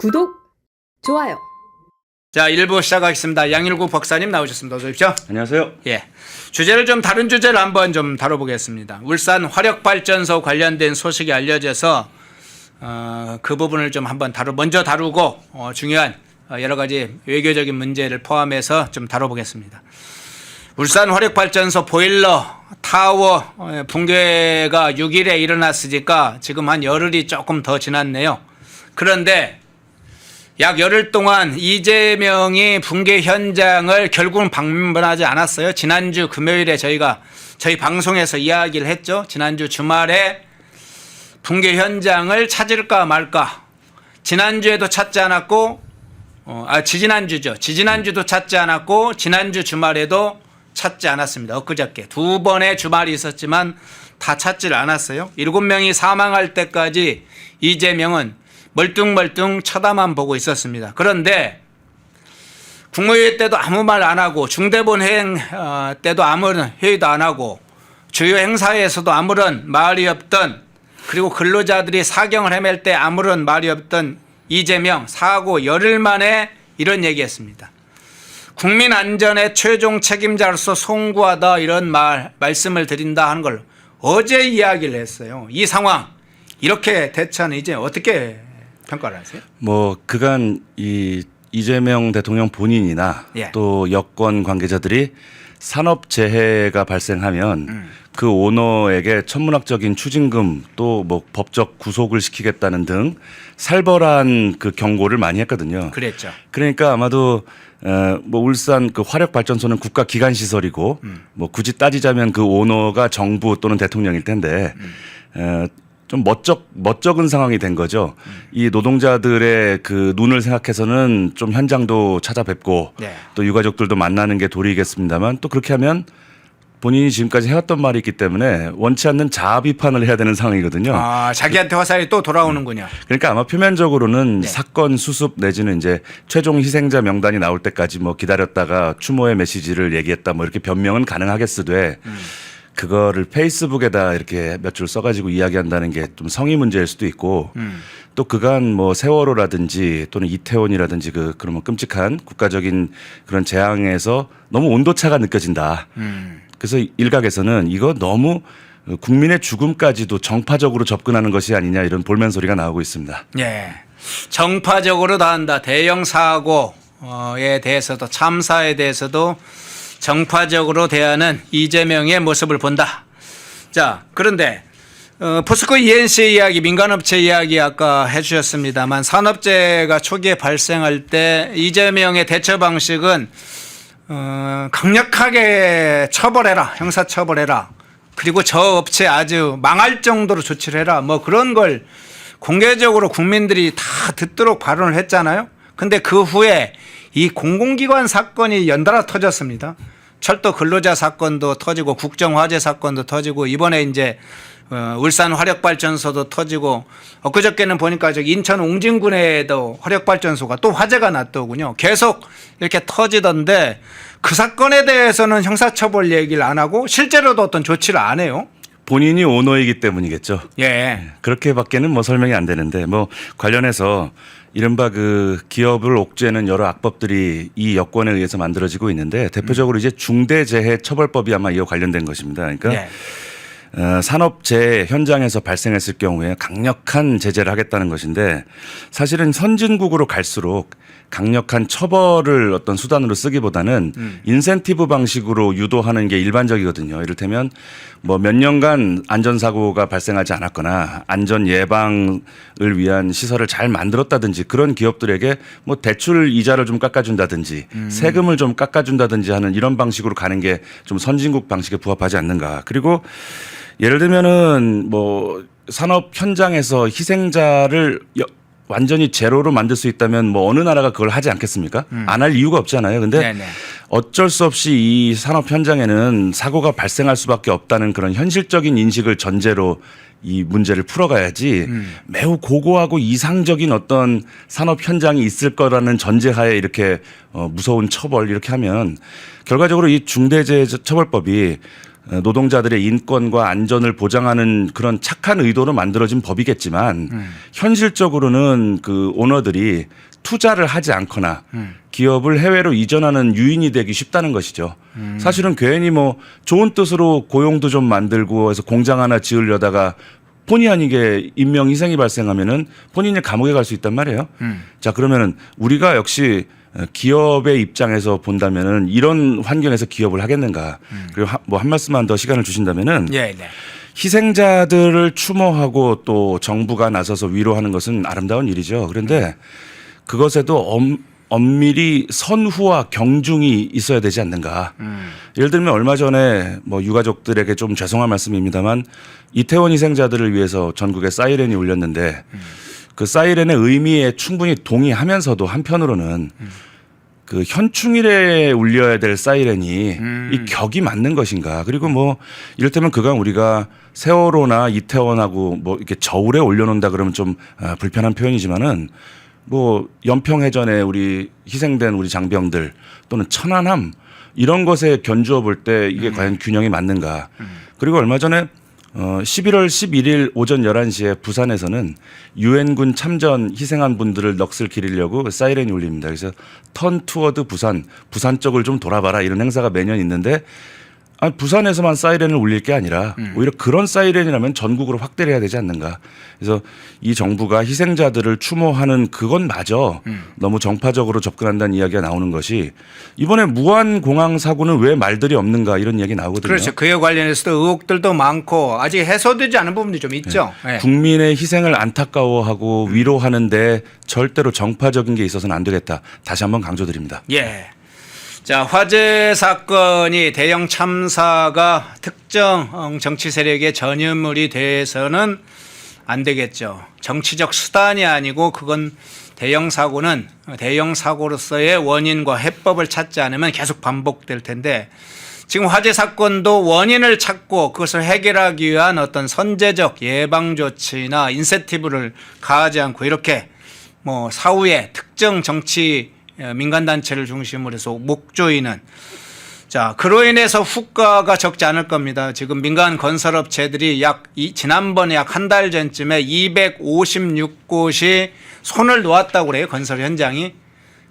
구독, 좋아요. 자, 1부 시작하겠습니다. 양일구 박사님 나오셨습니다. 어서 오십시오. 안녕하세요. 예. 주제를 좀 다른 주제를 한번 좀 다뤄보겠습니다. 울산 화력발전소 관련된 소식이 알려져서 그 부분을 좀 한번 먼저 다루고 중요한 여러 가지 외교적인 문제를 포함해서 좀 다뤄보겠습니다. 울산 화력발전소 보일러 타워 붕괴가 6일에 일어났으니까 지금 한 열흘이 조금 더 지났네요. 그런데 약 열흘 동안 이재명이 붕괴 현장을 결국은 방문하지 않았어요. 지난주 금요일에 저희 방송에서 이야기를 했죠. 지난주 주말에 붕괴 현장을 찾을까 말까. 지난주에도 찾지 않았고, 지지난주죠. 지지난주도 찾지 않았고, 지난주 주말에도 찾지 않았습니다. 엊그저께 두 번의 주말이 있었지만 다 찾지를 않았어요. 7명이 사망할 때까지 이재명은 멀뚱멀뚱 쳐다만 보고 있었습니다. 그런데 국무회의 때도 아무 말 안 하고 중대본 회행 때도 아무런 회의도 안 하고 주요 행사에서도 아무런 말이 없던, 그리고 근로자들이 사경을 헤맬 때 아무런 말이 없던 이재명, 사고 열흘 만에 이런 얘기했습니다. 국민 안전의 최종 책임자로서 송구하다, 이런 말씀을 드린다 하는 걸 어제 이야기를 했어요. 이 상황 이렇게 대처는 이제 어떻게 평가를 하세요? 뭐 그간 이재명 대통령 본인이나 또 여권 관계자들이 산업재해가 발생하면 그 오너에게 천문학적인 추징금 또 뭐 법적 구속을 시키겠다는 등 살벌한 그 경고를 많이 했거든요. 그랬죠. 그러니까 아마도 뭐 울산 그 화력 발전소는 국가 기관 시설이고 뭐 굳이 따지자면 그 오너가 정부 또는 대통령일 텐데 좀 멋쩍은 상황이 된 거죠. 이 노동자들의 그 눈을 생각해서는 좀 현장도 찾아뵙고 또 유가족들도 만나는 게 도리겠습니다만, 또 그렇게 하면 본인이 지금까지 해왔던 말이 있기 때문에 원치 않는 자아 비판을 해야 되는 상황이거든요. 자기한테 화살이 또 돌아오는군요. 그러니까 아마 표면적으로는 사건 수습 내지는 이제 최종 희생자 명단이 나올 때까지 뭐 기다렸다가 추모의 메시지를 얘기했다 뭐 이렇게 변명은 가능하겠으되 그거를 페이스북에다 이렇게 몇 줄 써가지고 이야기한다는 게 좀 성의 문제일 수도 있고 또 그간 뭐 세월호라든지 또는 이태원이라든지 그러면 끔찍한 국가적인 그런 재앙에서 너무 온도차가 느껴진다. 그래서 일각에서는 이거 너무 국민의 죽음까지도 정파적으로 접근하는 것이 아니냐, 이런 볼멘 소리가 나오고 있습니다. 예, 정파적으로 다 한다. 대형 사고에 대해서도 참사에 대해서도 정파적으로 대하는 이재명의 모습을 본다. 자, 그런데 포스코 ENC 이야기, 민간업체 이야기 아까 해주셨습니다만, 산업재해가 초기에 발생할 때 이재명의 대처 방식은 강력하게 처벌해라, 형사처벌해라, 그리고 저 업체 아주 망할 정도로 조치를 해라, 뭐 그런 걸 공개적으로 국민들이 다 듣도록 발언을 했잖아요. 근데 그 후에 이 공공기관 사건이 연달아 터졌습니다. 철도 근로자 사건도 터지고 국정화재 사건도 터지고 이번에 이제 울산 화력발전소도 터지고, 엊그저께는 보니까 저기 인천 옹진군에도 화력발전소가 또 화재가 났더군요. 계속 이렇게 터지던데 그 사건에 대해서는 형사처벌 얘기를 안 하고 실제로도 어떤 조치를 안 해요. 본인이 오너이기 때문이겠죠. 예. 그렇게밖에는 뭐 설명이 안 되는데, 뭐 관련해서 이른바 그 기업을 옥죄는 여러 악법들이 이 여건에 의해서 만들어지고 있는데, 대표적으로 이제 중대재해처벌법이 아마 이와 관련된 것입니다. 그러니까 산업재해 현장에서 발생했을 경우에 강력한 제재를 하겠다는 것인데, 사실은 선진국으로 갈수록 강력한 처벌을 어떤 수단으로 쓰기보다는 인센티브 방식으로 유도하는 게 일반적이거든요. 이를테면 뭐 몇 년간 안전사고가 발생하지 않았거나 안전 예방을 위한 시설을 잘 만들었다든지 그런 기업들에게 뭐 대출 이자를 좀 깎아준다든지 세금을 좀 깎아준다든지 하는 이런 방식으로 가는 게 좀 선진국 방식에 부합하지 않는가. 그리고 예를 들면은 뭐 산업 현장에서 희생자를 완전히 제로로 만들 수 있다면 뭐 어느 나라가 그걸 하지 않겠습니까? 안 할 이유가 없잖아요. 근데 어쩔 수 없이 이 산업 현장에는 사고가 발생할 수밖에 없다는 그런 현실적인 인식을 전제로 이 문제를 풀어가야지 매우 고고하고 이상적인 어떤 산업 현장이 있을 거라는 전제하에 이렇게 무서운 처벌 이렇게 하면 결과적으로 이 중대재해처벌법이 노동자들의 인권과 안전을 보장하는 그런 착한 의도로 만들어진 법이겠지만 현실적으로는 그 오너들이 투자를 하지 않거나 기업을 해외로 이전하는 유인이 되기 쉽다는 것이죠. 사실은 괜히 뭐 좋은 뜻으로 고용도 좀 만들고 해서 공장 하나 지으려다가 본의 아니게 인명 희생이 발생하면은 본인이 감옥에 갈 수 있단 말이에요. 자, 그러면은 우리가 역시 기업의 입장에서 본다면은 이런 환경에서 기업을 하겠는가. 그리고 뭐 한 말씀만 더 시간을 주신다면은 예, 네. 희생자들을 추모하고 또 정부가 나서서 위로하는 것은 아름다운 일이죠. 그런데 그것에도 엄밀히 선후와 경중이 있어야 되지 않는가. 예를 들면 얼마 전에 뭐 유가족들에게 좀 죄송한 말씀입니다만 이태원 희생자들을 위해서 전국에 사이렌이 울렸는데 그 사이렌의 의미에 충분히 동의하면서도 한편으로는 그 현충일에 울려야 될 사이렌이 이 격이 맞는 것인가. 그리고 뭐 이를테면 그간 우리가 세월호나 이태원하고 뭐 이렇게 저울에 올려놓는다 그러면 좀 불편한 표현이지만은 뭐 연평해전에 우리 희생된 우리 장병들 또는 천안함 이런 것에 견주어 볼 때 이게 과연 균형이 맞는가. 그리고 얼마 전에 11월 11일 오전 11시에 부산에서는 유엔군 참전 희생한 분들을 넋을 기리려고 사이렌이 울립니다. 그래서 턴 투어드 부산 쪽을 좀 돌아봐라 이런 행사가 매년 있는데 부산에서만 사이렌을 울릴 게 아니라 오히려 그런 사이렌이라면 전국으로 확대를 해야 되지 않는가. 그래서 이 정부가 희생자들을 추모하는 그것마저 너무 정파적으로 접근한다는 이야기가 나오는 것이 이번에 무안공항 사고는 왜 말들이 없는가 이런 이야기 나오거든요. 그렇죠. 그에 관련해서도 의혹들도 많고 아직 해소되지 않은 부분도 좀 있죠. 네. 네. 국민의 희생을 안타까워하고 위로하는데 절대로 정파적인 게 있어서는 안 되겠다. 다시 한번 강조드립니다. 예. 자, 화재 사건이 대형 참사가 특정 정치 세력의 전유물이 돼서는 안 되겠죠. 정치적 수단이 아니고 그건 대형 사고는 대형 사고로서의 원인과 해법을 찾지 않으면 계속 반복될 텐데 지금 화재 사건도 원인을 찾고 그것을 해결하기 위한 어떤 선제적 예방 조치나 인센티브를 가하지 않고 이렇게 뭐 사후에 특정 정치 민간단체를 중심으로 해서 목조이는 자 그로 인해서 후과가 적지 않을 겁니다. 지금 민간 건설업체들이 지난번에 약 한 달 전쯤에 256곳이 손을 놓았다고 그래요. 건설 현장이.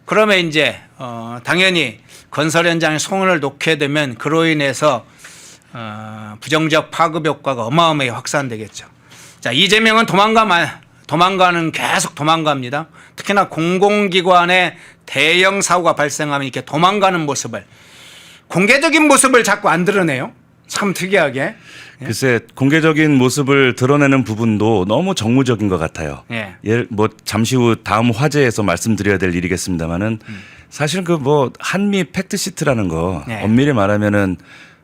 그러면 이제 당연히 건설 현장에 손을 놓게 되면 그로 인해서 부정적 파급 효과가 어마어마하게 확산되겠죠. 자 이재명은 도망가는 계속 도망갑니다. 특히나 공공기관의 대형 사고가 발생하면 이렇게 도망가는 모습을 공개적인 모습을 자꾸 안 드러내요. 참 특이하게. 글쎄 공개적인 모습을 드러내는 부분도 너무 정무적인 것 같아요. 예. 뭐 잠시 후 다음 화제에서 말씀드려야 될 일이겠습니다만은 사실 그 뭐 한미 팩트 시트라는 거 예. 엄밀히 말하면은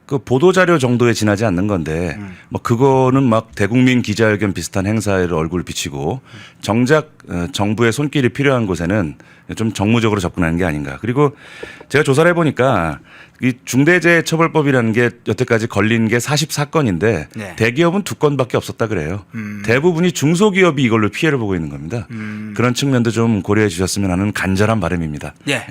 그 보도자료 정도에 지나지 않는 건데 뭐 그거는 막 대국민 기자회견 비슷한 행사에 얼굴을 비치고 정작 정부의 손길이 필요한 곳에는 좀 정무적으로 접근하는 게 아닌가. 그리고 제가 조사를 해보니까 이 중대재해처벌법이라는 게 여태까지 걸린 게 44건인데 네. 대기업은 2건밖에 없었다 그래요. 대부분이 중소기업이 이걸로 피해를 보고 있는 겁니다. 그런 측면도 좀 고려해 주셨으면 하는 간절한 바람입니다. 예.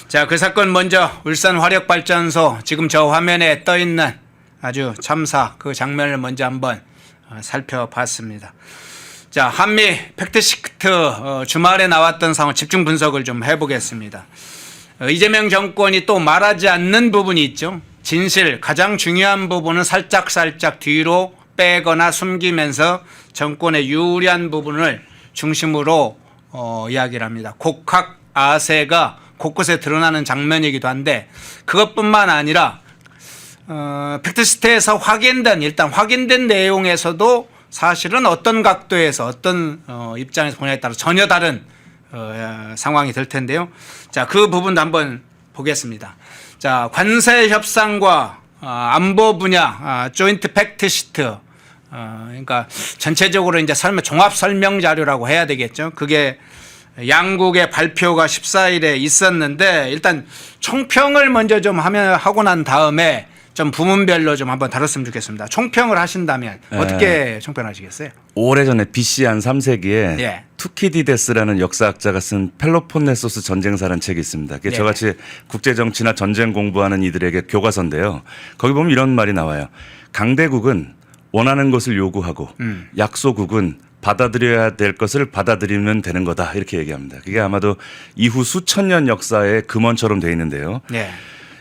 자, 그 사건 먼저 울산 화력발전소 지금 저 화면에 떠 있는 아주 참사 그 장면을 먼저 한번 살펴봤습니다. 자, 한미 팩트시트 주말에 나왔던 상황 집중 분석을 좀 해보겠습니다. 이재명 정권이 또 말하지 않는 부분이 있죠. 진실 가장 중요한 부분은 살짝 뒤로 빼거나 숨기면서 정권의 유리한 부분을 중심으로 이야기를 합니다. 곡학 아세가 곳곳에 드러나는 장면이기도 한데 그것뿐만 아니라 팩트시트에서 일단 확인된 내용에서도 사실은 어떤 각도에서 어떤 입장에서 보냐에 따라 전혀 다른 상황이 될 텐데요. 자, 그 부분도 한번 보겠습니다. 자, 관세 협상과 안보 분야 조인트 팩트 시트 그러니까 전체적으로 이제 종합 설명 자료라고 해야 되겠죠. 그게 양국의 발표가 14일에 있었는데 일단 총평을 먼저 좀 하고 난 다음에 좀 부문별로 좀 한번 다뤘으면 좋겠습니다. 총평을 하신다면 어떻게 총평하시겠어요? 오래전에 BC 한 3세기에 예. 투키디데스라는 역사학자가 쓴 펠로폰네소스 전쟁사라는 책이 있습니다. 그게 네. 저같이 국제 정치나 전쟁 공부하는 이들에게 교과서인데요. 거기 보면 이런 말이 나와요. 강대국은 원하는 것을 요구하고 약소국은 받아들여야 될 것을 받아들이면 되는 거다 이렇게 얘기합니다. 그게 아마도 이후 수천 년 역사의 금원처럼 돼 있는데요. 네.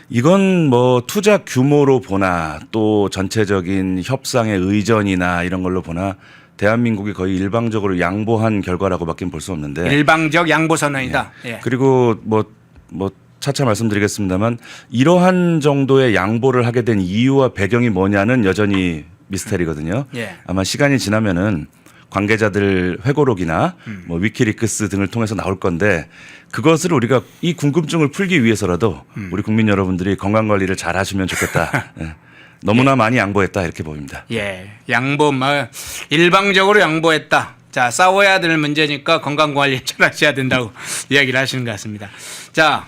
이건 뭐 투자 규모로 보나 또 전체적인 협상의 의전이나 이런 걸로 보나 대한민국이 거의 일방적으로 양보한 결과라고밖에 볼 수 없는데 일방적 양보 선언이다. 예. 그리고 뭐 차차 말씀드리겠습니다만 이러한 정도의 양보를 하게 된 이유와 배경이 뭐냐는 여전히 미스테리거든요. 예. 아마 시간이 지나면은 관계자들 회고록이나 뭐 위키리크스 등을 통해서 나올 건데 그것을 우리가 이 궁금증을 풀기 위해서라도 우리 국민 여러분들이 건강 관리를 잘 하시면 좋겠다. 예. 너무나 많이 양보했다 이렇게 보입니다. 예, 양보, 일방적으로 양보했다. 자, 싸워야 될 문제니까 건강 관리 잘 하셔야 된다고 이야기를 하시는 것 같습니다. 자,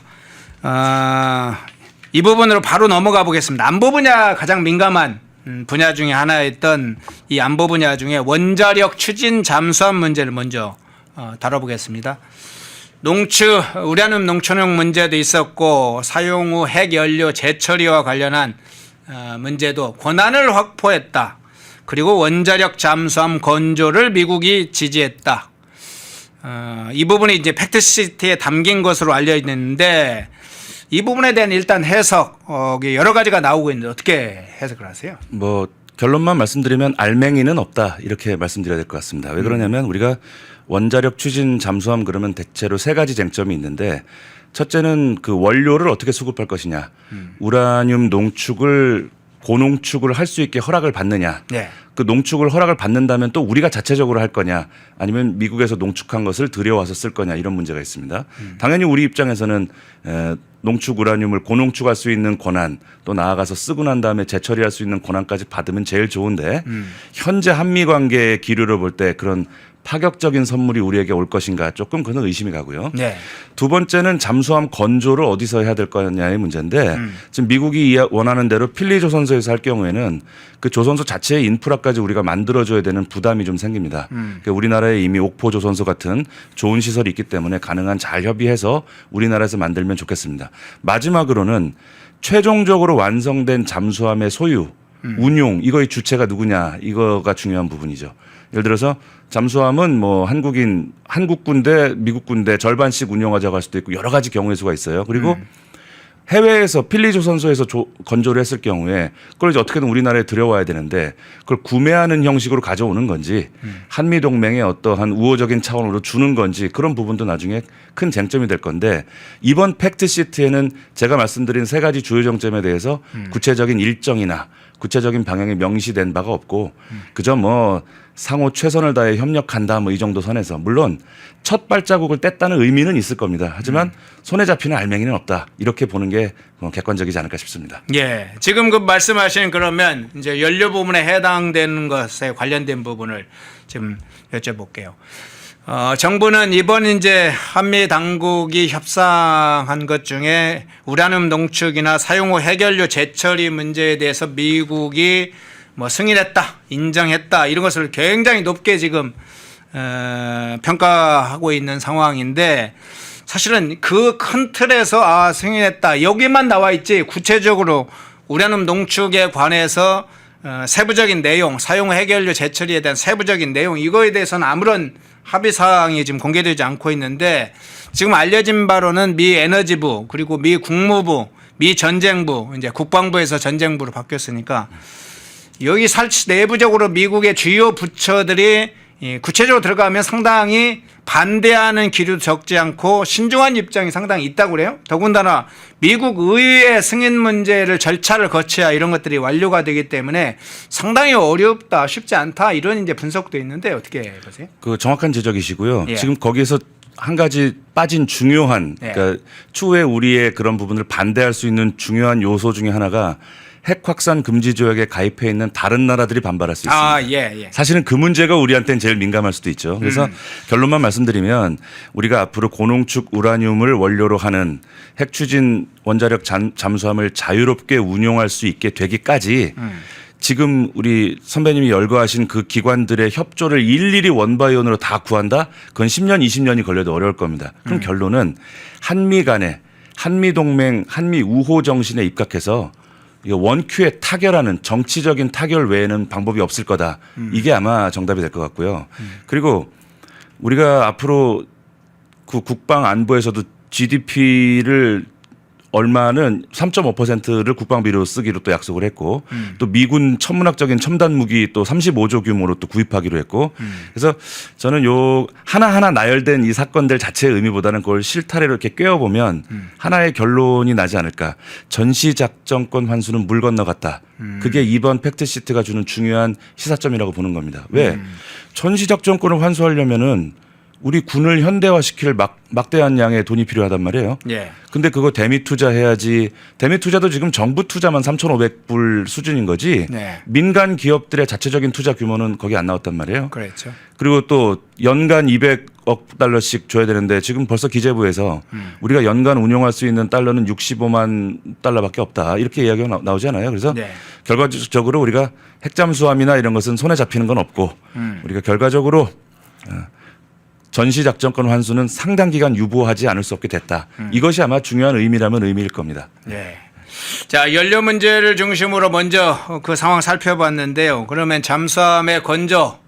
이 부분으로 바로 넘어가 보겠습니다. 안보 분야 가장 민감한 분야 중에 하나였던 이 안보 분야 중에 원자력 추진 잠수함 문제를 먼저 다뤄보겠습니다. 우라늄 농축용 문제도 있었고 사용 후 핵연료 재처리와 관련한 문제도 권한을 확보했다. 그리고 원자력 잠수함 건조를 미국이 지지했다. 이 부분이 이제 팩트시트에 담긴 것으로 알려 있는데 이 부분에 대한 일단 해석 여러 가지가 나오고 있는데 어떻게 해석을 하세요? 뭐 결론만 말씀드리면 알맹이는 없다 이렇게 말씀드려야 될 것 같습니다. 왜 그러냐면 우리가 원자력 추진 잠수함 그러면 대체로 세 가지 쟁점이 있는데 첫째는 그 원료를 어떻게 수급할 것이냐, 우라늄 농축을 고농축을 할 수 있게 허락을 받느냐, 네. 그 농축을 허락을 받는다면 또 우리가 자체적으로 할 거냐, 아니면 미국에서 농축한 것을 들여와서 쓸 거냐 이런 문제가 있습니다. 당연히 우리 입장에서는 농축 우라늄을 고농축할 수 있는 권한, 또 나아가서 쓰고 난 다음에 재처리할 수 있는 권한까지 받으면 제일 좋은데 현재 한미 관계의 기류를 볼 때 그런 파격적인 선물이 우리에게 올 것인가 조금 그는 의심이 가고요. 네. 두 번째는 잠수함 건조를 어디서 해야 될 거냐의 문제인데 지금 미국이 원하는 대로 필리 조선소에서 할 경우에는 그 조선소 자체의 인프라까지 우리가 만들어줘야 되는 부담이 좀 생깁니다. 그러니까 우리나라에 이미 옥포 조선소 같은 좋은 시설이 있기 때문에 가능한 잘 협의해서 우리나라에서 만들면 좋겠습니다. 마지막으로는 최종적으로 완성된 잠수함의 소유, 운용 이거의 주체가 누구냐 이거가 중요한 부분이죠. 예를 들어서 잠수함은 뭐 한국 군대, 미국 군대 절반씩 운영하자고 할 수도 있고 여러 가지 경우의 수가 있어요. 그리고 해외에서 필리 조선소에서 건조를 했을 경우에 그걸 이제 어떻게든 우리나라에 들여와야 되는데 그걸 구매하는 형식으로 가져오는 건지 한미 동맹의 어떠한 우호적인 차원으로 주는 건지 그런 부분도 나중에 큰 쟁점이 될 건데 이번 팩트 시트에는 제가 말씀드린 세 가지 주요 정점에 대해서 구체적인 일정이나 구체적인 방향이 명시된 바가 없고 그저 뭐 상호 최선을 다해 협력한다 뭐 이 정도 선에서 물론 첫 발자국을 뗐다는 의미는 있을 겁니다. 하지만 손에 잡히는 알맹이는 없다. 이렇게 보는 게 객관적이지 않을까 싶습니다. 예. 지금 그 말씀하신 그러면 이제 연료 부분에 해당되는 것에 관련된 부분을 지금 여쭤볼게요. 정부는 이번 이제 한미 당국이 협상한 것 중에 우라늄 농축이나 사용 후 핵연료 재처리 문제에 대해서 미국이 뭐 승인했다, 인정했다 이런 것을 굉장히 높게 지금 평가하고 있는 상황인데 사실은 그 큰 틀에서 승인했다 여기만 나와 있지 구체적으로 우라늄 농축에 관해서 세부적인 내용, 사용 해결료 재처리에 대한 세부적인 내용 이거에 대해서는 아무런 합의 사항이 지금 공개되지 않고 있는데 지금 알려진 바로는 미 에너지부 그리고 미 국무부, 미 전쟁부 이제 국방부에서 전쟁부로 바뀌었으니까 여기 내부적으로 미국의 주요 부처들이 구체적으로 들어가면 상당히 반대하는 기류도 적지 않고 신중한 입장이 상당히 있다고 그래요. 더군다나 미국 의회 승인 문제를 절차를 거쳐야 이런 것들이 완료가 되기 때문에 상당히 어렵다, 쉽지 않다 이런 이제 분석도 있는데 어떻게 보세요? 그 정확한 지적이시고요. 예. 지금 거기에서 한 가지 빠진 중요한 그러니까 추후에 우리의 그런 부분을 반대할 수 있는 중요한 요소 중에 하나가 핵 확산 금지 조약에 가입해 있는 다른 나라들이 반발할 수 있습니다. 예. 사실은 그 문제가 우리한테는 제일 민감할 수도 있죠. 그래서 결론만 말씀드리면 우리가 앞으로 고농축 우라늄을 원료로 하는 핵추진 원자력 잠수함을 자유롭게 운용할 수 있게 되기까지 지금 우리 선배님이 열거하신 그 기관들의 협조를 일일이 원바이원으로 다 구한다? 그건 10년, 20년이 걸려도 어려울 겁니다. 그럼 결론은 한미 간에 한미 동맹, 한미 우호 정신에 입각해서 원큐에 타결하는 정치적인 타결 외에는 방법이 없을 거다. 이게 아마 정답이 될 것 같고요. 그리고 우리가 앞으로 그 국방 안보에서도 GDP를 얼마는 3.5%를 국방비로 쓰기로 또 약속을 했고 또 미군 천문학적인 첨단 무기 또 35조 규모로 또 구입하기로 했고 그래서 저는 요 하나하나 나열된 이 사건들 자체의 의미보다는 그걸 실타래로 이렇게 꿰어보면 하나의 결론이 나지 않을까. 전시작전권 환수는 물 건너갔다. 그게 이번 팩트시트가 주는 중요한 시사점이라고 보는 겁니다. 왜? 전시작전권을 환수하려면은 우리 군을 현대화시킬 막대한 양의 돈이 필요하단 말이에요. 예. 근데 그거 대미 투자해야지. 대미 투자도 지금 정부 투자만 3,500불 수준인 거지. 네. 민간 기업들의 자체적인 투자 규모는 거기 안 나왔단 말이에요. 그렇죠. 그리고 또 연간 200억 달러씩 줘야 되는데 지금 벌써 기재부에서 우리가 연간 운용할 수 있는 달러는 65만 달러밖에 없다. 이렇게 이야기가 나오잖아요. 그래서 네. 결과적으로 우리가 핵잠수함이나 이런 것은 손에 잡히는 건 없고 우리가 결과적으로 전시작전권 환수는 상당 기간 유보하지 않을 수 없게 됐다. 이것이 아마 중요한 의미라면 의미일 겁니다. 네. 자, 연료 문제를 중심으로 먼저 그 상황 살펴봤는데요. 그러면 잠수함의 건조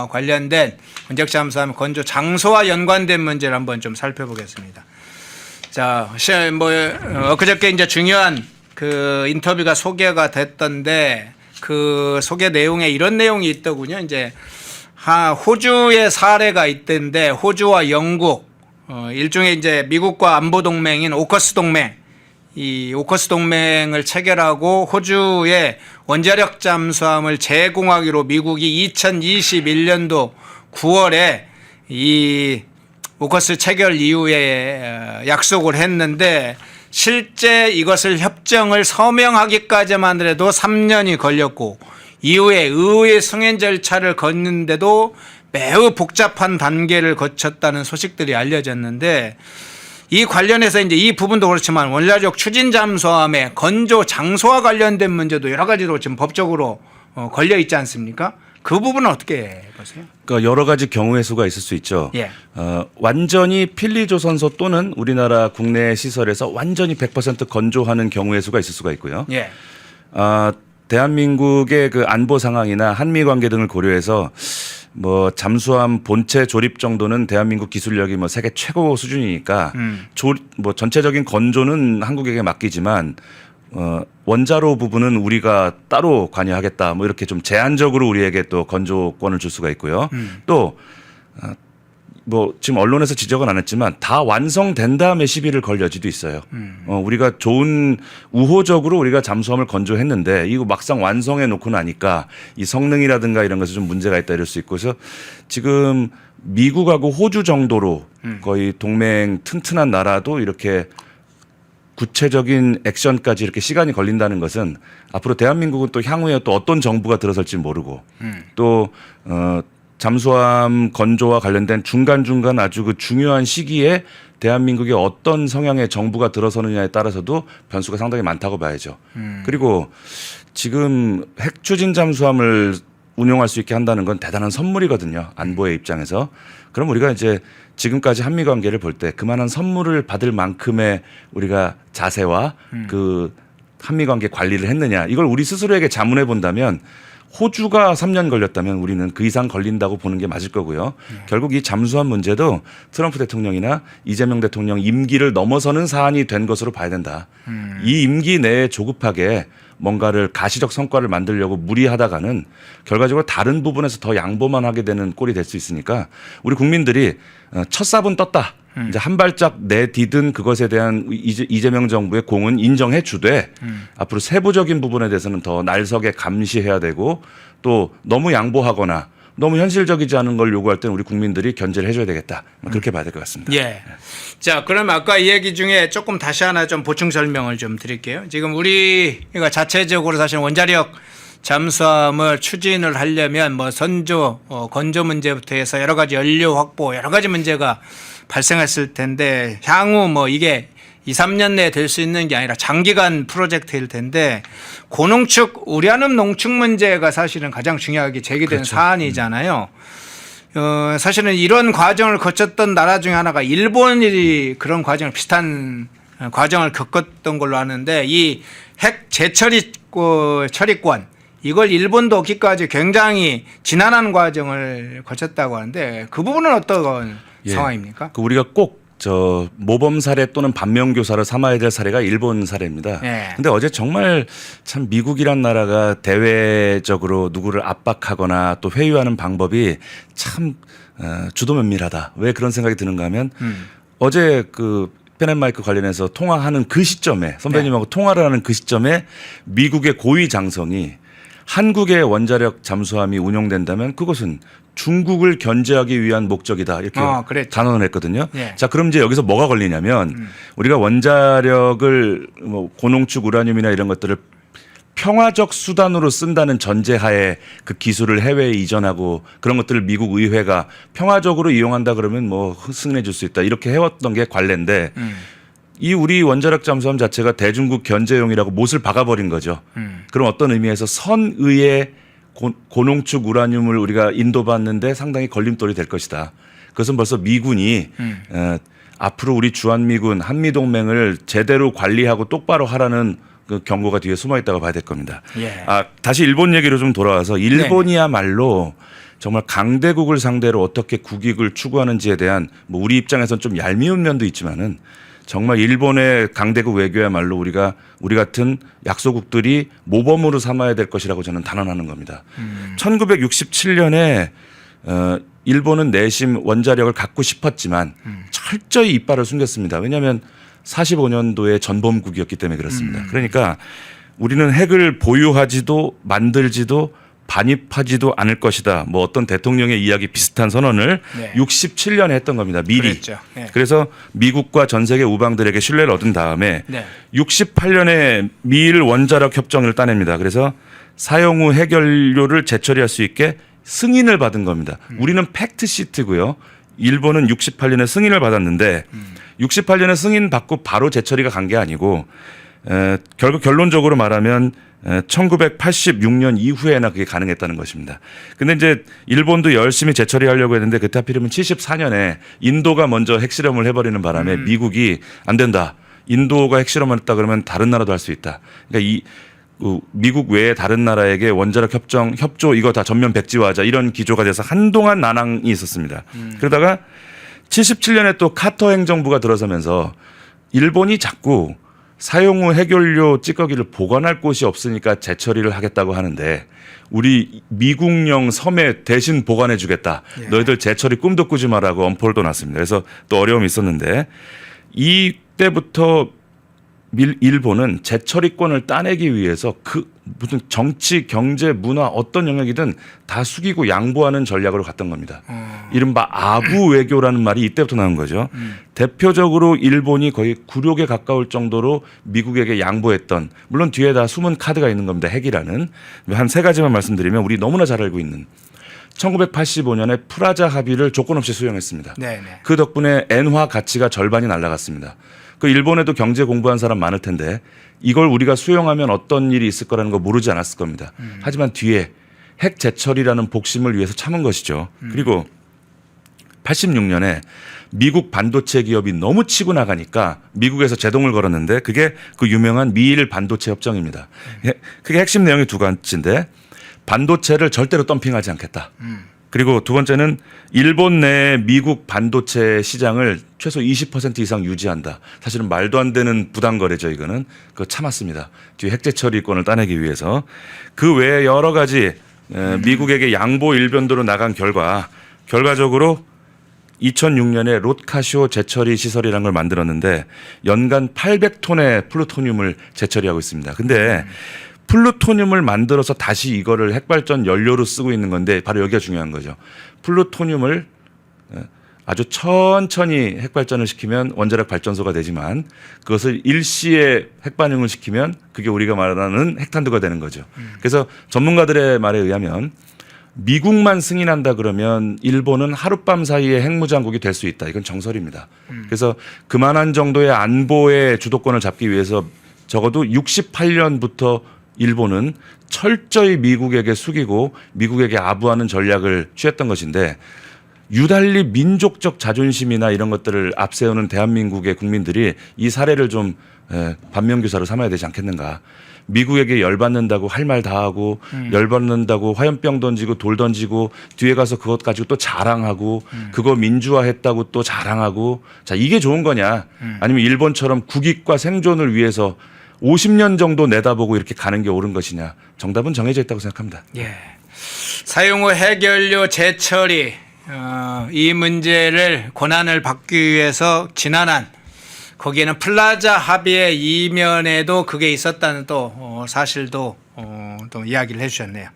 관련된 원적 잠수함 건조 장소와 연관된 문제를 한번 좀 살펴보겠습니다. 자, 엊그저께 이제 중요한 그 인터뷰가 소개가 됐던데 그 소개 내용에 이런 내용이 있더군요. 이제 호주의 사례가 있던데 호주와 영국 일종의 이제 미국과 안보 동맹인 오커스 동맹, 이 오커스 동맹을 체결하고 호주의 원자력 잠수함을 제공하기로 미국이 2021년도 9월에 이 오커스 체결 이후에 약속을 했는데 실제 이것을 협정을 서명하기까지만 해도 3년이 걸렸고 이후에 의회 승인 절차를 걷는데도 매우 복잡한 단계를 거쳤다는 소식들이 알려졌는데 이 관련해서 이제 이 부분도 그렇지만 원자력 추진 잠수함의 건조 장소와 관련된 문제도 여러 가지로 지금 법적으로 걸려 있지 않습니까? 그 부분은 어떻게 보세요? 그러니까 여러 가지 경우의 수가 있을 수 있죠. 예. 완전히 필리조선소 또는 우리나라 국내 시설에서 완전히 100% 건조하는 경우의 수가 있을 수가 있고요. 예. 대한민국의 그 안보 상황이나 한미 관계 등을 고려해서 뭐 잠수함 본체 조립 정도는 대한민국 기술력이 뭐 세계 최고 수준이니까 뭐 전체적인 건조는 한국에게 맡기지만 원자로 부분은 우리가 따로 관여하겠다. 뭐 이렇게 좀 제한적으로 우리에게 또 건조권을 줄 수가 있고요. 또 뭐 지금 언론에서 지적은 안 했지만 다 완성된 다음에 시비를 걸 여지도 있어요. 우리가 좋은 우호적으로 우리가 잠수함을 건조했는데 이거 막상 완성해 놓고 나니까 이 성능이라든가 이런 것에 좀 문제가 있다 이럴 수 있고 그래서 지금 미국하고 호주 정도로 거의 동맹 튼튼한 나라도 이렇게 구체적인 액션까지 이렇게 시간이 걸린다는 것은 앞으로 대한민국은 또 향후에 또 어떤 정부가 들어설지 모르고 또 잠수함 건조와 관련된 중간중간 아주 그 중요한 시기에 대한민국의 어떤 성향의 정부가 들어서느냐에 따라서도 변수가 상당히 많다고 봐야죠. 그리고 지금 핵 추진 잠수함을 운용할 수 있게 한다는 건 대단한 선물이거든요. 안보의 입장에서. 그럼 우리가 이제 지금까지 한미 관계를 볼 때 그만한 선물을 받을 만큼의 우리가 자세와 그 한미 관계 관리를 했느냐 이걸 우리 스스로에게 자문해 본다면 호주가 3년 걸렸다면 우리는 그 이상 걸린다고 보는 게 맞을 거고요. 결국 이 잠수함 문제도 트럼프 대통령이나 이재명 대통령 임기를 넘어서는 사안이 된 것으로 봐야 된다. 이 임기 내에 조급하게 뭔가를 가시적 성과를 만들려고 무리하다가는 결과적으로 다른 부분에서 더 양보만 하게 되는 꼴이 될 수 있으니까 우리 국민들이 첫 삽은 떴다. 이제 한 발짝 내디딘 그것에 대한 이재명 정부의 공은 인정해 주되 앞으로 세부적인 부분에 대해서는 더 날석에 감시해야 되고 또 너무 양보하거나 너무 현실적이지 않은 걸 요구할 때는 우리 국민들이 견제를 해줘야 되겠다. 그렇게 봐야 될 것 같습니다. 예. 자, 그럼 아까 이 얘기 중에 조금 다시 하나 좀 보충 설명을 좀 드릴게요. 지금 우리가 자체적으로 사실 원자력 잠수함을 추진을 하려면 뭐 선조, 건조 문제부터 해서 여러 가지 연료 확보, 여러 가지 문제가 발생했을 텐데 향후 뭐 이게 2, 3년 내에 될 수 있는 게 아니라 장기간 프로젝트일 텐데 고농축 우라늄 농축 문제가 사실은 가장 중요하게 제기된 그렇죠. 사안이잖아요. 사실은 이런 과정을 거쳤던 나라 중에 하나가 일본이 그런 과정을 비슷한 과정을 겪었던 걸로 아는데 이 핵 재처리권 이걸 일본도 얻기까지 굉장히 지난한 과정을 거쳤다고 하는데 그 부분은 어떤 상황입니까? 그 우리가 꼭 저 모범 사례 또는 반면 교사를 삼아야 될 사례가 일본 사례입니다. 네. 근데 어제 정말 참 미국이란 나라가 대외적으로 누구를 압박하거나 또 회유하는 방법이 참 주도 면밀하다. 왜 그런 생각이 드는가 하면 어제 그 펜앤마이크 관련해서 통화하는 그 시점에 선배님하고 통화를 하는 그 시점에 미국의 고위 장성이 한국의 원자력 잠수함이 운용된다면 그것은 중국을 견제하기 위한 목적이다 이렇게 단언을 했거든요. 네. 자, 그럼 이제 여기서 뭐가 걸리냐면 우리가 원자력을 뭐 고농축 우라늄이나 이런 것들을 평화적 수단으로 쓴다는 전제하에 그 기술을 해외에 이전하고 그런 것들을 미국 의회가 평화적으로 이용한다 그러면 뭐 승인해 줄 수 있다 이렇게 해왔던 게 관례인데 이 우리 원자력 잠수함 자체가 대중국 견제용이라고 못을 박아버린 거죠. 그럼 어떤 의미에서 선의의 고농축 우라늄을 우리가 인도받는데 상당히 걸림돌이 될 것이다. 그것은 벌써 미군이 앞으로 우리 주한미군 한미동맹을 제대로 관리하고 똑바로 하라는 그 경고가 뒤에 숨어 있다고 봐야 될 겁니다. 예. 다시 일본 얘기로 좀 돌아와서 일본이야말로 정말 강대국을 상대로 어떻게 국익을 추구하는지에 대한 뭐 우리 입장에서는 좀 얄미운 면도 있지만은 정말 일본의 강대국 외교야말로 우리 같은 약소국들이 모범으로 삼아야 될 것이라고 저는 단언하는 겁니다. 1967년에 일본은 내심 원자력을 갖고 싶었지만 철저히 이빨을 숨겼습니다. 왜냐하면 45년도에 전범국이었기 때문에 그렇습니다. 그러니까 우리는 핵을 보유하지도 만들지도 반입하지도 않을 것이다. 뭐 어떤 대통령의 이야기 비슷한 선언을 67년에 했던 겁니다. 미리. 네. 그래서 미국과 전 세계 우방들에게 신뢰를 얻은 다음에 68년에 미일 원자력 협정을 따냅니다. 그래서 사용 후 핵연료를 재처리할 수 있게 승인을 받은 겁니다. 우리는 팩트 시트고요. 일본은 68년에 승인을 받았는데 68년에 승인 받고 바로 재처리가 간 게 아니고 결국 결론적으로 말하면 1986년 이후에나 그게 가능했다는 것입니다. 근데 이제 일본도 열심히 재처리하려고 했는데 그때 하필이면 74년에 인도가 먼저 핵실험을 해버리는 바람에 미국이 안 된다. 인도가 핵실험을 했다 그러면 다른 나라도 할 수 있다. 그러니까 미국 외에 다른 나라에게 원자력 협조 이거 다 전면 백지화하자 이런 기조가 돼서 한동안 난항이 있었습니다. 그러다가 77년에 또 카터 행정부가 들어서면서 일본이 자꾸 사용 후 핵연료 찌꺼기를 보관할 곳이 없으니까 재처리를 하겠다고 하는데 우리 미국령 섬에 대신 보관해 주겠다. 너희들 재처리 꿈도 꾸지 마라고 엄포를 놨습니다. 그래서 또 어려움이 있었는데 이때부터 일본은 재처리권을 따내기 위해서 그 무슨 정치, 경제, 문화 어떤 영역이든 다 숙이고 양보하는 전략으로 갔던 겁니다. 이른바 아부 외교라는 말이 이때부터 나온 거죠. 대표적으로 일본이 거의 굴욕에 가까울 정도로 미국에게 양보했던 물론 뒤에 다 숨은 카드가 있는 겁니다. 핵이라는. 한 세 가지만 말씀드리면 우리 너무나 잘 알고 있는 1985년에 프라자 합의를 조건 없이 수용했습니다. 그 덕분에 엔화 가치가 절반이 날아갔습니다. 그 일본에도 경제 공부한 사람 많을 텐데 이걸 우리가 수용하면 어떤 일이 있을 거라는 거 모르지 않았을 겁니다. 하지만 뒤에 핵 재처리라는 복심을 위해서 참은 것이죠. 그리고 86년에 미국 반도체 기업이 너무 치고 나가니까 미국에서 제동을 걸었는데 그게 그 유명한 미일 반도체 협정입니다. 그게 핵심 내용이 두 가지인데 반도체를 절대로 덤핑하지 않겠다. 그리고 두 번째는 일본 내 미국 반도체 시장을 최소 20% 이상 유지한다. 사실은 말도 안 되는 부당거래죠. 이거는. 그거 참았습니다. 뒤에 핵재처리권을 따내기 위해서. 그 외에 여러 가지 미국에게 양보 일변도로 나간 결과적으로 2006년에 롯카시오 재처리 시설이라는 걸 만들었는데 연간 800톤의 플루토늄을 재처리하고 있습니다. 근데 플루토늄을 만들어서 다시 이거를 핵발전 연료로 쓰고 있는 건데 바로 여기가 중요한 거죠. 플루토늄을 아주 천천히 핵발전을 시키면 원자력 발전소가 되지만 그것을 일시에 핵반응을 시키면 그게 우리가 말하는 핵탄두가 되는 거죠. 그래서 전문가들의 말에 의하면 미국만 승인한다 그러면 일본은 하룻밤 사이에 핵무장국이 될 수 있다. 이건 정설입니다. 그래서 그만한 정도의 안보의 주도권을 잡기 위해서 적어도 68년부터 일본은 철저히 미국에게 숙이고 미국에게 아부하는 전략을 취했던 것인데 유달리 민족적 자존심이나 이런 것들을 앞세우는 대한민국의 국민들이 이 사례를 좀 반면교사로 삼아야 되지 않겠는가. 미국에게 열받는다고 할 말 다 하고 열받는다고 화염병 던지고 돌 던지고 뒤에 가서 그것 가지고 또 자랑하고 그거 민주화했다고 또 자랑하고 자 이게 좋은 거냐 아니면 일본처럼 국익과 생존을 위해서 50년 정도 내다보고 이렇게 가는 게 옳은 것이냐. 정답은 정해져 있다고 생각합니다. 예. 사용 후 핵연료 재처리 이 문제를 권한을 받기 위해서 지난한 거기에는 플라자 합의의 이면에도 그게 있었다는 또 사실도 또 이야기를 해주셨네요.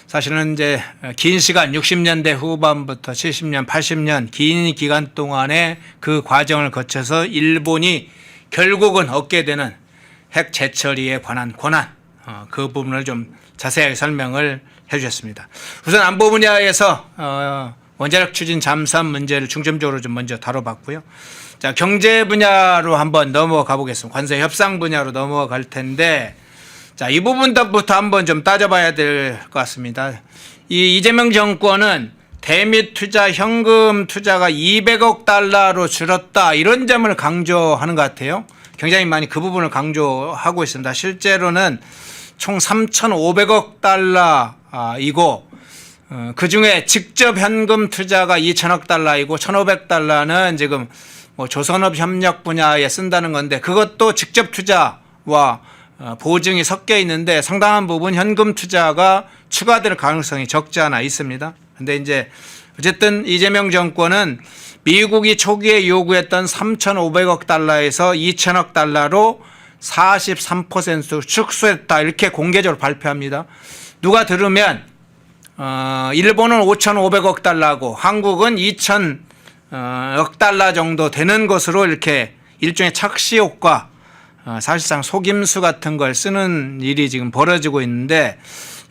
사실은 이제 긴 시간 60년대 후반부터 70년, 80년 긴 기간 동안에 그 과정을 거쳐서 일본이 결국은 얻게 되는 핵 재처리에 관한 권한 그 부분을 좀 자세하게 설명을 해주셨습니다. 우선 안보 분야에서 원자력 추진 잠수함 문제를 중점적으로 좀 먼저 다뤄봤고요. 자, 경제 분야로 한번 넘어가 보겠습니다. 관세 협상 분야로 넘어갈 텐데, 자, 이 부분부터 한번 좀 따져봐야 될 것 같습니다. 이 이재명 정권은 대미 투자, 현금 투자가 200억 달러로 줄었다 이런 점을 강조하는 것 같아요. 굉장히 많이 그 부분을 강조하고 있습니다. 실제로는 총 3,500억 달러이고 그 중에 직접 현금 투자가 2천억 달러이고 1,500달러는 지금 뭐 조선업 협력 분야에 쓴다는 건데 그것도 직접 투자와 보증이 섞여 있는데 상당한 부분 현금 투자가 추가될 가능성이 적지 않아 있습니다. 근데 이제 어쨌든 이재명 정권은 미국이 초기에 요구했던 3,500억 달러에서 2천억 달러로 43% 축소했다 이렇게 공개적으로 발표합니다. 누가 들으면 일본은 5,500억 달러고 한국은 2,000억 달러 정도 되는 것으로 이렇게 일종의 착시 효과 사실상 속임수 같은 걸 쓰는 일이 지금 벌어지고 있는데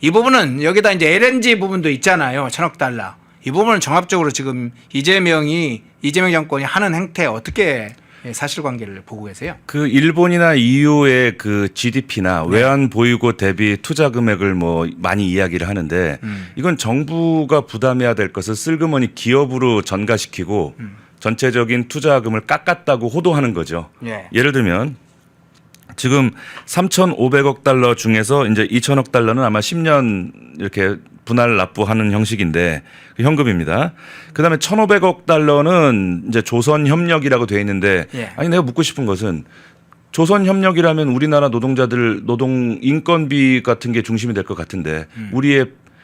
이 부분은 여기다 이제 LNG 부분도 있잖아요. 1,000억 달러. 이 부분은 종합적으로 지금 이재명 정권이 하는 행태에 어떻게 사실관계를 보고 계세요? 그 일본이나 EU의 그 GDP나 외환 보유고 대비 투자 금액을 뭐 많이 이야기를 하는데 이건 정부가 부담해야 될 것을 슬그머니 기업으로 전가시키고 전체적인 투자금을 깎았다고 호도하는 거죠. 예. 예를 들면 지금 3,500억 달러 중에서 이제 2천억 달러는 아마 10년 이렇게 분할 납부하는 형식인데 현금입니다. 그다음에 1,500억 달러는 이제 조선협력이라고 돼 있는데 예. 아니 내가 묻고 싶은 것은 조선협력이라면 우리나라 노동자들 노동 인건비 같은 게 중심이 될 것 같은데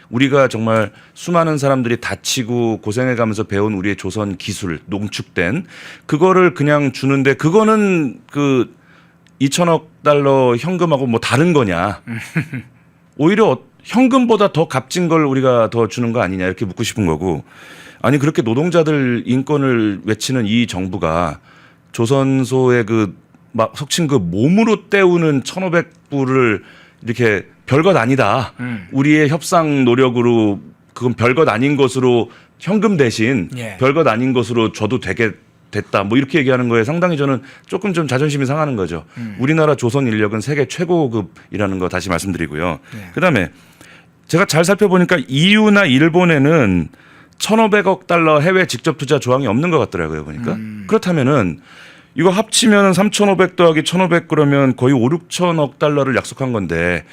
우리가 정말 수많은 사람들이 다치고 고생해가면서 배운 우리의 조선 기술 농축된 그거를 그냥 주는데 그거는 그 2천억 달러 현금하고 뭐 다른 거냐? 오히려 현금보다 더 값진 걸 우리가 더 주는 거 아니냐 이렇게 묻고 싶은 거고 아니 그렇게 노동자들 인권을 외치는 이 정부가 조선소의 그 막 속칭 그 몸으로 때우는 1,500불을 이렇게 별것 아니다. 우리의 협상 노력으로 그건 별것 아닌 것으로 현금 대신 예. 별것 아닌 것으로 줘도 됐다. 뭐 이렇게 얘기하는 거에 상당히 저는 조금 좀 자존심이 상하는 거죠. 우리나라 조선 인력은 세계 최고급이라는 거 다시 말씀드리고요. 네. 그다음에 제가 잘 살펴보니까 EU나 일본에는 1,500억 달러 해외 직접 투자 조항이 없는 것 같더라고요. 보니까. 그렇다면은 이거 합치면 3,500 더하기 1,500 그러면 거의 5, 6천억 달러를 약속한 건데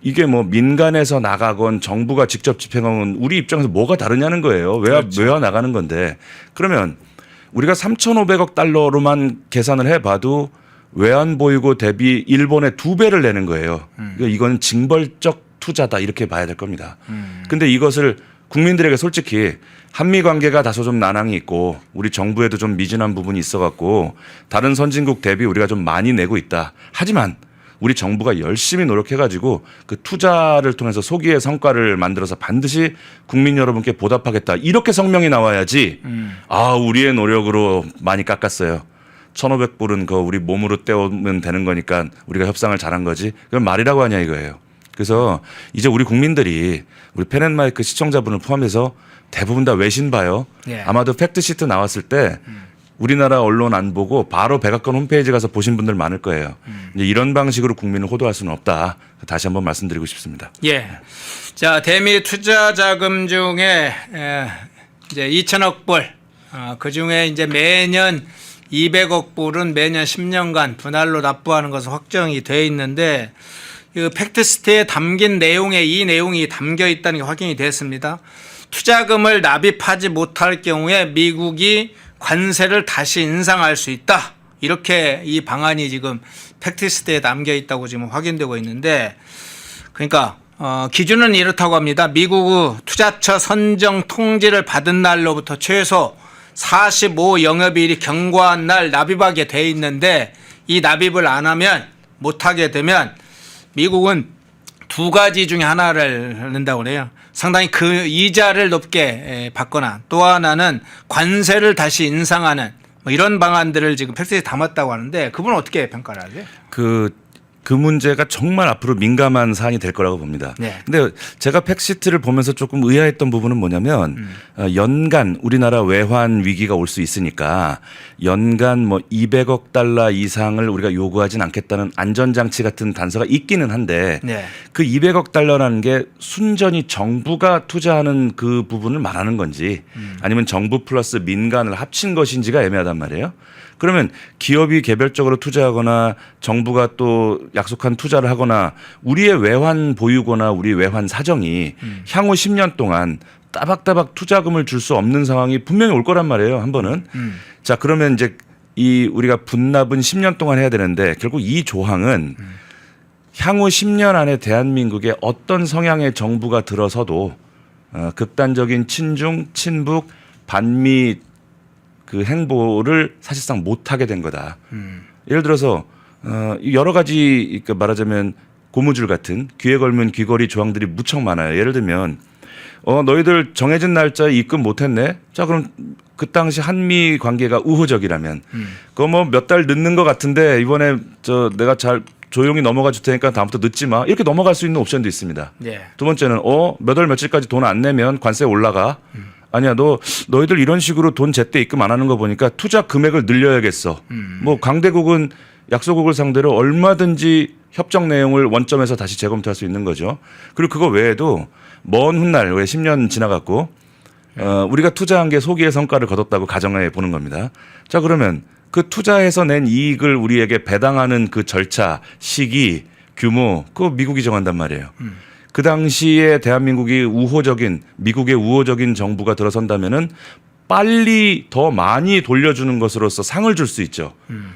이게 뭐 민간에서 나가건 정부가 직접 집행하건 우리 입장에서 뭐가 다르냐는 거예요. 외화 나가는 건데 그러면 우리가 3,500억 달러로만 계산을 해봐도 외환보유고 대비 일본의 2배를 내는 거예요. 그러니까 이건 징벌적 투자다 이렇게 봐야 될 겁니다. 근데 이것을 국민들에게 솔직히 한미 관계가 다소 좀 난항이 있고 우리 정부에도 좀 미진한 부분이 있어갖고 다른 선진국 대비 우리가 좀 많이 내고 있다. 하지만 우리 정부가 열심히 노력해가지고 그 투자를 통해서 소기의 성과를 만들어서 반드시 국민 여러분께 보답하겠다. 이렇게 성명이 나와야지 우리의 노력으로 많이 깎았어요. 1,500불은 그 우리 몸으로 때우면 되는 거니까 우리가 협상을 잘한 거지. 그건 말이라고 하냐 이거예요. 그래서 이제 우리 국민들이 우리 펜앤마이크 시청자분을 포함해서 대부분 다 외신 봐요. 예. 아마도 팩트시트 나왔을 때 우리나라 언론 안 보고 바로 백악관 홈페이지 가서 보신 분들 많을 거예요. 이제 이런 방식으로 국민을 호도할 수는 없다. 다시 한번 말씀드리고 싶습니다. 예. 자, 대미 투자 자금 중에 이제 2천억 불, 그 중에 이제 매년 200억 불은 매년 10년간 분할로 납부하는 것은 확정이 돼 있는데 이 팩트시트에 담긴 내용에 이 내용이 담겨 있다는 게 확인이 됐습니다. 투자금을 납입하지 못할 경우에 미국이 관세를 다시 인상할 수 있다. 이렇게 이 방안이 지금 팩트시트에 담겨 있다고 지금 확인되고 있는데, 그러니까 기준은 이렇다고 합니다. 미국 투자처 선정 통지를 받은 날로부터 최소 45 영업일이 경과한 날 납입하게 돼 있는데, 이 납입을 안 하면 못하게 되면 미국은 두 가지 중에 하나를 한다고 그래요. 상당히 그 이자를 높게 받거나 또 하나는 관세를 다시 인상하는 뭐 이런 방안들을 지금 팩트에 담았다고 하는데, 그분은 어떻게 평가를 하세요? 그 문제가 정말 앞으로 민감한 사안이 될 거라고 봅니다. 네. 근데 제가 팩시트를 보면서 조금 의아했던 부분은 뭐냐면 연간 우리나라 외환 위기가 올 수 있으니까 연간 뭐 200억 달러 이상을 우리가 요구하진 않겠다는 안전장치 같은 단서가 있기는 한데 네. 그 200억 달러라는 게 순전히 정부가 투자하는 그 부분을 말하는 건지 아니면 정부 플러스 민간을 합친 것인지가 애매하단 말이에요. 그러면 기업이 개별적으로 투자하거나 정부가 또 약속한 투자를 하거나 우리의 외환 보유고나 우리 외환 사정이 향후 10년 동안 따박따박 투자금을 줄 수 없는 상황이 분명히 올 거란 말이에요. 한 번은. 자, 그러면 이제 이 우리가 분납은 10년 동안 해야 되는데 결국 이 조항은 향후 10년 안에 대한민국의 어떤 성향의 정부가 들어서도 극단적인 친중, 친북, 반미 그 행보를 사실상 못하게 된 거다. 예를 들어서 여러 가지 그러니까 말하자면 고무줄 같은 귀에 걸면 귀걸이 조항들이 무척 많아요. 예를 들면 너희들 정해진 날짜에 입금 못했네. 자, 그럼 그 당시 한미 관계가 우호적이라면 그거 뭐 몇 달 늦는 것 같은데 이번에 내가 잘 조용히 넘어가 줄 테니까 다음부터 늦지 마. 이렇게 넘어갈 수 있는 옵션도 있습니다. 네. 두 번째는 몇 월 며칠까지 돈 안 내면 관세 올라가. 아니야, 너희들 이런 식으로 돈 제때 입금 안 하는 거 보니까 투자 금액을 늘려야겠어. 뭐 강대국은 약소국을 상대로 얼마든지 협정 내용을 원점에서 다시 재검토할 수 있는 거죠. 그리고 그거 외에도 먼 훗날 왜 10년 지나갔고 우리가 투자한 게 소기의 성과를 거뒀다고 가정해 보는 겁니다. 자, 그러면 그 투자해서 낸 이익을 우리에게 배당하는 그 절차, 시기, 규모 그거 미국이 정한단 말이에요. 그 당시에 대한민국이 미국의 우호적인 정부가 들어선다면은 빨리 더 많이 돌려주는 것으로서 상을 줄 수 있죠.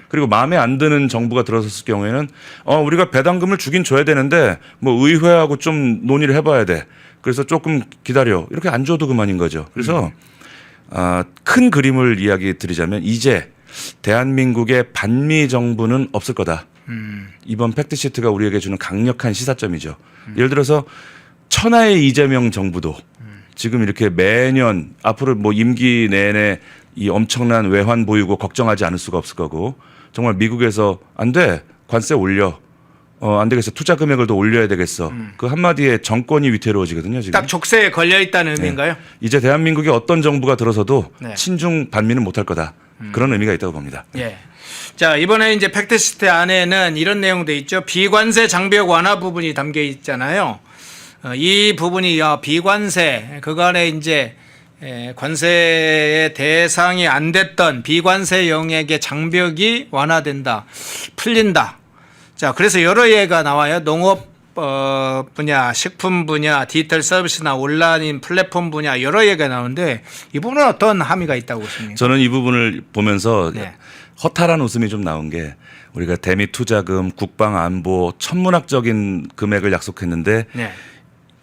그리고 마음에 안 드는 정부가 들어섰을 경우에는 우리가 배당금을 주긴 줘야 되는데 뭐 의회하고 좀 논의를 해봐야 돼. 그래서 조금 기다려. 이렇게 안 줘도 그만인 거죠. 그래서 큰 그림을 이야기 드리자면 이제 대한민국의 반미 정부는 없을 거다. 이번 팩트시트가 우리에게 주는 강력한 시사점이죠. 예를 들어서 천하의 이재명 정부도 지금 이렇게 매년 앞으로 뭐 임기 내내 이 엄청난 외환 보유고 걱정하지 않을 수가 없을 거고 정말 미국에서 안 돼. 관세 올려. 안 되겠어. 투자 금액을 더 올려야 되겠어. 그 한마디에 정권이 위태로워지거든요. 지금. 딱 족쇄에 걸려 있다는 의미인가요? 이제 대한민국의 어떤 정부가 들어서도 네. 친중 반미는 못할 거다. 그런 의미가 있다고 봅니다. 예. 자, 이번에 이제 팩트시트 안에는 이런 내용도 있죠. 비관세 장벽 완화 부분이 담겨 있잖아요. 이 부분이 비관세 그간에 이제 관세의 대상이 안 됐던 비관세 영역의 장벽이 완화된다, 풀린다. 자, 그래서 여러 예가 나와요. 농업 분야, 식품 분야, 디지털 서비스나 온라인 플랫폼 분야 여러 예가 나오는데 이 부분은 어떤 함의가 있다고 보십니까? 저는 이 부분을 보면서 네. 허탈한 웃음이 좀 나온 게 우리가 대미 투자금, 국방 안보 천문학적인 금액을 약속했는데 네.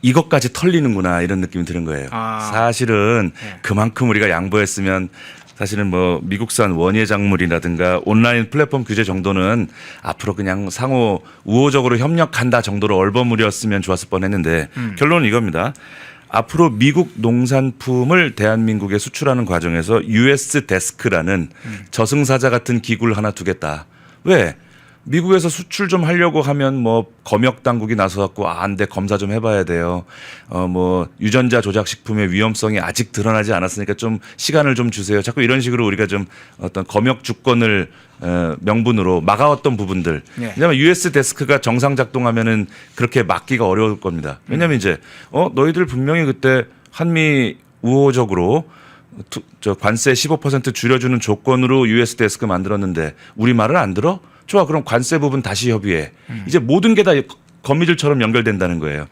이것까지 털리는구나 이런 느낌이 드는 거예요. 사실은 네. 그만큼 우리가 양보했으면 사실은 뭐 미국산 원예 작물이라든가 온라인 플랫폼 규제 정도는 앞으로 그냥 상호 우호적으로 협력한다 정도로 얼버무렸으면 좋았을 뻔했는데 결론은 이겁니다. 앞으로 미국 농산품을 대한민국에 수출하는 과정에서 US 데스크라는 저승사자 같은 기구를 하나 두겠다. 왜? 미국에서 수출 좀 하려고 하면 뭐 검역 당국이 나서 갖고 안 돼 검사 좀 해봐야 돼요. 뭐 유전자 조작 식품의 위험성이 아직 드러나지 않았으니까 좀 시간을 좀 주세요. 자꾸 이런 식으로 우리가 좀 어떤 검역 주권을 명분으로 막아왔던 부분들. 네. 왜냐하면 US 데스크가 정상 작동하면은 그렇게 막기가 어려울 겁니다. 왜냐하면 이제 너희들 분명히 그때 한미 우호적으로 저 관세 15% 줄여주는 조건으로 US 데스크 만들었는데 우리 말을 안 들어? 좋아, 그럼 관세 부분 다시 협의해. 이제 모든 게 다 거미줄처럼 연결된다는 거예요.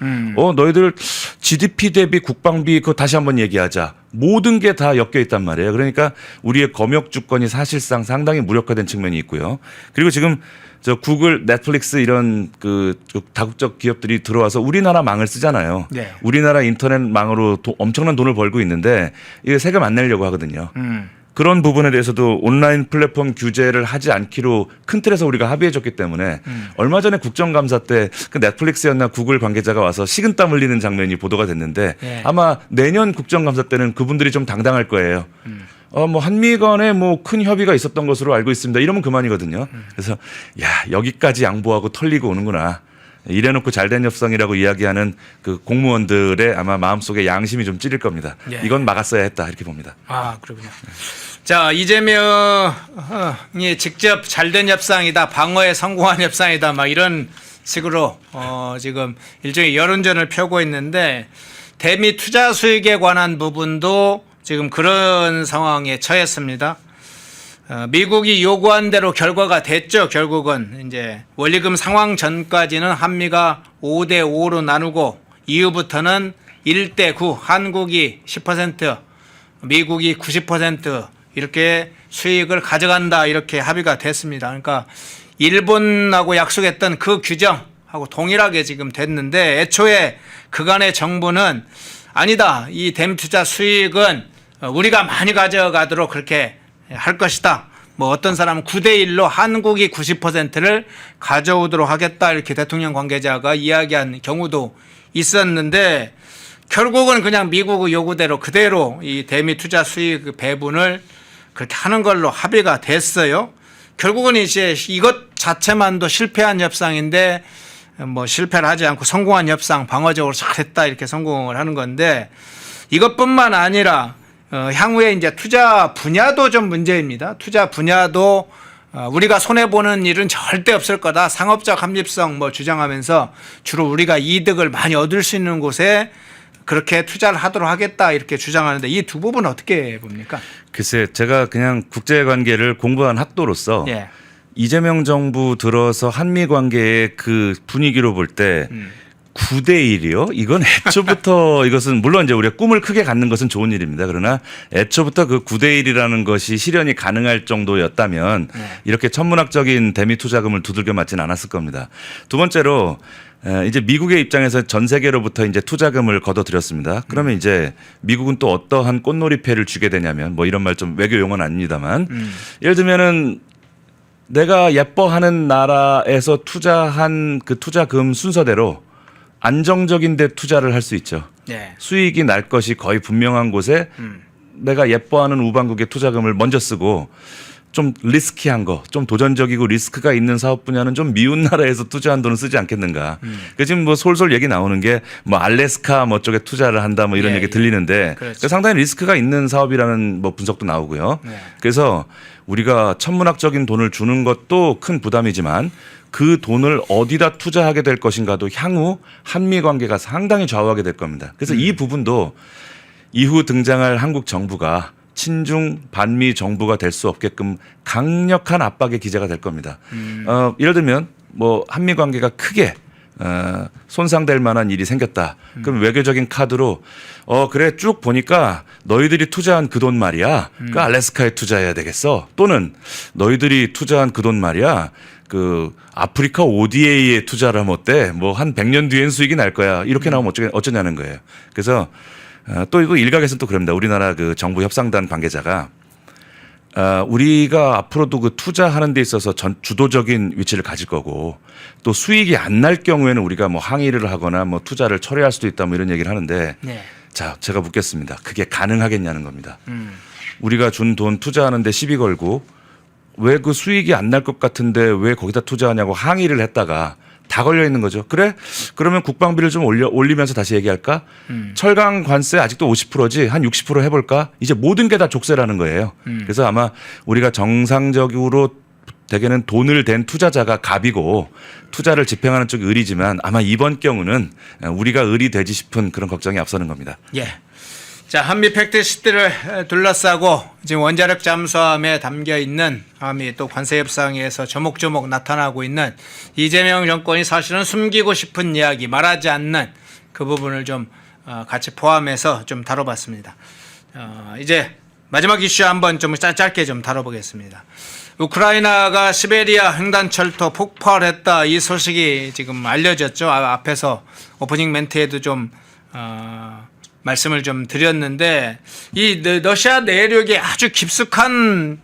너희들 GDP 대비 국방비 그거 다시 한번 얘기하자. 모든 게 다 엮여 있단 말이에요. 그러니까 우리의 검역 주권이 사실상 상당히 무력화된 측면이 있고요. 그리고 지금 저 구글, 넷플릭스 이런 그 다국적 기업들이 들어와서 우리나라 망을 쓰잖아요. 네. 우리나라 인터넷망으로 엄청난 돈을 벌고 있는데 이게 세금 안 내려고 하거든요. 그런 부분에 대해서도 온라인 플랫폼 규제를 하지 않기로 큰 틀에서 우리가 합의해줬기 때문에 얼마 전에 국정감사 때 그 넷플릭스였나 구글 관계자가 와서 식은땀 흘리는 장면이 보도가 됐는데 네. 아마 내년 국정감사 때는 그분들이 좀 당당할 거예요. 뭐 한미 간에 뭐 큰 협의가 있었던 것으로 알고 있습니다. 이러면 그만이거든요. 그래서 야, 여기까지 양보하고 털리고 오는구나. 이래놓고 잘된 협상이라고 이야기하는 그 공무원들의 아마 마음속에 양심이 좀 찌릴 겁니다. 예. 이건 막았어야 했다 이렇게 봅니다. 아, 그렇군요. 자, 이재명이 직접 잘된 협상이다, 방어에 성공한 협상이다, 막 이런 식으로 지금 일종의 여론전을 펴고 있는데 대미 투자 수익에 관한 부분도 지금 그런 상황에 처했습니다. 미국이 요구한 대로 결과가 됐죠. 결국은 이제 원리금 상황 전까지는 한미가 5대 5로 나누고 이후부터는 1대 9, 한국이 10%, 미국이 90% 이렇게 수익을 가져간다 이렇게 합의가 됐습니다. 그러니까 일본하고 약속했던 그 규정하고 동일하게 지금 됐는데 애초에 그간의 정부는 아니다. 이 대미 투자 수익은 우리가 많이 가져가도록 그렇게 할 것이다. 뭐 어떤 사람은 9대 1로 한국이 90%를 가져오도록 하겠다 이렇게 대통령 관계자가 이야기한 경우도 있었는데 결국은 그냥 미국의 요구대로 그대로 이 대미 투자 수익 배분을 그렇게 하는 걸로 합의가 됐어요. 결국은 이제 이것 자체만도 실패한 협상인데 뭐 실패를 하지 않고 성공한 협상, 방어적으로 잘했다 이렇게 성공을 하는 건데 이것뿐만 아니라 향후에 이제 투자 분야도 좀 문제입니다. 투자 분야도 우리가 손해보는 일은 절대 없을 거다. 상업적 합리성 뭐 주장하면서 주로 우리가 이득을 많이 얻을 수 있는 곳에 그렇게 투자를 하도록 하겠다 이렇게 주장하는데 이 두 부분 어떻게 봅니까? 글쎄 제가 그냥 국제관계를 공부한 학도로서 예. 이재명 정부 들어서 한미 관계의 그 분위기로 볼 때 9대 1이요? 이건 애초부터 이것은 물론 이제 우리가 꿈을 크게 갖는 것은 좋은 일입니다. 그러나 애초부터 그 9대 1이라는 것이 실현이 가능할 정도였다면 이렇게 천문학적인 대미 투자금을 두들겨 맞지는 않았을 겁니다. 두 번째로 이제 미국의 입장에서 전 세계로부터 이제 투자금을 걷어들였습니다. 그러면 이제 미국은 또 어떠한 꽃놀이패를 주게 되냐면 뭐 이런 말 좀 외교 용어는 아닙니다만 예를 들면은 내가 예뻐하는 나라에서 투자한 그 투자금 순서대로 안정적인 데 투자를 할 수 있죠. 네. 수익이 날 것이 거의 분명한 곳에 내가 예뻐하는 우방국의 투자금을 먼저 쓰고 좀 리스키한 거, 좀 도전적이고 리스크가 있는 사업 분야는 좀 미운 나라에서 투자한 돈을 쓰지 않겠는가. 그러니까 지금 뭐 솔솔 얘기 나오는 게 뭐 알래스카 뭐 쪽에 투자를 한다 뭐 이런 예, 얘기 예. 들리는데 그렇죠. 상당히 리스크가 있는 사업이라는 뭐 분석도 나오고요. 네. 그래서 우리가 천문학적인 돈을 주는 것도 큰 부담이지만 그 돈을 어디다 투자하게 될 것인가도 향후 한미 관계가 상당히 좌우하게 될 겁니다. 그래서 이 부분도 이후 등장할 한국 정부가 친중 반미 정부가 될 수 없게끔 강력한 압박의 기제가 될 겁니다. 예를 들면 뭐 한미 관계가 크게 손상될 만한 일이 생겼다. 그럼 외교적인 카드로 그래 쭉 보니까 너희들이 투자한 그 돈 말이야. 그 알래스카에 투자해야 되겠어. 또는 너희들이 투자한 그 돈 말이야. 그 아프리카 ODA에 투자를 하면 어때? 뭐 한 100년 뒤엔 수익이 날 거야. 이렇게 나오면 어쩌냐는 거예요. 그래서 또 이거 일각에서는 또 그럽니다. 우리나라 그 정부 협상단 관계자가 우리가 앞으로도 그 투자하는 데 있어서 주도적인 위치를 가질 거고 또 수익이 안 날 경우에는 우리가 뭐 항의를 하거나 뭐 투자를 철회할 수도 있다 뭐 이런 얘기를 하는데 네. 자, 제가 묻겠습니다. 그게 가능하겠냐는 겁니다. 우리가 준 돈 투자하는 데 시비 걸고 왜 그 수익이 안 날 것 같은데 왜 거기다 투자하냐고 항의를 했다가 다 걸려 있는 거죠. 그래? 그러면 국방비를 좀 올리면서 다시 얘기할까? 철강 관세 아직도 50%지 한 60% 해볼까? 이제 모든 게 다 족쇄라는 거예요. 그래서 아마 우리가 정상적으로 대개는 돈을 댄 투자자가 갑이고 투자를 집행하는 쪽이 을이지만 아마 이번 경우는 우리가 을이 되지 싶은 그런 걱정이 앞서는 겁니다. 예. 자, 한미 팩트 시대를 둘러싸고 지금 원자력 잠수함에 담겨 있는 한미 또 관세 협상에서 조목조목 나타나고 있는 이재명 정권이 사실은 숨기고 싶은 이야기, 말하지 않는 그 부분을 좀 같이 포함해서 좀 다뤄봤습니다. 이제 마지막 이슈 한번 좀 짧게 좀 다뤄보겠습니다. 우크라이나가 시베리아 횡단철도 폭발했다, 이 소식이 지금 알려졌죠. 앞에서 오프닝 멘트에도 좀 말씀을 좀 드렸는데, 이 러시아 내륙에 아주 깊숙한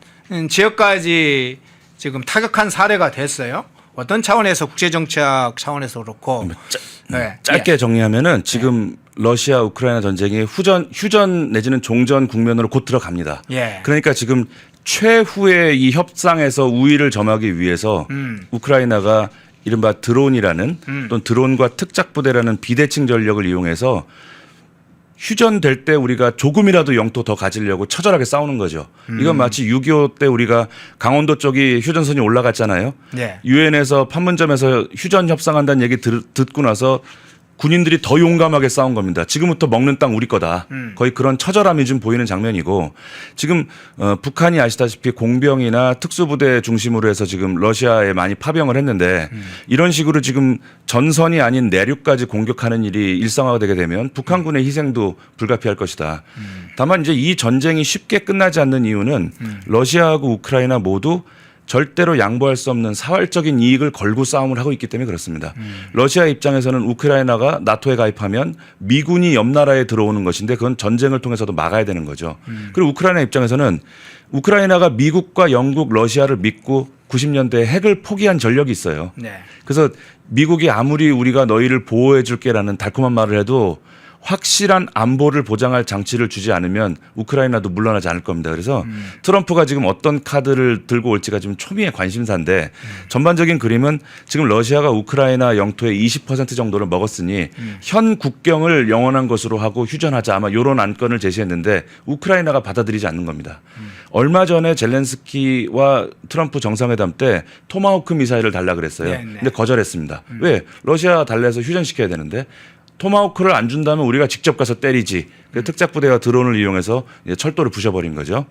지역까지 지금 타격한 사례가 됐어요. 어떤 차원에서 국제정치학 차원에서 그렇고. 네. 짧게 정리하면은 지금 러시아 우크라이나 전쟁이 휴전 내지는 종전 국면으로 곧 들어갑니다. 예. 그러니까 지금 최후의 이 협상에서 우위를 점하기 위해서 우크라이나가 이른바 드론이라는 또는 드론과 특작부대라는 비대칭 전력을 이용해서 휴전될 때 우리가 조금이라도 영토 더 가지려고 처절하게 싸우는 거죠. 이건 마치 6.25 때 우리가 강원도 쪽이 휴전선이 올라갔잖아요. 네. 유엔에서 판문점에서 휴전 협상한다는 얘기 듣고 나서 군인들이 더 용감하게 싸운 겁니다. 지금부터 먹는 땅 우리 거다. 거의 그런 처절함이 좀 보이는 장면이고, 지금 북한이 아시다시피 공병이나 특수부대 중심으로 해서 지금 러시아에 많이 파병을 했는데 이런 식으로 지금 전선이 아닌 내륙까지 공격하는 일이 일상화가 되게 되면 북한군의 희생도 불가피할 것이다. 다만 이제 이 전쟁이 쉽게 끝나지 않는 이유는 러시아하고 우크라이나 모두 절대로 양보할 수 없는 사활적인 이익을 걸고 싸움을 하고 있기 때문에 그렇습니다. 러시아 입장에서는 우크라이나가 나토에 가입하면 미군이 옆 나라에 들어오는 것인데 그건 전쟁을 통해서도 막아야 되는 거죠. 그리고 우크라이나 입장에서는 우크라이나가 미국과 영국, 러시아를 믿고 90년대에 핵을 포기한 전력이 있어요. 네. 그래서 미국이 아무리 우리가 너희를 보호해 줄게라는 달콤한 말을 해도 확실한 안보를 보장할 장치를 주지 않으면 우크라이나도 물러나지 않을 겁니다. 그래서 트럼프가 지금 어떤 카드를 들고 올지가 지금 초미의 관심사인데 전반적인 그림은 지금 러시아가 우크라이나 영토의 20% 정도를 먹었으니 현 국경을 영원한 것으로 하고 휴전하자, 아마 이런 안건을 제시했는데 우크라이나가 받아들이지 않는 겁니다. 얼마 전에 젤렌스키와 트럼프 정상회담 때 토마호크 미사일을 달라 그랬어요. 네네. 근데 거절했습니다. 왜? 러시아 달래서 휴전시켜야 되는데 토마호크를 안 준다면 우리가 직접 가서 때리지. 그 특작부대와 드론을 이용해서 철도를 부셔버린 거죠.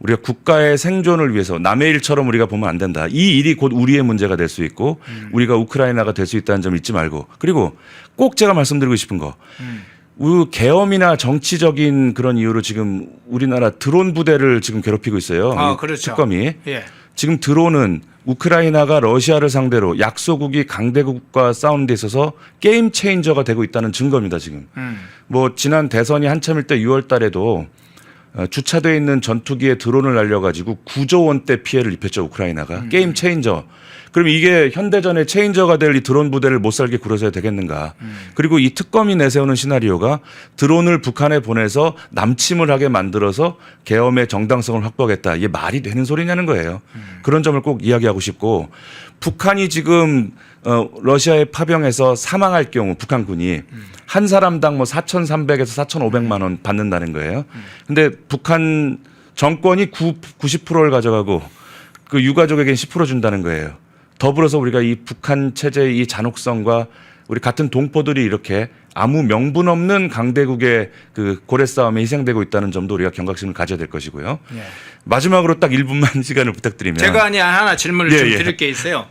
우리가 국가의 생존을 위해서 남의 일처럼 우리가 보면 안 된다. 이 일이 곧 우리의 문제가 될 수 있고 우리가 우크라이나가 될 수 있다는 점을 잊지 말고, 그리고 꼭 제가 말씀드리고 싶은 거, 계엄이나 정치적인 그런 이유로 지금 우리나라 드론 부대를 지금 괴롭히고 있어요. 그렇죠. 특검이. 예. 지금 드론은 우크라이나가 러시아를 상대로 약소국이 강대국과 싸우는 데 있어서 게임 체인저가 되고 있다는 증거입니다. 지금. 뭐 지난 대선이 한참일 때 6월 달에도 주차되어 있는 전투기에 드론을 날려가지고 9조 원대 피해를 입혔죠. 우크라이나가. 게임 체인저. 그럼 이게 현대전의 체인저가 될 이 드론 부대를 못 살게 굴어서야 되겠는가. 그리고 이 특검이 내세우는 시나리오가 드론을 북한에 보내서 남침을 하게 만들어서 계엄의 정당성을 확보하겠다. 이게 말이 되는 소리냐는 거예요. 그런 점을 꼭 이야기하고 싶고, 북한이 지금 러시아에 파병해서 사망할 경우 북한군이 한 사람당 뭐 4,300에서 4,500만 원 받는다는 거예요. 근데 북한 정권이 90%를 가져가고 그 유가족에겐 10% 준다는 거예요. 더불어서 우리가 이 북한 체제의 이 잔혹성과 우리 같은 동포들이 이렇게 아무 명분 없는 강대국의 그 고래 싸움에 희생되고 있다는 점도 우리가 경각심을 가져야 될 것이고요. 예. 마지막으로 딱 1분만 시간을 부탁드리면, 제가 하나 질문을 좀 드릴 게 있어요.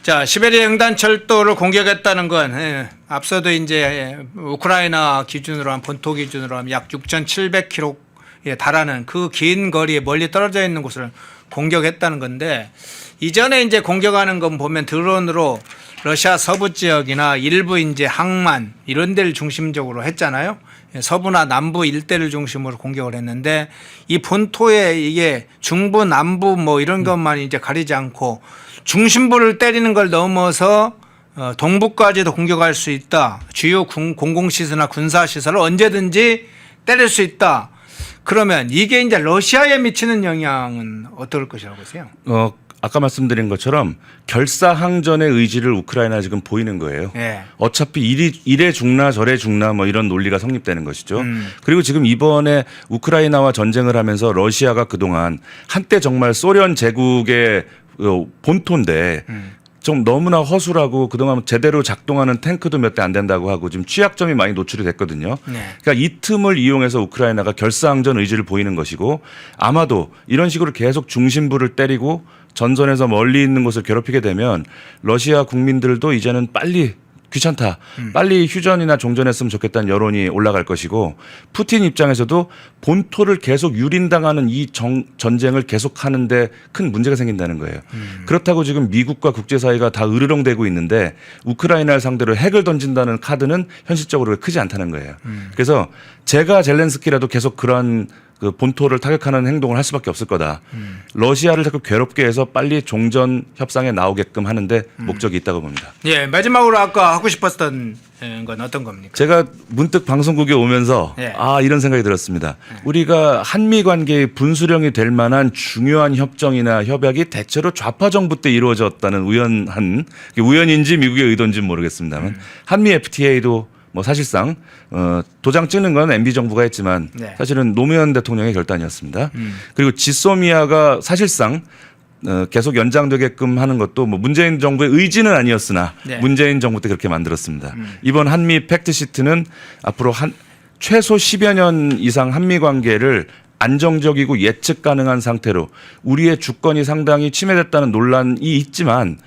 자, 시베리아 횡단철도를 공격했다는 건 앞서도 이제 우크라이나 기준으로 한 본토 기준으로 하면 약 6,700km에 달하는 그 긴 거리에 멀리 떨어져 있는 곳을 공격했다는 건데, 이전에 이제 공격하는 건 보면 드론으로 러시아 서부 지역이나 일부 이제 항만 이런 데를 중심적으로 했잖아요. 서부나 남부 일대를 중심으로 공격을 했는데, 이 본토에 이게 중부, 남부 뭐 이런 것만 이제 가리지 않고 중심부를 때리는 걸 넘어서 동부까지도 공격할 수 있다. 주요 공공시설이나 군사시설을 언제든지 때릴 수 있다. 그러면 이게 이제 러시아에 미치는 영향은 어떨 것이라고 보세요? 아까 말씀드린 것처럼 결사항전의 의지를 우크라이나 지금 보이는 거예요. 예. 어차피 이래 죽나 저래 죽나 뭐 이런 논리가 성립되는 것이죠. 그리고 지금 이번에 우크라이나와 전쟁을 하면서 러시아가 그동안 한때 정말 소련 제국의 본토인데 좀 너무나 허술하고 그동안 제대로 작동하는 탱크도 몇 대 안 된다고 하고 지금 취약점이 많이 노출이 됐거든요. 네. 그러니까 이 틈을 이용해서 우크라이나가 결사항전 의지를 보이는 것이고 아마도 이런 식으로 계속 중심부를 때리고 전선에서 멀리 있는 곳을 괴롭히게 되면 러시아 국민들도 이제는 빨리 귀찮다. 빨리 휴전이나 종전했으면 좋겠다는 여론이 올라갈 것이고 푸틴 입장에서도 본토를 계속 유린당하는 이 전쟁을 계속하는데 큰 문제가 생긴다는 거예요. 그렇다고 지금 미국과 국제사회가 다 으르렁대고 있는데 우크라이나를 상대로 핵을 던진다는 카드는 현실적으로 크지 않다는 거예요. 그래서 제가 젤렌스키라도 계속 그러한 그 본토를 타격하는 행동을 할 수밖에 없을 거다. 러시아를 자꾸 괴롭게 해서 빨리 종전 협상에 나오게끔 하는데 목적이 있다고 봅니다. 예, 마지막으로 아까 하고 싶었던 건 어떤 겁니까? 제가 문득 방송국에 오면서 예. 이런 생각이 들었습니다. 우리가 한미 관계의 분수령이 될 만한 중요한 협정이나 협약이 대체로 좌파 정부 때 이루어졌다는 우연인지 미국의 의도인지는 모르겠습니다만 한미 FTA도 뭐 사실상 도장 찍는 건 MB 정부가 했지만 네. 사실은 노무현 대통령의 결단이었습니다. 그리고 지소미아가 사실상 계속 연장되게끔 하는 것도 뭐 문재인 정부의 의지는 아니었으나 네. 문재인 정부 때 그렇게 만들었습니다. 이번 한미 팩트시트는 앞으로 최소 10여 년 이상 한미 관계를 안정적이고 예측 가능한 상태로 우리의 주권이 상당히 침해됐다는 논란이 있지만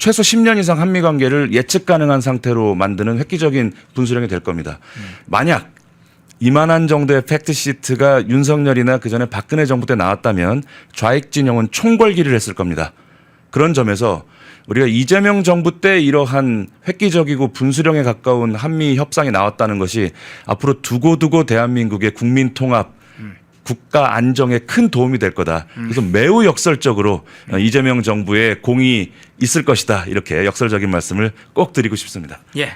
최소 10년 이상 한미 관계를 예측 가능한 상태로 만드는 획기적인 분수령이 될 겁니다. 만약 이만한 정도의 팩트시트가 윤석열이나 그전에 박근혜 정부 때 나왔다면 좌익 진영은 총궐기를 했을 겁니다. 그런 점에서 우리가 이재명 정부 때 이러한 획기적이고 분수령에 가까운 한미 협상이 나왔다는 것이 앞으로 두고두고 대한민국의 국민 통합 국가 안정에 큰 도움이 될 거다. 그래서 매우 역설적으로 이재명 정부의 공이 있을 것이다. 이렇게 역설적인 말씀을 꼭 드리고 싶습니다. 예.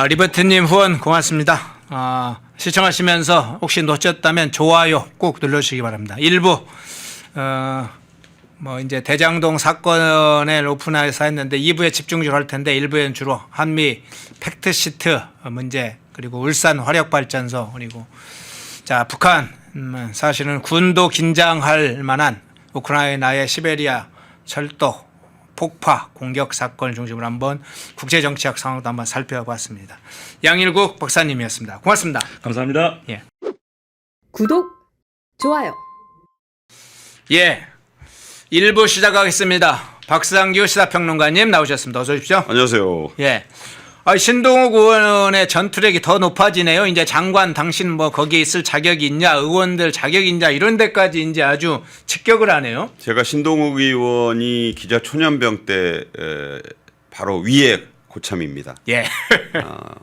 리버트님 후원 고맙습니다. 시청하시면서 혹시 놓쳤다면 좋아요 꼭 눌러주시기 바랍니다. 일부 뭐 이제 대장동 사건을 오픈해서 했는데 2부에 집중적으로 할 텐데 1부에는 주로 한미 팩트시트 문제 그리고 울산 화력발전소 그리고 자 북한 사실은 군도 긴장할 만한 우크라이나의 시베리아 철도 폭파 공격 사건을 중심으로 한번 국제정치학 상황도 한번 살펴봤습니다. 양일국 박사님이었습니다. 고맙습니다. 감사합니다. 예. 구독, 좋아요. 예. 1부 시작하겠습니다. 박상규 시사평론가님 나오셨습니다. 어서 오십시오. 안녕하세요. 예. 신동욱 의원의 전투력이 더 높아지네요. 이제 장관 당신 뭐 거기에 있을 자격이 있냐, 의원들 자격이 있냐 이런 데까지 이제 아주 직격을 하네요. 제가 신동욱 의원이 기자 초년병 때 바로 위에 고참입니다. 예.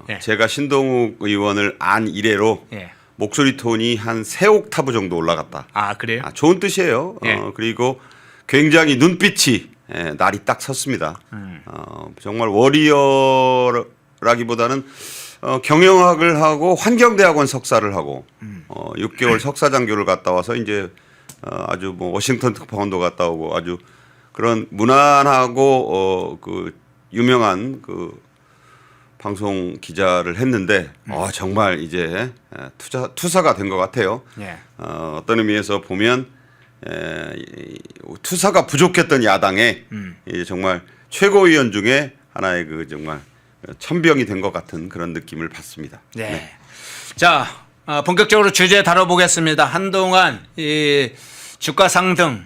예. 제가 신동욱 의원을 안 이래로 예. 목소리 톤이 한 3옥타브 정도 올라갔다. 그래요? 좋은 뜻이에요. 예. 그리고 굉장히 눈빛이 날이 딱 섰습니다. 정말 워리어라기보다는 경영학을 하고 환경대학원 석사를 하고 6개월 석사 장교를 갔다 와서 이제 아주 뭐 워싱턴 특파원도 갔다 오고 아주 그런 무난하고 그 유명한 그 방송 기자를 했는데 정말 이제 투사가 된 것 같아요. 예. 어떤 의미에서 보면 투사가 부족했던 야당의 정말 최고위원 중에 하나의 그 정말 천병이 된 것 같은 그런 느낌을 받습니다. 네. 네. 자, 본격적으로 주제 다뤄보겠습니다. 한동안 이 주가 상등,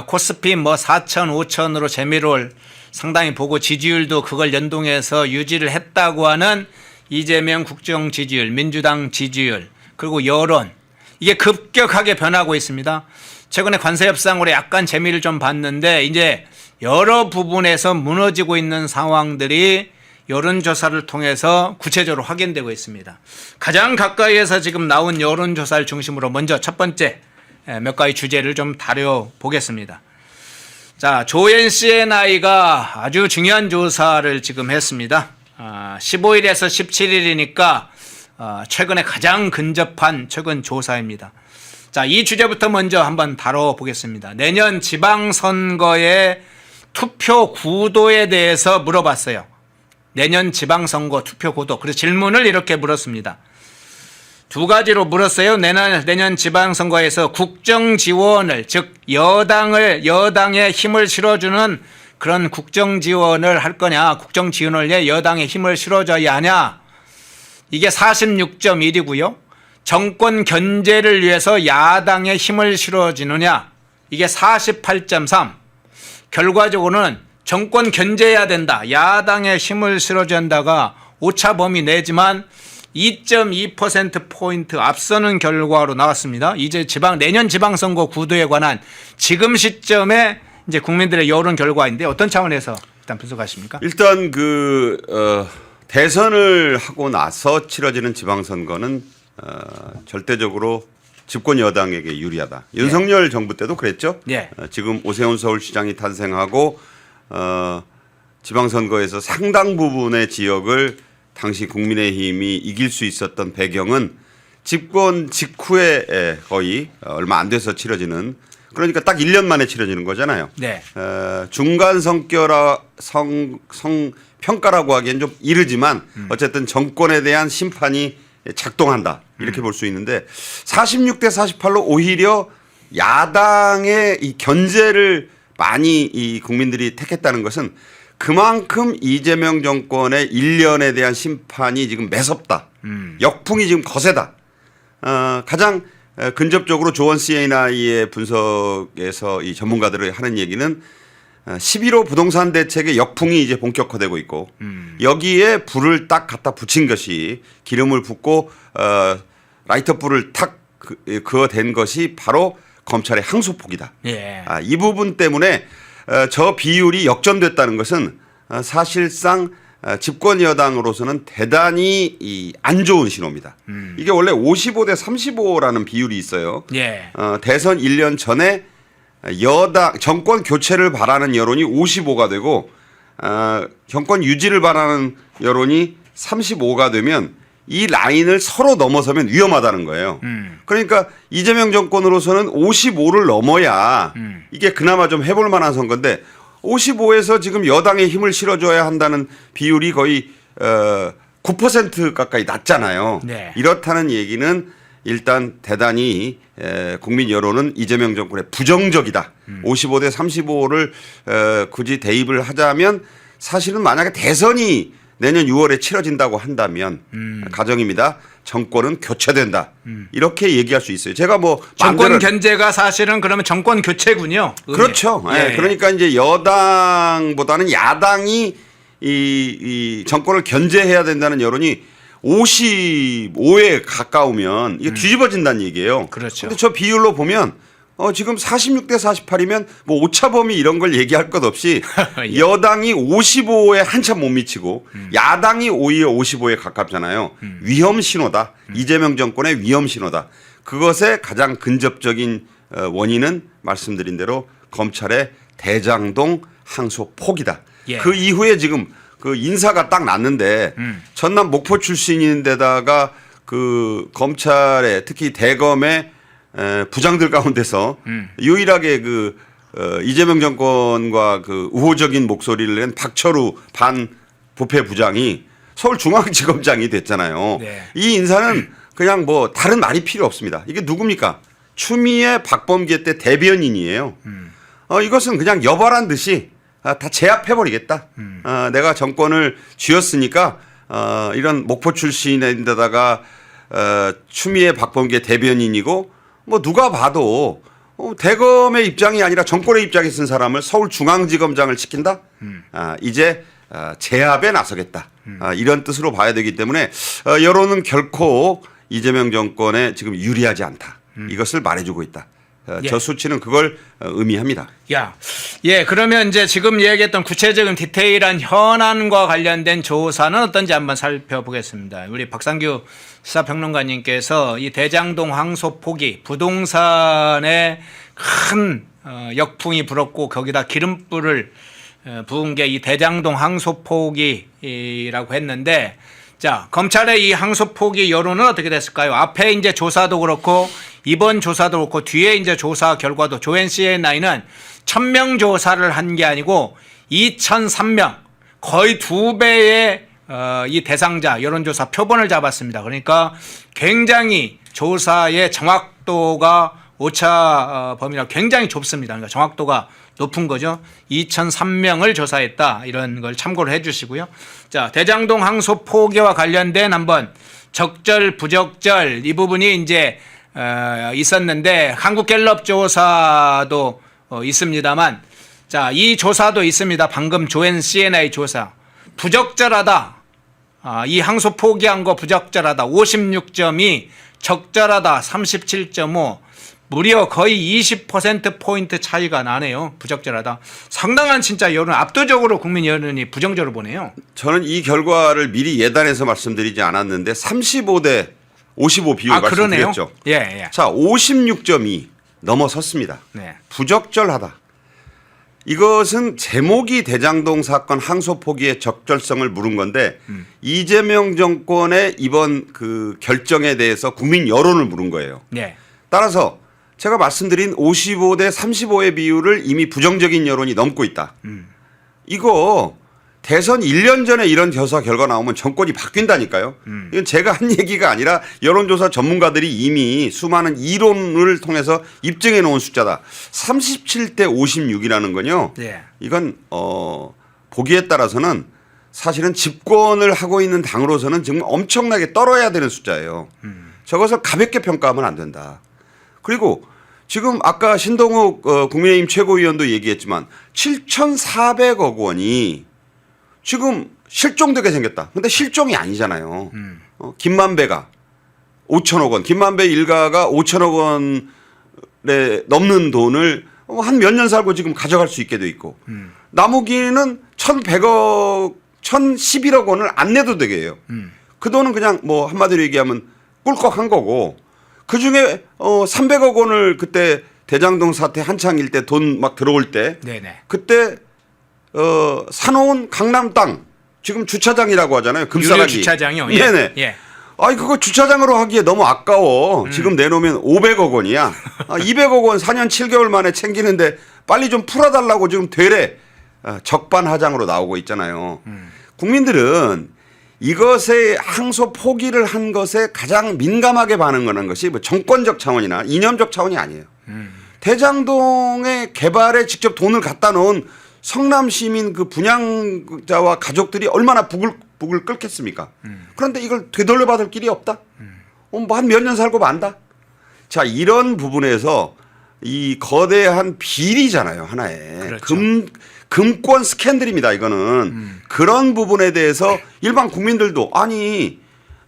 코스피 뭐 4천, 5천으로 재미를 상당히 보고 지지율도 그걸 연동해서 유지를 했다고 하는 이재명 국정 지지율, 민주당 지지율, 그리고 여론 이게 급격하게 변하고 있습니다. 최근에 관세 협상으로 약간 재미를 좀 봤는데 이제 여러 부분에서 무너지고 있는 상황들이 여론조사를 통해서 구체적으로 확인되고 있습니다. 가장 가까이에서 지금 나온 여론조사를 중심으로 먼저 첫 번째 몇 가지 주제를 좀 다뤄보겠습니다. 자, 조앤 CNI가 아주 중요한 조사를 지금 했습니다. 15일에서 17일이니까 최근에 가장 근접한 최근 조사입니다. 자, 이 주제부터 먼저 한번 다뤄보겠습니다. 내년 지방선거의 투표 구도에 대해서 물어봤어요. 내년 지방선거 투표 구도. 그래서 질문을 이렇게 물었습니다. 두 가지로 물었어요. 내년 지방선거에서 국정 지원을, 즉 여당에 힘을 실어주는 그런 국정 지원을 할 거냐, 국정 지원을 위해 여당에 힘을 실어줘야 하냐. 이게 46.1이고요. 정권 견제를 위해서 야당에 힘을 실어주느냐. 이게 48.3. 결과적으로는 정권 견제해야 된다, 야당에 힘을 실어줘야 한다가 오차 범위 내지만 2.2%포인트 앞서는 결과로 나왔습니다. 이제 내년 지방선거 구도에 관한 지금 시점에 이제 국민들의 여론 결과인데 어떤 차원에서 일단 분석하십니까? 일단 대선을 하고 나서 치러지는 지방선거는 절대적으로 집권 여당에게 유리하다. 윤석열 정부 때도 그랬죠. 예. 지금 오세훈 서울시장이 탄생하고 지방선거에서 상당 부분의 지역을 당시 국민의힘이 이길 수 있었던 배경은 집권 직후에 거의 얼마 안 돼서 치러지는, 그러니까 딱 1년 만에 치러지는 거잖아요. 네. 중간 평가라고 하기엔 좀 이르지만 어쨌든 정권에 대한 심판이 작동한다, 이렇게 볼 수 있는데 46대 48로 오히려 야당의 이 견제를 많이 이 국민들이 택했다는 것은 그만큼 이재명 정권의 1년에 대한 심판이 지금 매섭다. 역풍이 지금 거세다. 가장 근접적으로 조원 CNI의 분석에서 이 전문가들이 하는 얘기는 11호 부동산 대책의 역풍이 이제 본격화되고 있고 여기에 불을 딱 갖다 붙인 것이, 기름을 붓고 라이터 불을 탁 그어댄 것이 바로 검찰의 항소폭이다. 예. 이 부분 때문에 저 비율이 역전됐다는 것은 사실상 집권 여당으로서는 대단히 안 좋은 신호입니다. 이게 원래 55대 35라는 비율이 있어요. 예. 대선 1년 전에 정권 교체를 바라는 여론이 55가 되고 정권 유지를 바라는 여론이 35가 되면 이 라인을 서로 넘어서면 위험하다는 거예요. 그러니까 이재명 정권으로서는 55를 넘어야 이게 그나마 좀 해볼 만한 선거인데 55에서 지금 여당에 힘을 실어줘야 한다는 비율이 거의 9% 가까이 낮잖아요. 네. 이렇다는 얘기는 일단 대단히 국민 여론은 이재명 정권에 부정적이다. 55대 35를 굳이 대입을 하자면 사실은 만약에 대선이 내년 6월에 치러진다고 한다면 가정입니다. 정권은 교체된다. 이렇게 얘기할 수 있어요. 제가 뭐 정권 견제가 사실은 그러면 정권 교체군요. 그렇죠. 예. 그러니까 이제 여당보다는 야당이 이 정권을 견제해야 된다는 여론이 55에 가까우면 이게 뒤집어진다는 얘기예요. 그렇죠. 그런데 저 비율로 보면 지금 46대 48이면 뭐 오차범위 이런 걸 얘기할 것 없이 예. 여당이 55에 한참 못 미치고 야당이 오히려 55에 가깝잖아요. 위험 신호다. 이재명 정권의 위험 신호다. 그것의 가장 근접적인 원인은 말씀드린 대로 검찰의 대장동 항소 포기다. 예. 그 이후에 지금 그 인사가 딱 났는데 전남 목포 출신인데다가 그 검찰에 특히 대검의 부장들 가운데서 유일하게 이재명 정권과 그 우호적인 목소리를 낸 박철우 반 부패 부장이 서울중앙지검장이 됐잖아요. 네. 이 인사는 그냥 뭐 다른 말이 필요 없습니다. 이게 누굽니까? 추미애 박범계 때 대변인이에요. 이것은 그냥 여발한 듯이 다 제압해버리겠다. 내가 정권을 쥐었으니까 이런 목포 출신인데다가 추미애 박범계 대변인이고 뭐 누가 봐도 대검의 입장이 아니라 정권의 입장에 쓴 사람을 서울중앙지검장을 시킨다. 이제 제압에 나서겠다. 이런 뜻으로 봐야 되기 때문에 여론은 결코 이재명 정권에 지금 유리하지 않다. 이것을 말해주고 있다. 예. 저 수치는 그걸 의미합니다. 예, 그러면 이제 지금 얘기했던 구체적인 디테일한 현안과 관련된 조사는 어떤지 한번 살펴보겠습니다. 우리 박상규 시사평론가님께서 이 대장동 항소 포기, 부동산에 큰 역풍이 불었고 거기다 기름불을 부은 게 이 대장동 항소 포기라고 했는데, 자, 검찰의 이 항소 포기 여론은 어떻게 됐을까요? 앞에 이제 조사도 그렇고 이번 조사도 그렇고 뒤에 이제 조사 결과도 조앤 CNI는 1000명 조사를 한 게 아니고 2003명 거의 2배의 이 대상자 여론조사 표본을 잡았습니다. 그러니까 굉장히 조사의 정확도가 오차 범위가 굉장히 좁습니다. 그러니까 정확도가 높은 거죠. 2003명을 조사했다. 이런 걸 참고를 해 주시고요. 자, 대장동 항소 포기와 관련된 한번 적절, 부적절 이 부분이 이제 있었는데 한국갤럽 조사도 있습니다만 자, 이 조사도 있습니다. 방금 조앤 CNI 조사. 부적절하다. 이 항소 포기한 거 부적절하다. 56점이 적절하다. 37.5. 무려 거의 20%포인트 차이가 나네요. 부적절하다. 상당한 진짜 여론, 압도적으로 국민 여론이 부정적으로 보네요. 저는 이 결과를 미리 예단해서 말씀드리지 않았는데 35대 55 비율 말씀드렸죠. 예, 예. 자, 56점이 넘어섰습니다. 네. 부적절하다. 이것은 제목이 대장동 사건 항소 포기의 적절성을 물은 건데 이재명 정권의 이번 그 결정에 대해서 국민 여론을 물은 거예요. 네. 따라서 제가 말씀드린 55대 35의 비율을 이미 부정적인 여론이 넘고 있다. 이거 대선 1년 전에 이런 조사 결과 나오면 정권이 바뀐다니까요. 이건 제가 한 얘기가 아니라 여론조사 전문가들이 이미 수많은 이론을 통해서 입증해 놓은 숫자다. 37대 56이라는 건요. 네. 이건 보기에 따라서는 사실은 집권을 하고 있는 당으로서는 지금 엄청나게 떨어야 되는 숫자예요. 저것을 가볍게 평가하면 안 된다. 그리고 지금 아까 신동욱 국민의힘 최고위원도 얘기했지만 7,400억 원이 지금 실종되게 생겼다. 근데 실종이 아니잖아요. 김만배가 5천억 원, 김만배 일가가 5천억 원에 넘는 돈을 한 몇 년 살고 지금 가져갈 수 있게 돼 있고 남욱이는 1,100억, 1,011억 원을 안 내도 되게 해요. 그 돈은 그냥 뭐 한마디로 얘기하면 꿀꺽한 거고 그 중에 300억 원을 그때 대장동 사태 한창일 때 돈 막 들어올 때 네네. 그때 사놓은 강남 땅 지금 주차장이라고 하잖아요. 금싸라기. 유료 주차장이요. 예. 네네. 예. 아이 그거 주차장으로 하기에 너무 아까워. 지금 내놓으면 500억 원이야. 200억 원 4년 7개월 만에 챙기는데 빨리 좀 풀어달라고 지금 되레 적반하장으로 나오고 있잖아요. 국민들은 이것에 항소 포기를 한 것에 가장 민감하게 반응하는 것이 뭐 정권적 차원이나 이념적 차원이 아니에요. 대장동의 개발에 직접 돈을 갖다 놓은 성남 시민 그 분양자와 가족들이 얼마나 북을 끓겠습니까? 그런데 이걸 되돌려받을 길이 없다? 뭐 한 몇 년 살고 만다? 자, 이런 부분에서 이 거대한 비리잖아요, 하나의. 그렇죠. 금권 스캔들입니다, 이거는. 그런 부분에 대해서 일반 국민들도 아니,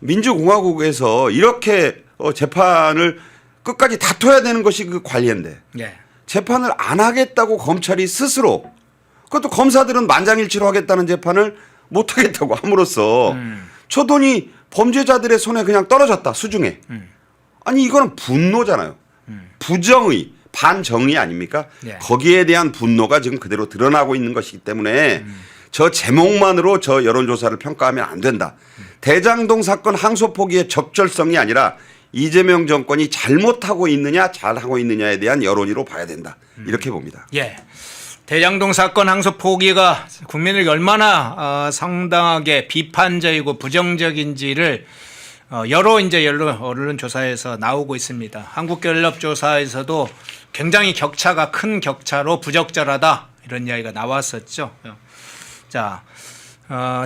민주공화국에서 이렇게 재판을 끝까지 다퉈야 되는 것이 그 관리인데 예. 재판을 안 하겠다고 검찰이 스스로 그것도 검사들은 만장일치로 하겠다는 재판을 못 하겠다고 함으로써 저 돈이 범죄자들의 손에 그냥 떨어졌다 수중에. 아니 이거는 분노잖아요. 부정의 반정의 아닙니까? 예. 거기에 대한 분노가 지금 그대로 드러나고 있는 것이기 때문에 저 제목만으로 저 여론조사를 평가하면 안 된다. 대장동 사건 항소 포기의 적절성이 아니라 이재명 정권이 잘못하고 있느냐 잘하고 있느냐에 대한 여론으로 봐야 된다. 이렇게 봅니다. 예. 대장동 사건 항소 포기가 국민에게 얼마나 상당하게 비판적이고 부정적인지를 여러 이제 언론 조사에서 나오고 있습니다. 한국갤럽 조사에서도 굉장히 격차가 큰 격차로 부적절하다 이런 이야기가 나왔었죠. 자,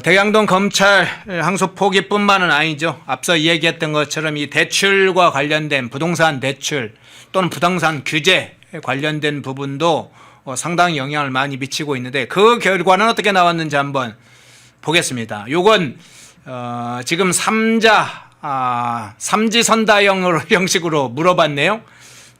대장동 검찰 항소 포기뿐만은 아니죠. 앞서 얘기했던 것처럼 이 대출과 관련된 부동산 대출 또는 부동산 규제 관련된 부분도 상당히 영향을 많이 미치고 있는데 그 결과는 어떻게 나왔는지 한번 보겠습니다. 요건 지금 삼지선다형 형식으로 물어봤네요.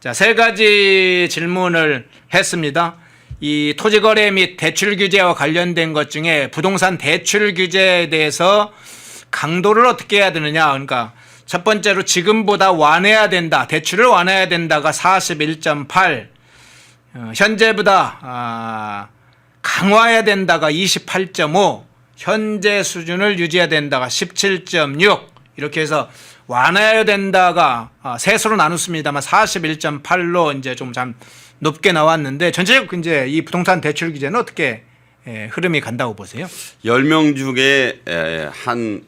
자, 세 가지 질문을 했습니다. 이 토지거래 및 대출 규제와 관련된 것 중에 부동산 대출 규제에 대해서 강도를 어떻게 해야 되느냐. 그러니까 첫 번째로 지금보다 완화해야 된다. 대출을 완화해야 된다가 41.8, 현재보다 강화해야 된다가 28.5, 현재 수준을 유지해야 된다가 17.6 이렇게 해서 완화해야 된다가 세수로 나눴습니다만 41.8로 이제 좀 높게 나왔는데 전체적으로 이제 이 부동산 대출 규제는 어떻게 흐름이 간다고 보세요? 10명 중에 한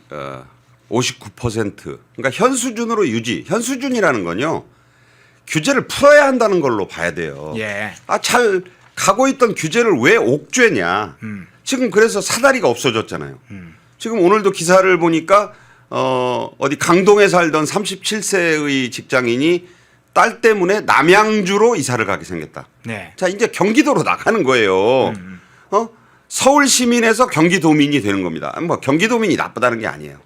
59% 그러니까 현 수준으로 유지. 현 수준이라는 건요. 규제를 풀어야 한다는 걸로 봐야 돼요. 예. 잘 가고 있던 규제를 왜 옥죄냐. 지금 그래서 사다리가 없어졌잖아요. 지금 오늘도 기사를 보니까 어디 강동에 살던 37세의 직장인이 딸 때문에 남양주로 이사를 가게 생겼다. 네. 자, 이제 경기도로 나가는 거예요. 서울 시민에서 경기도민이 되는 겁니다. 뭐 경기도민이 나쁘다는 게 아니에요.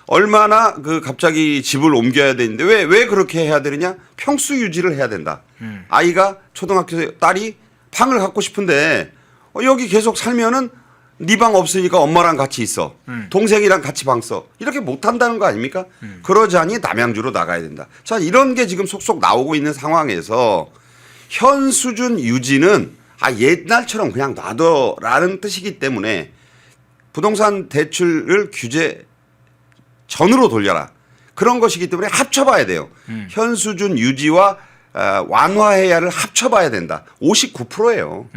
얼마나 갑자기 집을 옮겨야 되는데 왜 그렇게 해야 되느냐? 평수 유지를 해야 된다. 아이가 초등학교 딸이 방을 갖고 싶은데 여기 계속 살면은 네 방 없으니까 엄마랑 같이 있어. 동생이랑 같이 방 써. 이렇게 못 한다는 거 아닙니까? 그러자니 남양주로 나가야 된다. 자, 이런 게 지금 속속 나오고 있는 상황에서 현 수준 유지는 옛날처럼 그냥 놔둬라는 뜻이기 때문에 부동산 대출을 규제 전으로 돌려라. 그런 것이기 때문에 합쳐봐야 돼요. 현 수준 유지와 완화해야를 합쳐봐야 된다. 59%예요.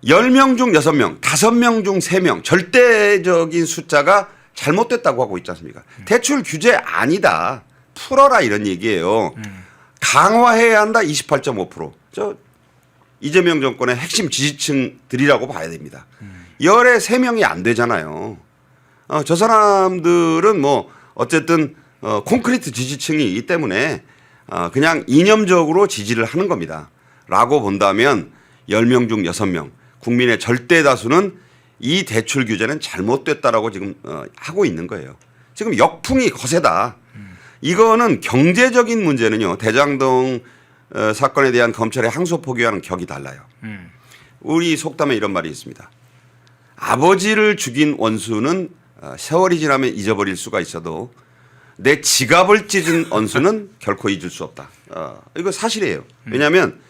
10명 중 6명, 5명 중 3명 절대적인 숫자가 잘못됐다고 하고 있지 않습니까? 대출 규제 아니다. 풀어라 이런 얘기예요. 강화해야 한다 28.5%. 저 이재명 정권의 핵심 지지층들이라고 봐야 됩니다. 열에 3명이 안 되잖아요. 저 사람들은 뭐 어쨌든 콘크리트 지지층이기 때문에 그냥 이념적으로 지지를 하는 겁니다. 라고 본다면 10명 중 6명 국민의 절대 다수는 이 대출 규제는 잘못됐다라고 지금 하고 있는 거예요. 지금 역풍이 거세다. 이거는 경제적인 문제는요. 대장동 사건에 대한 검찰의 항소 포기와는 격이 달라요. 우리 속담에 이런 말이 있습니다. 아버지를 죽인 원수는 세월이 지나면 잊어버릴 수가 있어도 내 지갑을 찢은 원수는 결코 잊을 수 없다. 이거 사실이에요. 왜냐하면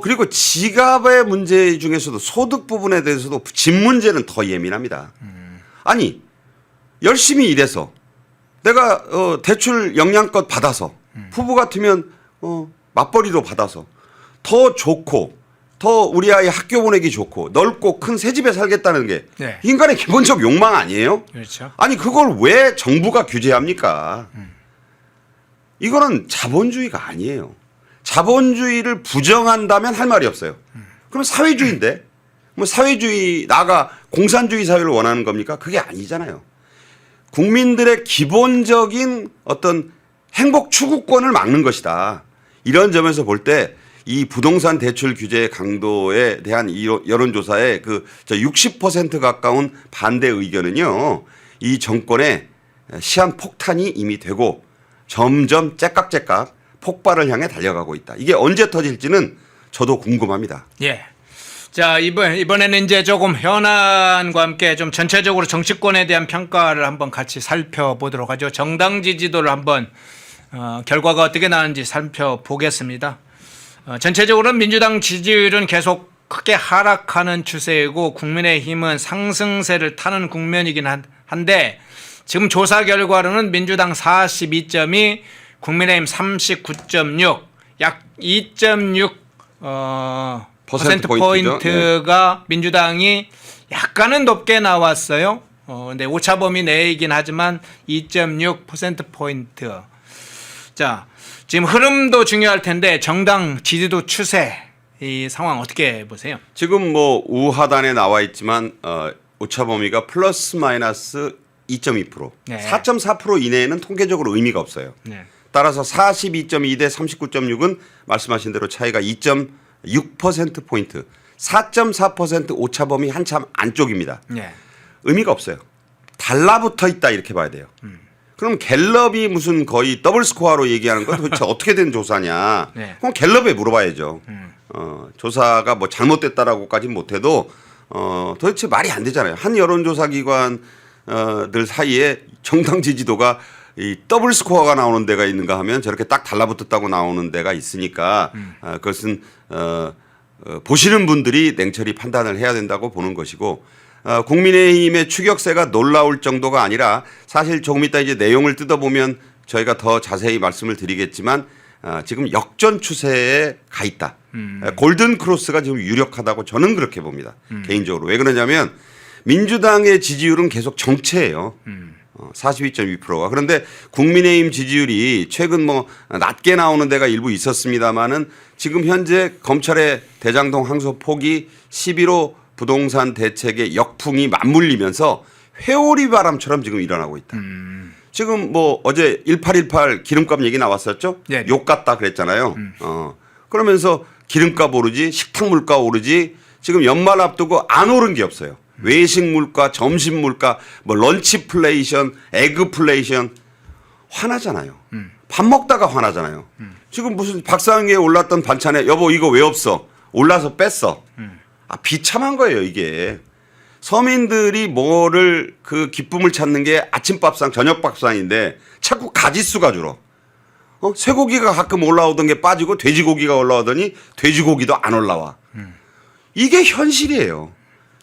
그리고 지갑의 문제 중에서도 소득 부분에 대해서도 집 문제는 더 예민합니다. 아니 열심히 일해서 내가 대출 영양껏 받아서 부부 같으면 맞벌이로 받아서 더 좋고 더 우리 아이 학교 보내기 좋고 넓고 큰 새 집에 살겠다는 게 네. 인간의 기본적 욕망 아니에요? 그렇죠. 아니 그걸 왜 정부가 규제합니까? 이거는 자본주의가 아니에요. 자본주의를 부정한다면 할 말이 없어요. 그럼 사회주의인데 뭐 사회주의 나가 공산주의 사회를 원하는 겁니까? 그게 아니잖아요. 국민들의 기본적인 어떤 행복 추구권을 막는 것이다. 이런 점에서 볼 때 이 부동산 대출 규제 강도에 대한 이 여론조사의 60% 가까운 반대 의견은요. 이 정권의 시한 폭탄이 이미 되고 점점 째깍째깍 폭발을 향해 달려가고 있다. 이게 언제 터질지는 저도 궁금합니다. 예. 자, 이번에는 이제 조금 현안과 함께 좀 전체적으로 정치권에 대한 평가를 한번 같이 살펴보도록 하죠. 정당 지지도를 한번 결과가 어떻게 나왔는지 살펴보겠습니다. 전체적으로는 민주당 지지율은 계속 크게 하락하는 추세이고 국민의힘은 상승세를 타는 국면이긴 한데 지금 조사 결과로는 민주당 42.2, 국민의힘 39.6, 약 2.6 퍼센트 포인트가 민주당이 약간은 높게 나왔어요. 근데 오차범위 내이긴 하지만 2.6 퍼센트 포인트. 자, 지금 흐름도 중요할 텐데 정당 지지도 추세 이 상황 어떻게 보세요? 지금 뭐 우하단에 나와 있지만 오차범위가 플러스 마이너스 2.2%, 네. 4.4% 이내에는 통계적으로 의미가 없어요. 네. 따라서 42.2 대 39.6은 말씀하신 대로 차이가 2.6% 포인트, 4.4% 오차범위 한참 안쪽입니다. 네. 의미가 없어요. 달라붙어 있다 이렇게 봐야 돼요. 그럼 갤럽이 무슨 거의 더블 스코어로 얘기하는 건 도대체 어떻게 된 조사냐? 네. 그럼 갤럽에 물어봐야죠. 조사가 뭐 잘못됐다라고까지는 못해도 도대체 말이 안 되잖아요. 한 여론조사 기관들 사이에 정당 지지도가 이 더블 스코어가 나오는 데가 있는가 하면 저렇게 딱 달라붙었다고 나오는 데가 있으니까 그것은 보시는 분들이 냉철히 판단을 해야 된다고 보는 것이고 국민의힘의 추격세가 놀라울 정도가 아니라 사실 조금 이따 이제 내용을 뜯어보면 저희가 더 자세히 말씀을 드리겠지만 지금 역전 추세에 가 있다. 골든 크로스가 지금 유력하다고 저는 그렇게 봅니다. 개인적으로. 왜 그러냐면 민주당의 지지율은 계속 정체예요. 42.2%가. 그런데 국민의힘 지지율이 최근 뭐 낮게 나오는 데가 일부 있었습니다만은 지금 현재 검찰의 대장동 항소 포기 11호 부동산 대책의 역풍이 맞물리면서 회오리 바람처럼 지금 일어나고 있다. 지금 뭐 어제 1818 기름값 얘기 나왔었죠? 네. 욕 같다 그랬잖아요. 그러면서 기름값 오르지, 식탁 물가 오르지, 지금 연말 앞두고 안 오른 게 없어요. 외식 물가, 점심 물가, 뭐 런치플레이션, 에그플레이션 화나잖아요. 밥 먹다가 화나잖아요. 지금 무슨 밥상에 올랐던 반찬에 여보 이거 왜 없어? 올라서 뺐어. 비참한 거예요 이게. 서민들이 뭐를 그 기쁨을 찾는 게 아침밥상, 저녁밥상인데 자꾸 가짓수가 줄어. 쇠고기가 가끔 올라오던 게 빠지고 돼지고기가 올라오더니 돼지고기도 안 올라와. 이게 현실이에요.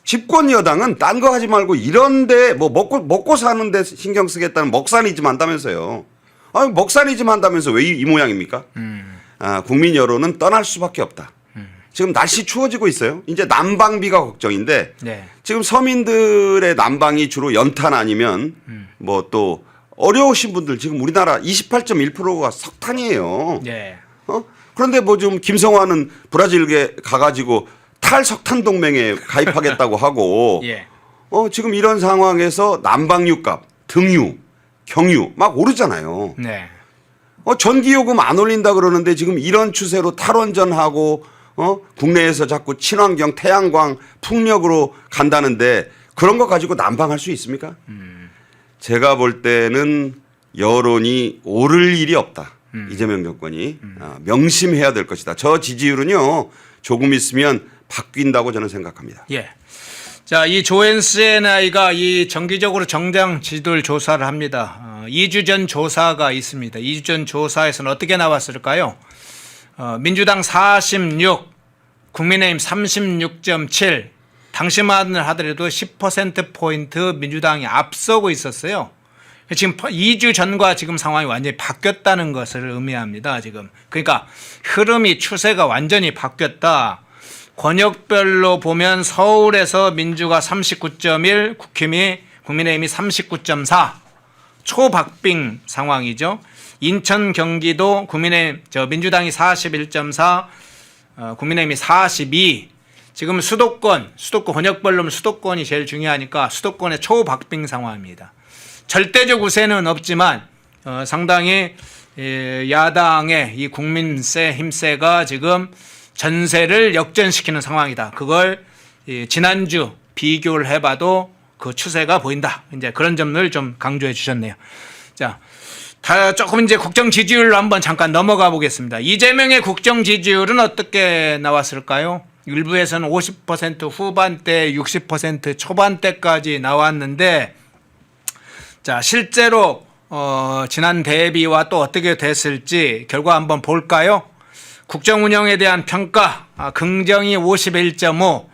집권 여당은 딴 거 하지 말고 이런데 뭐 먹고 사는데 신경 쓰겠다는 먹사니즘 한다면서요. 먹사니즘 한다면서 왜 이 모양입니까? 국민 여론은 떠날 수밖에 없다. 지금 날씨 추워지고 있어요. 이제 난방비가 걱정인데 네. 지금 서민들의 난방이 주로 연탄 아니면 뭐 또 어려우신 분들 지금 우리나라 28.1%가 석탄이에요. 네. 그런데 뭐 좀 김성환은 브라질에 가가지고 탈석탄 동맹에 가입하겠다고 하고 예. 지금 이런 상황에서 난방유값, 등유, 경유 막 오르잖아요. 네. 전기요금 안 올린다 그러는데 지금 이런 추세로 탈원전하고 국내에서 자꾸 친환경, 태양광, 풍력으로 간다는데 그런 거 가지고 난방할 수 있습니까? 제가 볼 때는 여론이 오를 일이 없다. 이재명 정권이 명심해야 될 것이다. 저 지지율은요 조금 있으면 바뀐다고 저는 생각합니다. 예. 자, 이 조앤스앤아이가 이 정기적으로 정당 지지율 조사를 합니다. 2주 전 조사가 있습니다. 2주 전 조사에서는 어떻게 나왔을까요? 민주당 46, 국민의힘 36.7, 당시만 하더라도 10%포인트 민주당이 앞서고 있었어요. 지금 2주 전과 지금 상황이 완전히 바뀌었다는 것을 의미합니다. 지금. 그러니까 흐름이 추세가 완전히 바뀌었다. 권역별로 보면 서울에서 민주가 39.1, 국민의힘이 39.4, 초박빙 상황이죠. 인천, 경기도 민주당이 41.4, 국민의힘이 42. 지금 수도권 권역별로는 수도권이 제일 중요하니까 수도권의 초박빙 상황입니다. 절대적 우세는 없지만 상당히 야당의 이 국민세 힘세가 지금 전세를 역전시키는 상황이다. 그걸 지난주 비교를 해봐도 그 추세가 보인다. 이제 그런 점을 좀 강조해 주셨네요. 자, 조금 이제 국정 지지율로 한번 잠깐 넘어가 보겠습니다. 이재명의 국정 지지율은 어떻게 나왔을까요? 일부에서는 50% 후반대, 60% 초반대까지 나왔는데, 자, 실제로 지난 대비와 또 어떻게 됐을지 결과 한번 볼까요? 국정 운영에 대한 평가, 긍정이 51.5,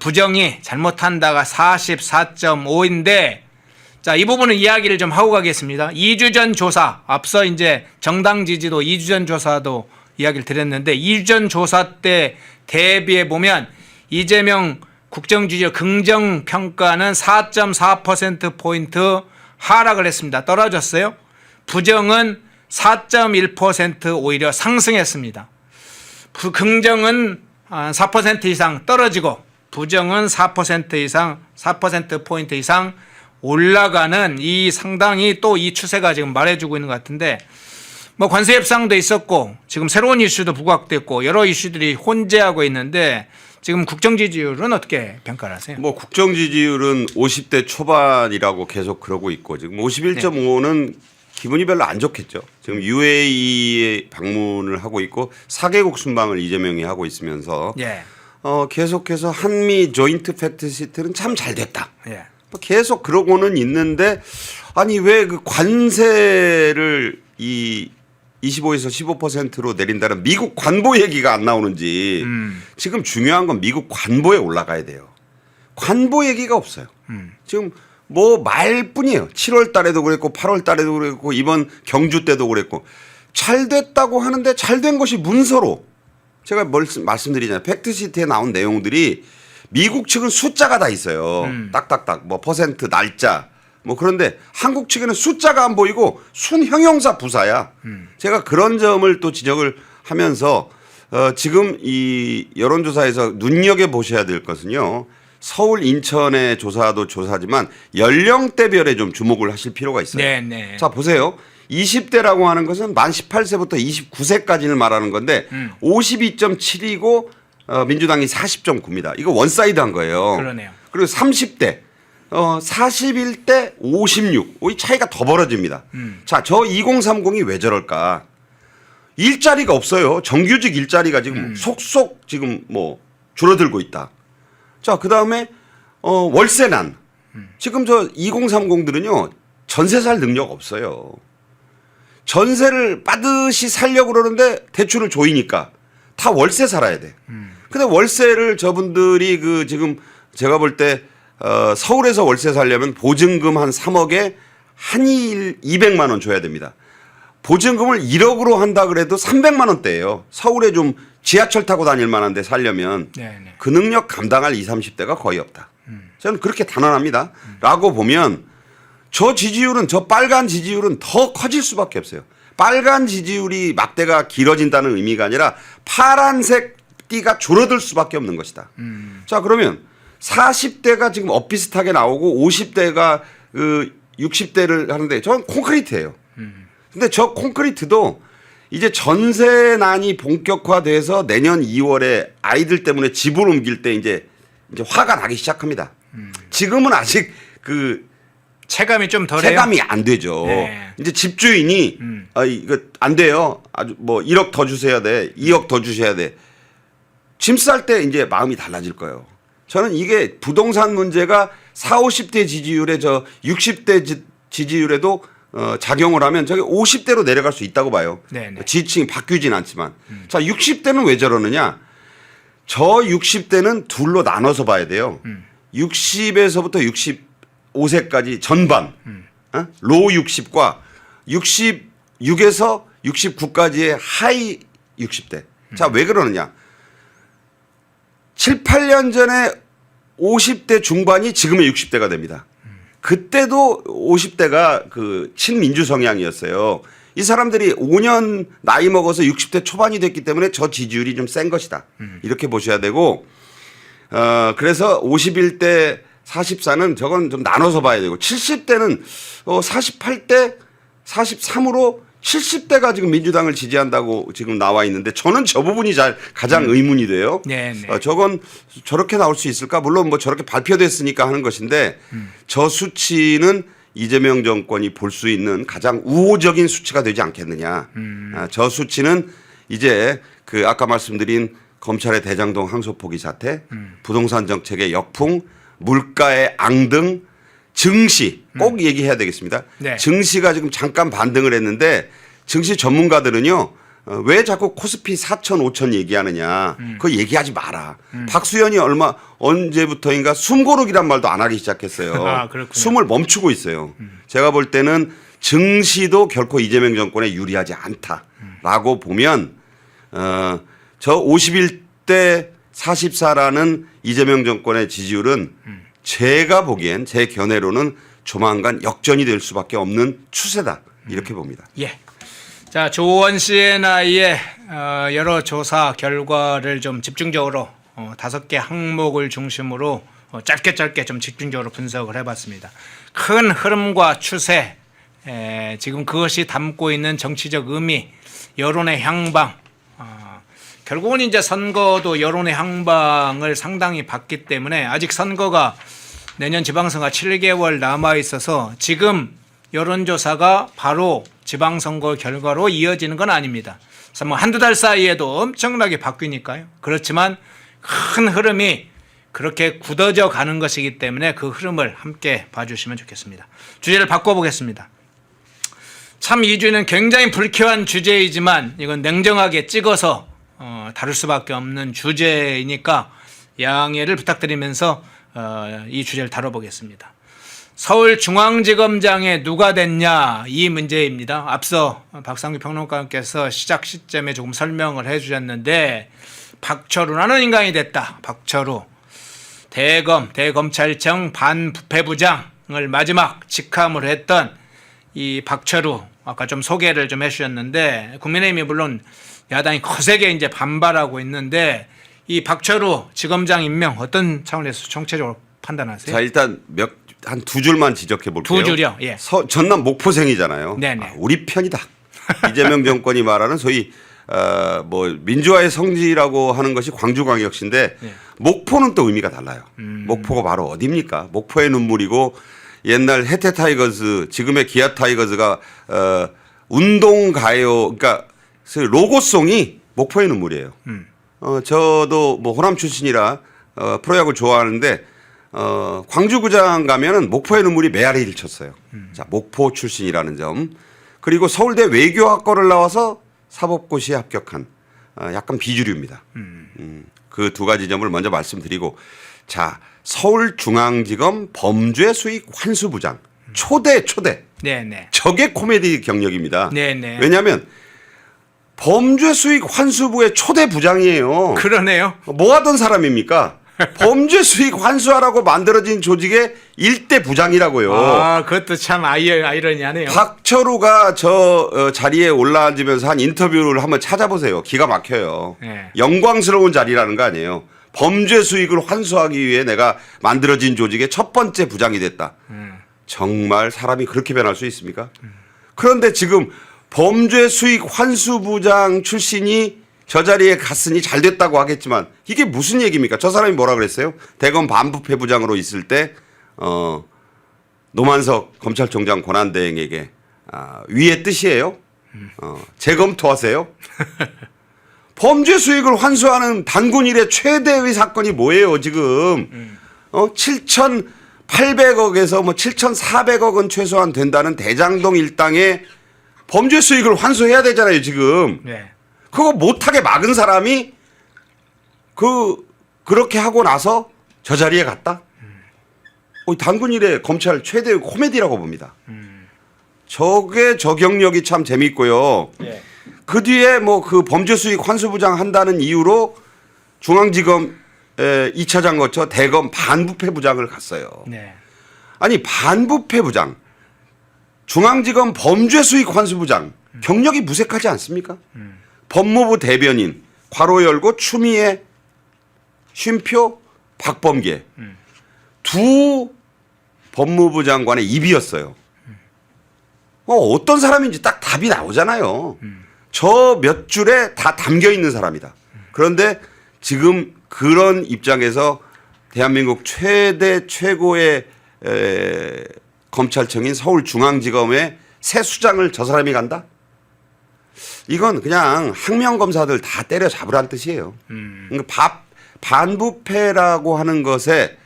부정이 잘못한다가 44.5인데, 자, 이 부분은 이야기를 좀 하고 가겠습니다. 2주 전 조사, 앞서 이제 정당 지지도 2주 전 조사도 이야기를 드렸는데, 2주 전 조사 때 대비해 보면 이재명 국정 지지율 긍정 평가는 4.4%포인트 하락을 했습니다. 떨어졌어요. 부정은 4.1% 오히려 상승했습니다. 긍정은 4% 이상 떨어지고 부정은 4% 이상, 4%포인트 이상 올라가는 이 상당히 또 이 추세가 지금 말해주고 있는 것 같은데, 뭐 관세 협상도 있었고 지금 새로운 이슈도 부각됐고 여러 이슈들이 혼재하고 있는데 지금 국정 지지율은 어떻게 평가를 하세요? 뭐 국정 지지율은 50대 초반이라고 계속 그러고 있고 지금 51.5는 기분이 별로 안 좋겠죠. 지금 UAE에 방문을 하고 있고 4개국 순방을 이재명이 하고 있으면서 예. 계속해서 한미 조인트 팩트 시트는 참 잘 됐다. 예. 계속 그러고는 있는데 아니 왜 그 관세를 이 25에서 15%로 내린다는 미국 관보 얘기가 안 나오는지 지금 중요한 건 미국 관보에 올라가야 돼요. 관보 얘기가 없어요. 지금 뭐 말뿐이에요. 7월 달에도 그랬고 8월 달에도 그랬고 이번 경주 때도 그랬고 잘 됐다고 하는데 잘 된 것이 문서로 제가 말씀드리잖아요. 팩트시트에 나온 내용들이 미국 측은 숫자가 다 있어요. 딱딱딱 뭐 퍼센트 날짜 뭐 그런데 한국 측에는 숫자가 안 보이고 순형용사 부사야. 제가 그런 점을 또 지적을 하면서 지금 이 여론조사에서 눈여겨 보셔야 될 것은요. 서울, 인천의 조사도 조사지만 연령대별에 좀 주목을 하실 필요가 있어요. 네, 네. 자 보세요. 20대라고 하는 것은 만 18세부터 29세까지를 말하는 건데 52.7이고 민주당이 40.9입니다. 이거 원사이드한 거예요. 그러네요. 그리고 30대 41대 56. 이 차이가 더 벌어집니다. 자, 저 2030이 왜 저럴까? 일자리가 없어요. 정규직 일자리가 지금 속속 지금 뭐 줄어들고 있다. 자, 그다음에 월세난. 지금 저 2030들은요. 전세 살 능력 없어요. 전세를 빠듯이 살려고 그러는데 대출을 조이니까 다 월세 살아야 돼. 근데 월세를 저분들이 그 지금 제가 볼 때 서울에서 월세 살려면 보증금 한 3억에 한일 200만 원 줘야 됩니다. 보증금을 1억으로 한다 그래도 300만 원대예요. 서울에 좀 지하철 타고 다닐 만한 데 살려면 네네. 그 능력 감당할 20, 30대가 거의 없다. 저는 그렇게 단언합니다. 라고 보면 저 지지율은 저 빨간 지지율은 더 커질 수밖에 없어요. 빨간 지지율이 막대가 길어진다는 의미가 아니라 파란색 띠가 줄어들 수밖에 없는 것이다. 자, 그러면 40대가 지금 엇비슷하게 나오고 50대가 그 60대를 하는데 저는 콘크리트예요. 근데 저 콘크리트도 이제 전세난이 본격화돼서 내년 2월에 아이들 때문에 집을 옮길 때 이제 화가 나기 시작합니다. 지금은 아직 그 체감이 좀 덜해요. 체감이 안 되죠. 네. 이제 집주인이 이거 안 돼요. 아주 뭐 1억 더 주셔야 돼. 2억 더 주셔야 돼. 짐 쌀 때 이제 마음이 달라질 거예요. 저는 이게 부동산 문제가 40, 50대 지지율에 저 60대 지지율에도 작용을 하면 저게 50대로 내려갈 수 있다고 봐요. 네네. 지지층이 지지층이 바뀌진 않지만. 자, 60대는 왜 저러느냐? 저 60대는 둘로 나눠서 봐야 돼요. 60에서부터 65세까지 전반, 로우 60과 66에서 69까지의 하이 60대. 자, 왜 그러느냐? 7, 8년 전에 50대 중반이 지금의 60대가 됩니다. 그때도 50대가 그 친민주 성향이었어요. 이 사람들이 5년 나이 먹어서 60대 초반이 됐기 때문에 저 지지율이 좀 센 것이다. 이렇게 보셔야 되고, 그래서 51대 44는 저건 좀 나눠서 봐야 되고, 70대는 48대 43으로 70대가 지금 민주당을 지지한다고 지금 나와 있는데 저는 저 부분이 가장 의문이 돼요. 네네. 저건 저렇게 나올 수 있을까? 물론 뭐 저렇게 발표됐으니까 하는 것인데 저 수치는 이재명 정권이 볼 수 있는 가장 우호적인 수치가 되지 않겠느냐. 저 수치는 이제 그 아까 말씀드린 검찰의 대장동 항소 포기 사태, 부동산 정책의 역풍, 물가의 앙등, 증시 꼭 얘기해야 되겠습니다. 네. 증시가 지금 잠깐 반등을 했는데 증시 전문가들은요. 왜 자꾸 코스피 4천 5천 얘기하느냐. 그거 얘기하지 마라. 박수현이 언제부터인가 숨고르기란 말도 안 하기 시작했어요. 아, 그렇군요. 숨을 숨을 멈추고 있어요. 제가 볼 때는 증시도 결코 이재명 정권에 유리하지 않다라고 보면 저 51대 44라는 이재명 정권의 지지율은 제가 보기엔 제 견해로는 조만간 역전이 될 수밖에 없는 추세다. 이렇게 봅니다. 예. 자, 조원 씨의 나이에 여러 조사 결과를 좀 집중적으로 5개 항목을 중심으로 짧게 좀 집중적으로 분석을 해봤습니다. 큰 흐름과 추세, 지금 그것이 담고 있는 정치적 의미, 여론의 향방, 결국은 이제 선거도 여론의 향방을 상당히 받기 때문에 아직 선거가 내년 지방선거 7개월 남아 있어서 지금 여론조사가 바로 지방선거 결과로 이어지는 건 아닙니다. 그래서 뭐 한두 달 사이에도 엄청나게 바뀌니까요. 그렇지만 큰 흐름이 그렇게 굳어져 가는 것이기 때문에 그 흐름을 함께 봐주시면 좋겠습니다. 주제를 바꿔보겠습니다. 참 이 주제는 굉장히 불쾌한 주제이지만 이건 냉정하게 찍어서 다룰 수밖에 없는 주제이니까 양해를 부탁드리면서 이 주제를 다뤄보겠습니다. 서울중앙지검장에 누가 됐냐 이 문제입니다. 앞서 박상규 평론가께서 시작 시점에 조금 설명을 해주셨는데 박철우라는 인간이 됐다. 박철우 대검찰청 반부패부장을 마지막 직함을 했던 이 박철우 아까 좀 소개를 좀 해주셨는데 국민의힘이 물론 야당이 거세게 이제 반발하고 있는데 이 박철우 지검장 임명 어떤 차원에서 정체적으로 판단하세요? 자, 일단 한 두 줄만 지적해 볼게요. 두 줄이요? 예. 전남 목포생이잖아요. 네네. 아, 우리 편이다. 이재명 정권이 말하는 소위 뭐 민주화의 성지라고 하는 것이 광주광역시인데 네. 목포는 또 의미가 달라요. 목포가 바로 어디입니까? 목포의 눈물이고 옛날 해태 타이거즈 지금의 기아 타이거즈가 운동 가요 그러니까 로고송이 목포의 눈물이에요. 저도 뭐 호남 출신이라 프로야구 좋아하는데 광주구장 가면은 목포의 눈물이 메아리를 쳤어요. 자, 목포 출신이라는 점. 그리고 서울대 외교학과를 나와서 사법고시에 합격한 약간 비주류입니다. 그 두 가지 점을 먼저 말씀드리고 자, 서울중앙지검 범죄수익 환수부장 초대. 네네. 저게 코미디 경력입니다. 네네. 왜냐하면 범죄수익 환수부의 초대 부장이에요. 그러네요. 뭐 하던 사람입니까? 범죄 수익 환수하라고 만들어진 조직의 일대 부장이라고요. 아, 그것도 참 아이러니하네요. 박철우가 저 자리에 올라앉으면서 한 인터뷰를 한번 찾아보세요. 기가 막혀요. 네. 영광스러운 자리라는 거 아니에요. 범죄 수익을 환수하기 위해 내가 만들어진 조직의 첫 번째 부장이 됐다. 정말 사람이 그렇게 변할 수 있습니까? 그런데 지금 범죄 수익 환수부장 출신이 저 자리에 갔으니 잘 됐다고 하겠지만 이게 무슨 얘기입니까? 저 사람이 뭐라 그랬어요? 대검 반부패부장으로 있을 때 노만석 검찰총장 권한대행에게 위의 뜻이에요? 재검토하세요? 범죄 수익을 환수하는 단군 일의 최대의 사건이 뭐예요 지금? 7,800억에서 뭐 7,400억은 최소한 된다는 대장동 일당의 범죄 수익을 환수해야 되잖아요 지금. 네. 그거 못하게 막은 사람이 그렇게 하고 나서 저 자리에 갔다? 단군 일의 검찰 최대의 코미디라고 봅니다. 저게 저 경력이 참 재밌고요. 네. 그 뒤에 뭐 그 범죄 수익 환수부장 한다는 이유로 중앙지검 2차장 거쳐 대검 반부패부장을 갔어요. 네. 아니 반부패부장, 중앙지검 범죄 수익 환수부장 경력이 무색하지 않습니까? 법무부 대변인 괄호 열고 추미애 쉼표 박범계 두 법무부 장관의 입이었어요. 어떤 사람인지 딱 답이 나오잖아요. 저 몇 줄에 다 담겨 있는 사람이다. 그런데 지금 그런 입장에서 대한민국 최고의 검찰청인 서울중앙지검의 새 수장을 저 사람이 간다? 이건 그냥 항명검사들 다 때려잡으란 뜻이에요. 그러니까 반부패라고 하는 것에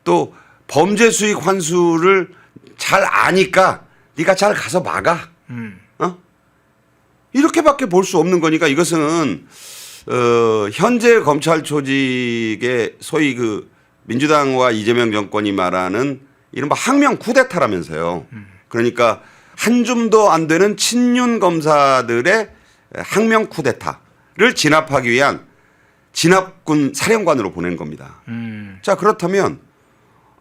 또 범죄 수익 환수를 잘 아니까 네가 잘 가서 막아. 이렇게밖에 볼 수 없는 거니까 이것은 현재 검찰 조직의 소위 그 민주당과 이재명 정권이 말하는 이른바 항명 쿠데타라면서요. 그러니까 한 줌도 안 되는 친윤 검사들의 항명 쿠데타를 진압하기 위한 진압군 사령관으로 보낸 겁니다. 자, 그렇다면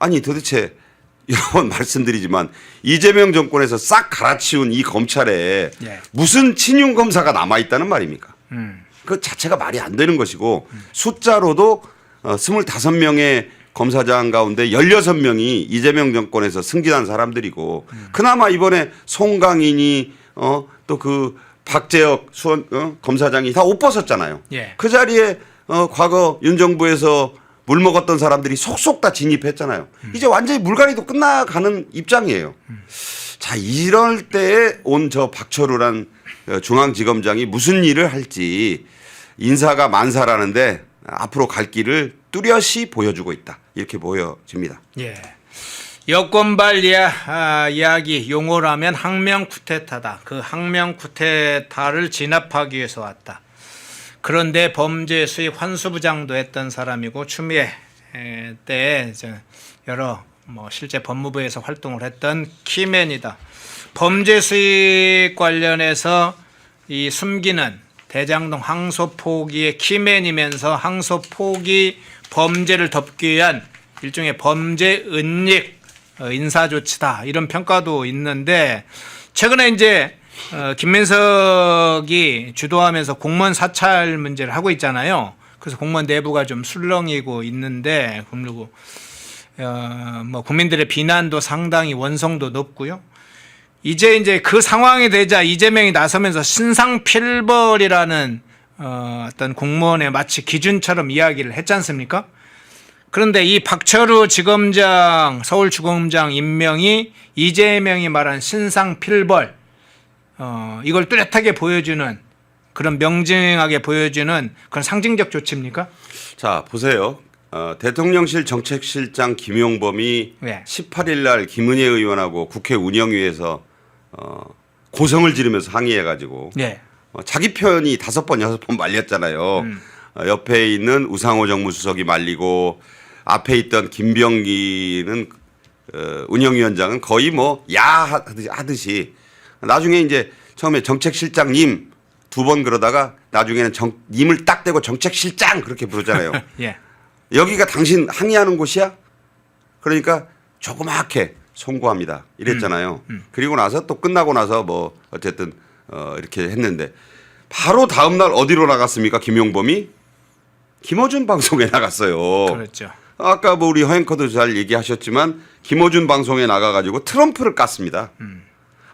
아니 도대체 여러 번 말씀드리지만 이재명 정권에서 싹 갈아치운 이 검찰에 예. 무슨 친윤 검사가 남아있다는 말입니까? 그 자체가 말이 안 되는 것이고 숫자로도 25명의 검사장 가운데 16명이 이재명 정권에서 승진한 사람들이고 그나마 이번에 송강인이 또 그 박재혁 검사장이 다 옷 벗었잖아요. 예. 그 자리에 과거 윤 정부에서 물 먹었던 사람들이 속속 다 진입했잖아요. 이제 완전히 물갈이도 끝나가는 입장이에요. 자, 이럴 때에 온 저 박철우란 중앙지검장이 무슨 일을 할지 인사가 만사라는데 앞으로 갈 길을 뚜렷이 보여주고 있다. 이렇게 보여집니다. 예. 여권발 이야기 용어라면 항명 쿠데타다. 그 항명 쿠데타를 진압하기 위해서 왔다. 그런데 범죄 수익 환수부장도 했던 사람이고 추미애 때 여러 뭐 실제 법무부에서 활동을 했던 키맨이다. 범죄 수익 관련해서 이 숨기는 대장동 항소 포기의 키맨이면서 항소 포기 범죄를 덮기 위한 일종의 범죄 은닉 인사 조치다 이런 평가도 있는데 최근에 이제 김민석이 주도하면서 공무원 사찰 문제를 하고 있잖아요. 그래서 공무원 내부가 좀 술렁이고 있는데 그리고 뭐 국민들의 비난도 상당히 원성도 높고요. 이제 그 상황이 되자 이재명이 나서면서 신상필벌이라는 어떤 공무원의 마치 기준처럼 이야기를 했지 않습니까? 그런데 이 박철우 지검장, 서울주검장 임명이 이재명이 말한 신상필벌, 이걸 뚜렷하게 보여주는 그런 명징하게 보여주는 그런 상징적 조치입니까? 자, 보세요. 대통령실 정책실장 김용범이 네. 18일 날 김은혜 의원하고 국회 운영위에서 고성을 지르면서 항의해가지고 네. 자기 편이 5번, 6번 말렸잖아요. 옆에 있는 우상호 정무수석이 말리고 앞에 있던 김병기는 운영위원장은 거의 뭐 야하듯이 나중에 이제 처음에 정책실장님 2번 그러다가 나중에는 님을 딱 대고 정책실장 그렇게 부르잖아요. 예. 여기가 당신 항의하는 곳이야? 그러니까 조그맣게 송구합니다. 이랬잖아요. 그리고 나서 또 끝나고 나서 뭐 어쨌든 이렇게 했는데 바로 다음 날 어디로 나갔습니까? 김용범이 김어준 방송에 나갔어요. 그렇죠. 아까 뭐 우리 허앵커도 잘 얘기하셨지만 김어준 방송에 나가가지고 트럼프를 깠습니다.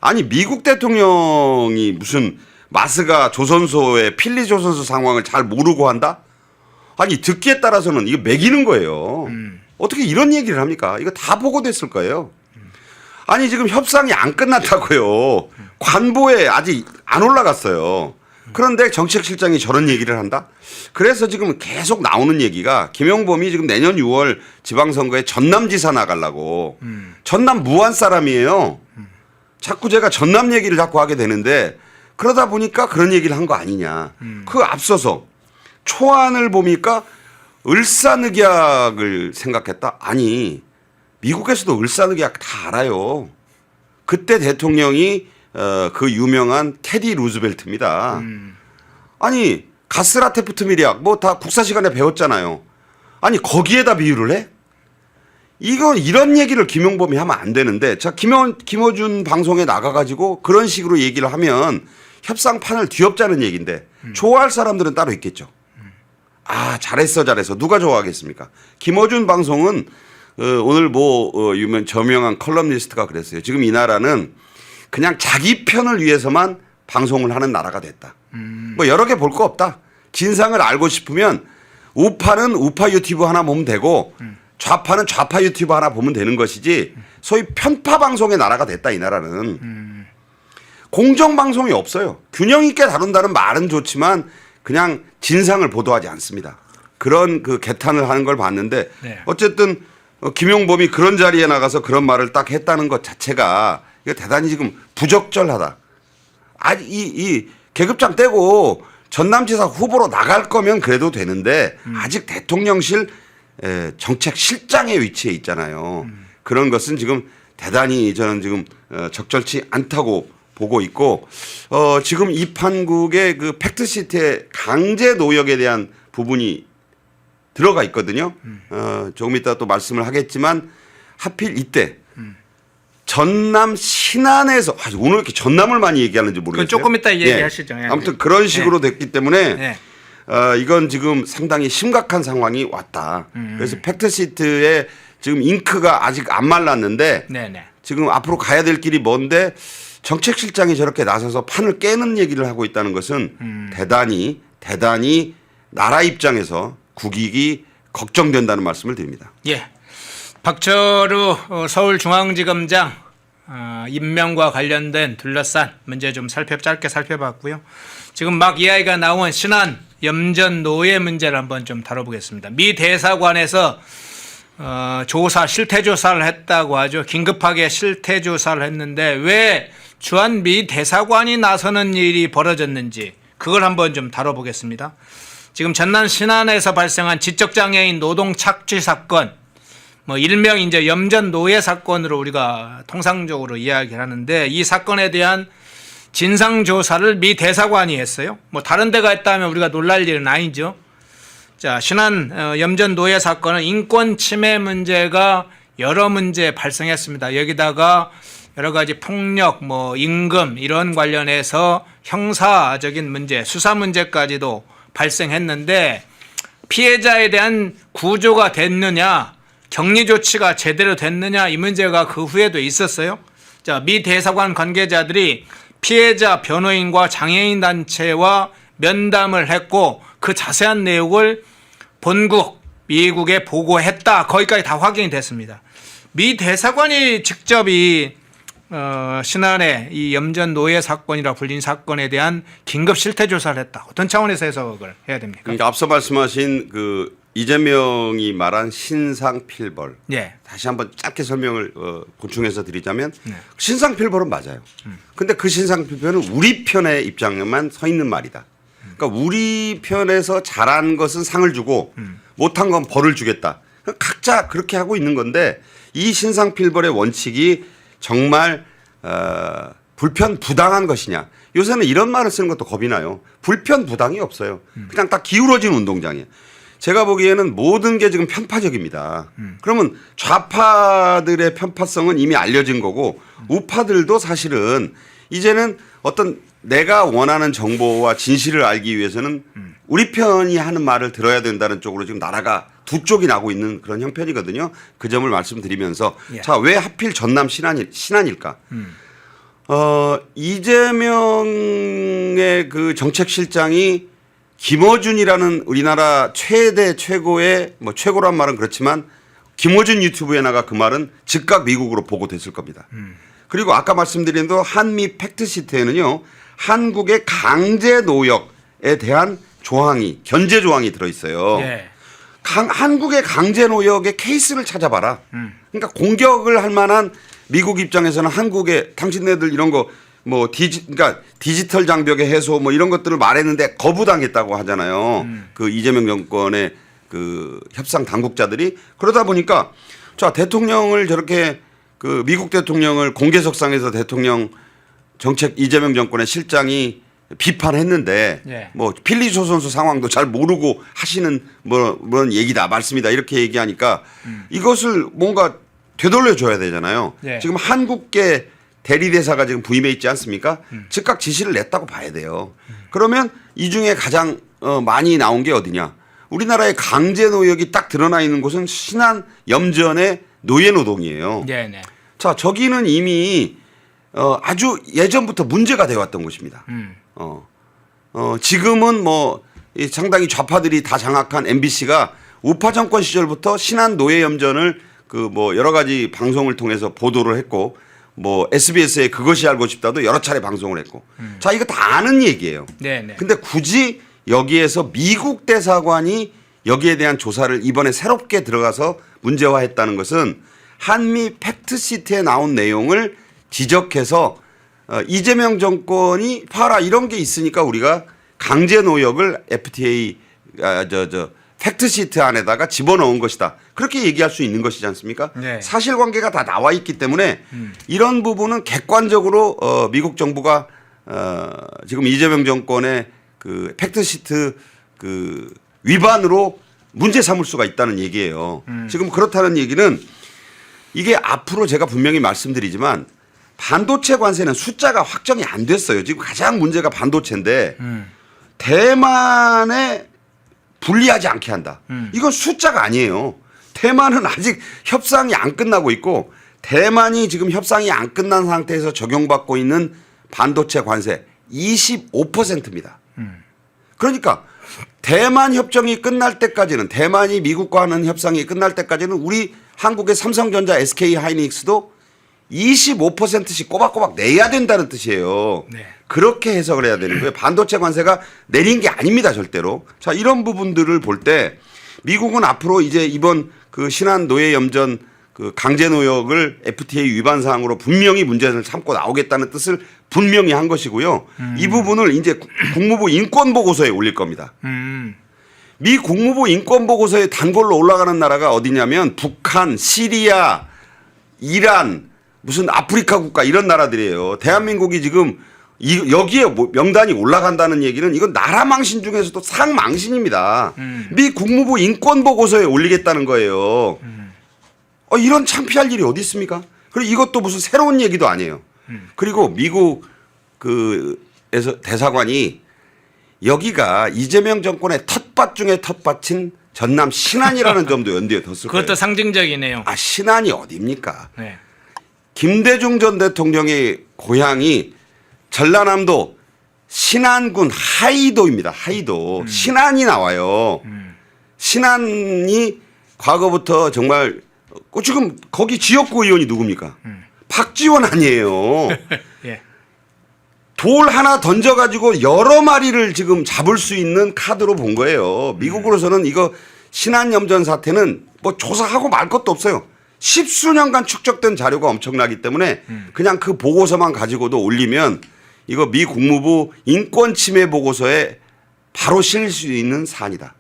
아니 미국 대통령이 무슨 마스가 조선소의 필리 조선소 상황을 잘 모르고 한다? 아니 듣기에 따라서는 이거 매기는 거예요. 어떻게 이런 얘기를 합니까? 이거 다 보고됐을 거예요. 아니 지금 협상이 안 끝났다고요. 관보에 아직 안 올라갔어요. 그런데 정책실장이 저런 얘기를 한다? 그래서 지금 계속 나오는 얘기가 김용범이 지금 내년 6월 지방선거에 전남지사 나가려고 전남 무안 사람이에요. 자꾸 제가 전남 얘기를 자꾸 하게 되는데 그러다 보니까 그런 얘기를 한 거 아니냐. 그 앞서서 초안을 보니까 을사늑약을 생각했다. 아니 미국에서도 을사늑약 다 알아요. 그때 대통령이 그 유명한 테디 루즈벨트입니다. 아니 가스라테프트 미리약 뭐 다 국사 시간에 배웠잖아요. 아니 거기에다 비유를 해? 이건 이런 얘기를 김용범이 하면 안 되는데 자 김어준 방송에 나가가지고 그런 식으로 얘기를 하면 협상판을 뒤엎자는 얘기인데 좋아할 사람들은 따로 있겠죠. 아 잘했어 누가 좋아하겠습니까? 김어준 방송은 오늘 뭐 저명한 컬럼니스트가 그랬어요. 지금 이 나라는 그냥 자기 편을 위해서만 방송을 하는 나라가 됐다. 뭐 여러 개 볼 거 없다. 진상을 알고 싶으면 우파는 우파 유튜브 하나 보면 되고 좌파는 좌파 유튜브 하나 보면 되는 것이지 소위 편파 방송의 나라가 됐다 이 나라는. 공정 방송이 없어요. 균형 있게 다룬다는 말은 좋지만 그냥 진상을 보도하지 않습니다. 그런 그 개탄을 하는 걸 봤는데 네. 어쨌든 김용범이 그런 자리에 나가서 그런 말을 딱 했다는 것 자체가 이거 대단히 지금 부적절하다. 아니 이 계급장 떼고 전남지사 후보로 나갈 거면 그래도 되는데 아직 대통령실 정책실장의 위치에 있잖아요. 그런 것은 지금 대단히 저는 지금 적절치 않다고 보고 있고 지금 이 판국의 그 팩트시트의 강제 노역에 대한 부분이 들어가 있거든요. 조금 이따 또 말씀을 하겠지만 하필 이때 전남 신안에서 오늘 이렇게 전남을 많이 얘기하는지 모르겠어요. 조금 이따 얘기하시죠. 예. 아무튼 그런 식으로 됐기 때문에 네. 이건 지금 상당히 심각한 상황이 왔다. 그래서 팩트시트에 지금 잉크가 아직 안 말랐는데 네네. 지금 앞으로 가야 될 길이 뭔데 정책실장이 저렇게 나서서 판을 깨는 얘기를 하고 있다는 것은 대단히 나라 입장에서 국익이 걱정된다는 말씀을 드립니다. 예. 박철우 서울중앙지검장 임명과 관련된 둘러싼 문제 좀 짧게 살펴봤고요. 지금 막 이야기가 나온 신안 염전 노예 문제를 한번 좀 다뤄보겠습니다. 미 대사관에서 실태 조사를 했다고 하죠. 긴급하게 실태 조사를 했는데 왜 주한 미 대사관이 나서는 일이 벌어졌는지 그걸 한번 좀 다뤄보겠습니다. 지금 전남 신안에서 발생한 지적장애인 노동 착취 사건 뭐 일명 이제 염전 노예 사건으로 우리가 통상적으로 이야기를 하는데 이 사건에 대한 진상 조사를 미 대사관이 했어요. 뭐 다른 데가 했다면 우리가 놀랄 일은 아니죠. 자, 신안 염전 노예 사건은 인권 침해 문제가 여러 문제 발생했습니다. 여기다가 여러 가지 폭력, 뭐 임금 이런 관련해서 형사적인 문제, 수사 문제까지도 발생했는데 피해자에 대한 구조가 됐느냐, 격리 조치가 제대로 됐느냐 이 문제가 그 후에도 있었어요. 자, 미 대사관 관계자들이 피해자 변호인과 장애인 단체와 면담을 했고 그 자세한 내용을 본국 미국에 보고했다. 거기까지 다 확인이 됐습니다. 미 대사관이 직접 이 신안의 이 염전 노예 사건이라 불린 사건에 대한 긴급 실태 조사를 했다. 어떤 차원에서 해석을 해야 됩니까? 그러니까 앞서 말씀하신 그 이재명이 말한 신상필벌. 예. 다시 한번 짧게 설명을 보충해서 드리자면 신상필벌은 맞아요. 근데 그 신상필벌은 우리 편의 입장에만 서 있는 말이다. 그러니까 우리 편에서 잘한 것은 상을 주고 못한 건 벌을 주겠다. 각자 그렇게 하고 있는 건데 이 신상필벌의 원칙이 정말 불편부당한 것이냐. 요새는 이런 말을 쓰는 것도 겁이 나요. 불편부당이 없어요. 그냥 딱 기울어진 운동장이에요. 제가 보기에는 모든 게 지금 편파적입니다. 그러면 좌파들의 편파성은 이미 알려진 거고 우파들도 사실은 이제는 어떤 내가 원하는 정보와 진실을 알기 위해서는 우리 편이 하는 말을 들어야 된다는 쪽으로 지금 나라가 두 쪽이 나고 있는 그런 형편이거든요. 그 점을 말씀드리면서 예. 자, 왜 하필 전남 신안일까? 이재명의 그 정책실장이 김어준이라는 우리나라 최고의 뭐 최고란 말은 그렇지만 김어준 유튜브에 나가 그 말은 즉각 미국으로 보고됐을 겁니다. 그리고 아까 말씀드린 대로 한미 팩트시트에는요. 한국의 강제 노역에 대한 조항이 견제 조항이 들어있어요. 예. 한국의 강제 노역의 케이스를 찾아봐라. 그러니까 공격을 할 만한 미국 입장에서는 한국의 당신네들 이런 거 뭐 그러니까 디지털 장벽의 해소 뭐 이런 것들을 말했는데 거부당했다고 하잖아요. 그 이재명 정권의 그 협상 당국자들이 그러다 보니까 자 대통령을 저렇게 그 미국 대통령을 공개석상에서 대통령 정책 이재명 정권의 실장이 비판했는데 예. 뭐 필리조 선수 상황도 잘 모르고 하시는 뭐런 얘기다 말씀이다 이렇게 얘기하니까 이것을 뭔가 되돌려 줘야 되잖아요. 예. 지금 한국계 대리대사가 지금 부임해 있지 않습니까? 즉각 지시를 냈다고 봐야 돼요. 그러면 이 중에 가장 많이 나온 게 어디냐? 우리나라의 강제 노역이 딱 드러나 있는 곳은 신안 염전의 노예 노동이에요. 네네. 자, 저기는 이미 아주 예전부터 문제가 되어 왔던 곳입니다. 지금은 뭐 상당히 좌파들이 다 장악한 MBC가 우파 정권 시절부터 신안 노예 염전을 그 뭐 여러 가지 방송을 통해서 보도를 했고 뭐 SBS에 그것이 알고 싶다도 여러 차례 방송을 했고 자, 이거 다 아는 얘기예요. 네네. 근데 굳이 여기에서 미국 대사관이 여기에 대한 조사를 이번에 새롭게 들어가서 문제화했다는 것은 한미 팩트시트에 나온 내용을 지적해서 이재명 정권이 봐라 이런 게 있으니까 우리가 강제 노역을 FTA 팩트시트 안에다가 집어넣은 것이다. 그렇게 얘기할 수 있는 것이지 않습니까? 네. 사실관계가 다 나와 있기 때문에 이런 부분은 객관적으로 미국 정부가 지금 이재명 정권의 그 팩트시트 그 위반으로 문제 삼을 수가 있다는 얘기예요. 지금 그렇다는 얘기는 이게 앞으로 제가 분명히 말씀드리지만 반도체 관세는 숫자가 확정이 안 됐어요. 지금 가장 문제가 반도체인데 대만에 불리하지 않게 한다. 이건 숫자가 아니에요. 대만은 아직 협상이 안 끝나고 있고 대만이 지금 협상이 안 끝난 상태에서 적용받고 있는 반도체 관세 25%입니다. 그러니까 대만 협정이 끝날 때까지는 대만이 미국과 하는 협상이 끝날 때까지는 우리 한국의 삼성전자, SK 하이닉스도 25%씩 꼬박꼬박 내야 된다는 뜻이에요. 네. 그렇게 해석을 해야 되는 거예요. 반도체 관세가 내린 게 아닙니다, 절대로. 자, 이런 부분들을 볼 때 미국은 앞으로 이제 이번 그 신안 노예 염전 그 강제 노역을 FTA 위반 사항으로 분명히 문제를 삼고 나오겠다는 뜻을 분명히 한 것이고요. 이 부분을 이제 국무부 인권 보고서에 올릴 겁니다. 미 국무부 인권보고서에 단골로 올라가는 나라가 어디냐면 북한, 시리아, 이란, 무슨 아프리카 국가 이런 나라들이에요. 대한민국이 지금 여기에 명단이 올라간다는 얘기는 이건 나라 망신 중에서도 상망신입니다. 미 국무부 인권보고서에 올리겠다는 거예요. 이런 창피할 일이 어디 있습니까? 그리고 이것도 무슨 새로운 얘기도 아니에요. 그리고 미국 에서 대사관이 여기가 이재명 정권의 텃밭 중에 텃밭인 전남 신안이라는 점도 연대에 뒀을 거예요. 그것도 상징적이네요. 신안이 어디입니까? 네. 김대중 전 대통령의 고향이 전라남도 신안군 하이도입니다. 하이도. 신안이 나와요. 신안이 과거부터 정말 지금 거기 지역구 의원이 누굽니까? 박지원 아니에요. 예. 돌 하나 던져가지고 여러 마리를 지금 잡을 수 있는 카드로 본 거예요. 미국으로서는 이거 신안염전 사태는 뭐 조사하고 말 것도 없어요. 십수년간 축적된 자료가 엄청나기 때문에 그냥 그 보고서만 가지고도 올리면 이거 미 국무부 인권침해 보고서에 바로 실릴 수 있는 사안이다.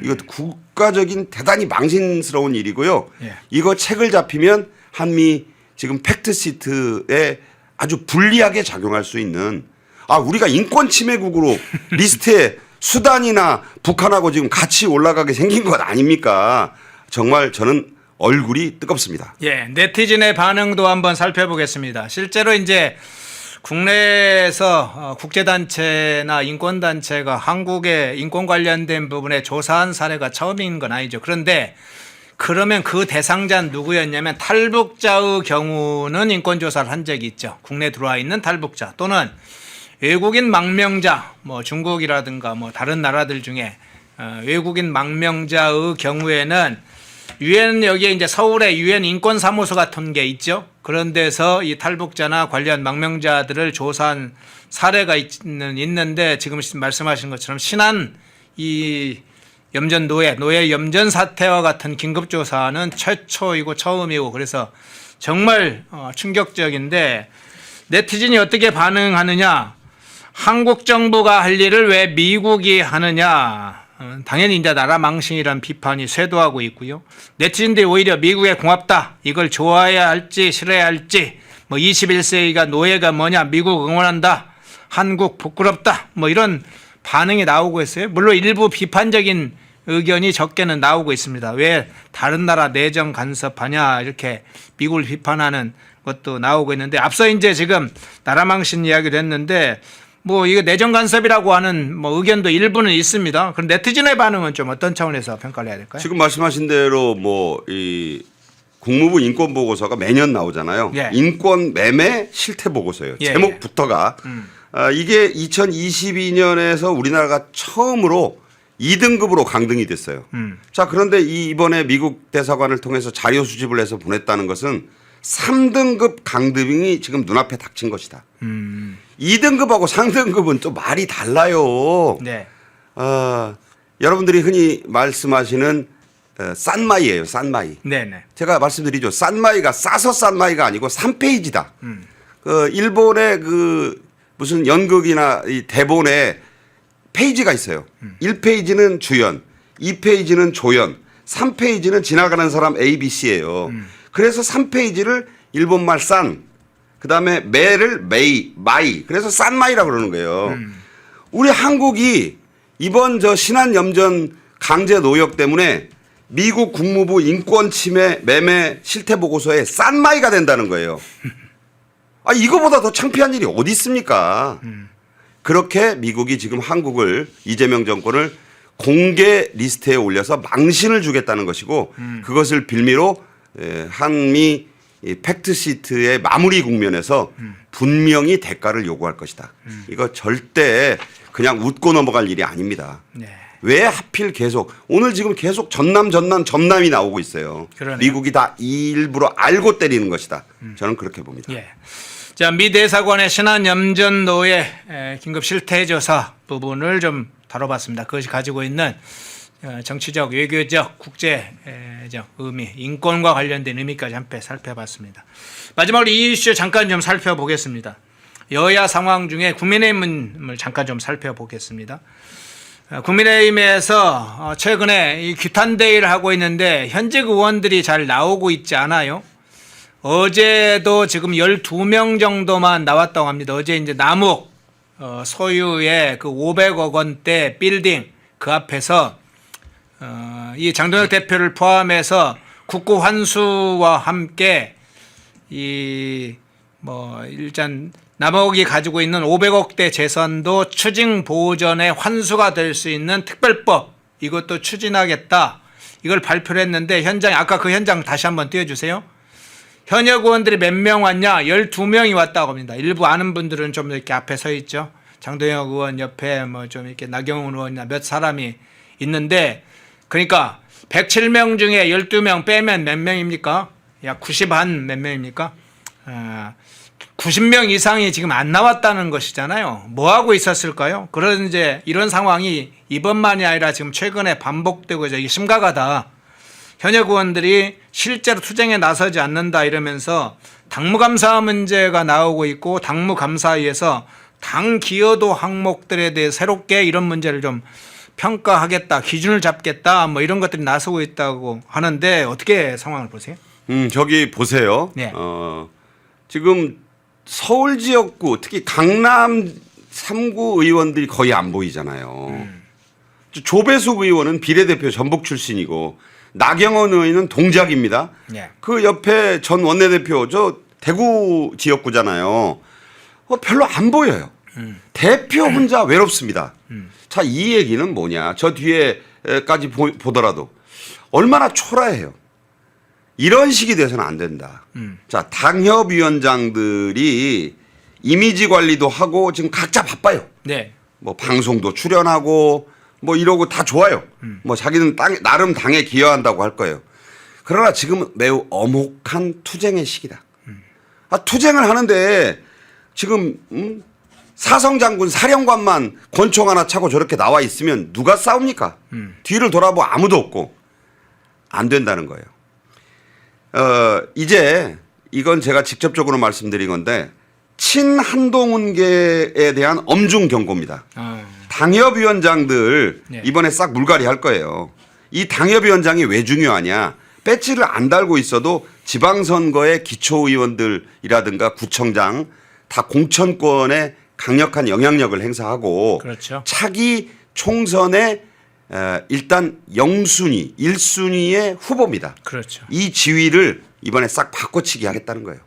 이것도 국가적인 대단히 망신스러운 일이고요. 예. 이거 책을 잡히면 한미 지금 팩트시트에 아주 불리하게 작용할 수 있는 우리가 인권침해국으로 리스트에 수단이나 북한하고 지금 같이 올라가게 생긴 것 아닙니까? 정말 저는 얼굴이 뜨겁습니다. 예, 네티즌의 반응도 한번 살펴보겠습니다. 실제로 이제 국내에서 국제단체나 인권단체가 한국의 인권 관련된 부분에 조사한 사례가 처음인 건 아니죠. 그런데 그러면 그 대상자는 누구였냐면 탈북자의 경우는 인권조사를 한 적이 있죠. 국내에 들어와 있는 탈북자 또는 외국인 망명자, 뭐 중국이라든가 뭐 다른 나라들 중에 외국인 망명자의 경우에는 유엔 여기에 이제 서울에 유엔 인권사무소 같은 게 있죠. 그런 데서 이 탈북자나 관련 망명자들을 조사한 사례가 있는데 지금 말씀하신 것처럼 신안 이 염전 노예 염전 사태와 같은 긴급 조사는 최초이고 처음이고 그래서 정말 충격적인데 네티즌이 어떻게 반응하느냐? 한국 정부가 할 일을 왜 미국이 하느냐? 당연히 이제 나라 망신이란 비판이 쇄도하고 있고요. 네티즌들이 오히려 미국에 고맙다. 이걸 좋아해야 할지 싫어야 할지 뭐 21세기가 노예가 뭐냐? 미국 응원한다. 한국 부끄럽다. 뭐 이런 반응이 나오고 있어요. 물론 일부 비판적인 의견이 적게는 나오고 있습니다. 왜 다른 나라 내정 간섭하냐 이렇게 미국을 비판하는 것도 나오고 있는데 앞서 이제 지금 나라 망신 이야기도 했는데 뭐 이거 내정 간섭이라고 하는 뭐 의견도 일부는 있습니다. 그럼 네티즌의 반응은 좀 어떤 차원에서 평가를 해야 될까요? 지금 말씀하신 대로 뭐 이 국무부 인권 보고서가 매년 나오잖아요. 예. 인권 매매 실태 보고서예요. 예, 제목부터가 이게 2022년에서 우리나라가 처음으로 2등급으로 강등이 됐어요. 자, 그런데 이번에 미국 대사관을 통해서 자료 수집을 해서 보냈다는 것은 3등급 강등이 지금 눈앞에 닥친 것이다. 2등급하고 상등급은 또 말이 달라요. 네. 여러분들이 흔히 말씀하시는 싼마이예요. 싼마이. 네네. 제가 말씀드리죠. 싼마이가 싸서 싼마이가 아니고 3페이지다. 그 일본의 그 무슨 연극이나 이 대본에 페이지가 있어요. 1페이지는 주연, 2페이지는 조연, 3페이지는 지나가는 사람 ABC예요. 그래서 3페이지를 일본말 싼, 그다음에 매를 마이. 그래서 싼마이라고 그러는 거예요. 우리 한국이 이번 저 신안염전 강제 노역 때문에 미국 국무부 인권 침해 매매 실태 보고서에 싼마이가 된다는 거예요. 이거보다 더 창피한 일이 어디 있습니까? 그렇게 미국이 지금 한국을 이재명 정권을 공개 리스트에 올려서 망신을 주겠다는 것이고 그것을 빌미로 한미 팩트시트의 마무리 국면에서 분명히 대가를 요구할 것이다. 이거 절대 그냥 웃고 넘어갈 일이 아닙니다. 네. 왜 하필 계속 오늘 지금 계속 전남이 나오고 있어요. 그러네요. 미국이 다 일부러 알고 때리는 것이다. 저는 그렇게 봅니다. 예. 자, 미 대사관의 신안 염전 노예 긴급 실태 조사 부분을 좀 다뤄봤습니다. 그것이 가지고 있는 정치적, 외교적, 국제적 의미, 인권과 관련된 의미까지 함께 살펴봤습니다. 마지막으로 이 이슈 잠깐 좀 살펴보겠습니다. 여야 상황 중에 국민의힘을 잠깐 좀 살펴보겠습니다. 국민의힘에서 최근에 이 규탄 대회를 하고 있는데 현직 의원들이 잘 나오고 있지 않아요. 어제도 지금 12명 정도만 나왔다고 합니다. 어제 이제 남욱 소유의 그 500억 원대 빌딩 그 앞에서 이 장동혁 대표를 포함해서 국고 환수와 함께 이 뭐 일단 남욱이 가지고 있는 500억대 재산도 추징 보전의 환수가 될 수 있는 특별법 이것도 추진하겠다. 이걸 발표를 했는데 현장 아까 그 현장 다시 한번 띄워주세요. 현역 의원들이 몇 명 왔냐? 12명이 왔다고 합니다. 일부 아는 분들은 좀 이렇게 앞에 서 있죠. 장동혁 의원 옆에 뭐 좀 이렇게 나경원 의원이나 몇 사람이 있는데 그러니까 107명 중에 12명 빼면 몇 명입니까? 약 90한 몇 명입니까? 90명 이상이 지금 안 나왔다는 것이잖아요. 뭐 하고 있었을까요? 그런 이제 이런 상황이 이번만이 아니라 지금 최근에 반복되고 이제 심각하다. 현역 의원들이 실제로 투쟁에 나서지 않는다 이러면서 당무감사 문제가 나오고 있고 당무감사위에서 당 기여도 항목들에 대해 새롭게 이런 문제를 좀 평가하겠다, 기준을 잡겠다, 뭐 이런 것들이 나서고 있다고 하는데 어떻게 상황을 보세요? 저기 보세요. 네. 지금 서울 지역구 특히 강남 3구 의원들이 거의 안 보이잖아요. 조배숙 의원은 비례대표 전북 출신이고 나경원 의원은 동작입니다. 네. 그 옆에 전 원내대표 저 대구 지역구잖아요. 별로 안 보여요. 대표 혼자 외롭습니다. 자, 이 얘기는 뭐냐. 저 뒤에까지 보더라도 얼마나 초라해요. 이런 식이 돼서는 안 된다. 자, 당협위원장들이 이미지 관리도 하고 지금 각자 바빠요. 네. 뭐 방송도 출연하고 뭐 이러고 다 좋아요. 뭐 자기는 나름 당에 기여한다고 할 거예요. 그러나 지금 매우 엄혹한 투쟁의 시기다. 투쟁을 하는데 지금 사성장군 사령관만 권총 하나 차고 저렇게 나와 있으면 누가 싸웁니까? 뒤를 돌아보고 아무도 없고 안 된다는 거예요. 이제 이건 제가 직접적으로 말씀드린 건데 친한동훈계에 대한 엄중 경고입니다. 당협위원장들 네. 이번에 싹 물갈이 할 거예요. 이 당협위원장이 왜 중요하냐? 배지를 안 달고 있어도 지방선거의 기초의원들이라든가 구청장 다 공천권에 강력한 영향력을 행사하고 그렇죠. 차기 총선에 일단 0순위, 1순위의 후보입니다. 그렇죠. 이 지위를 이번에 싹 바꿔치기 하겠다는 거예요.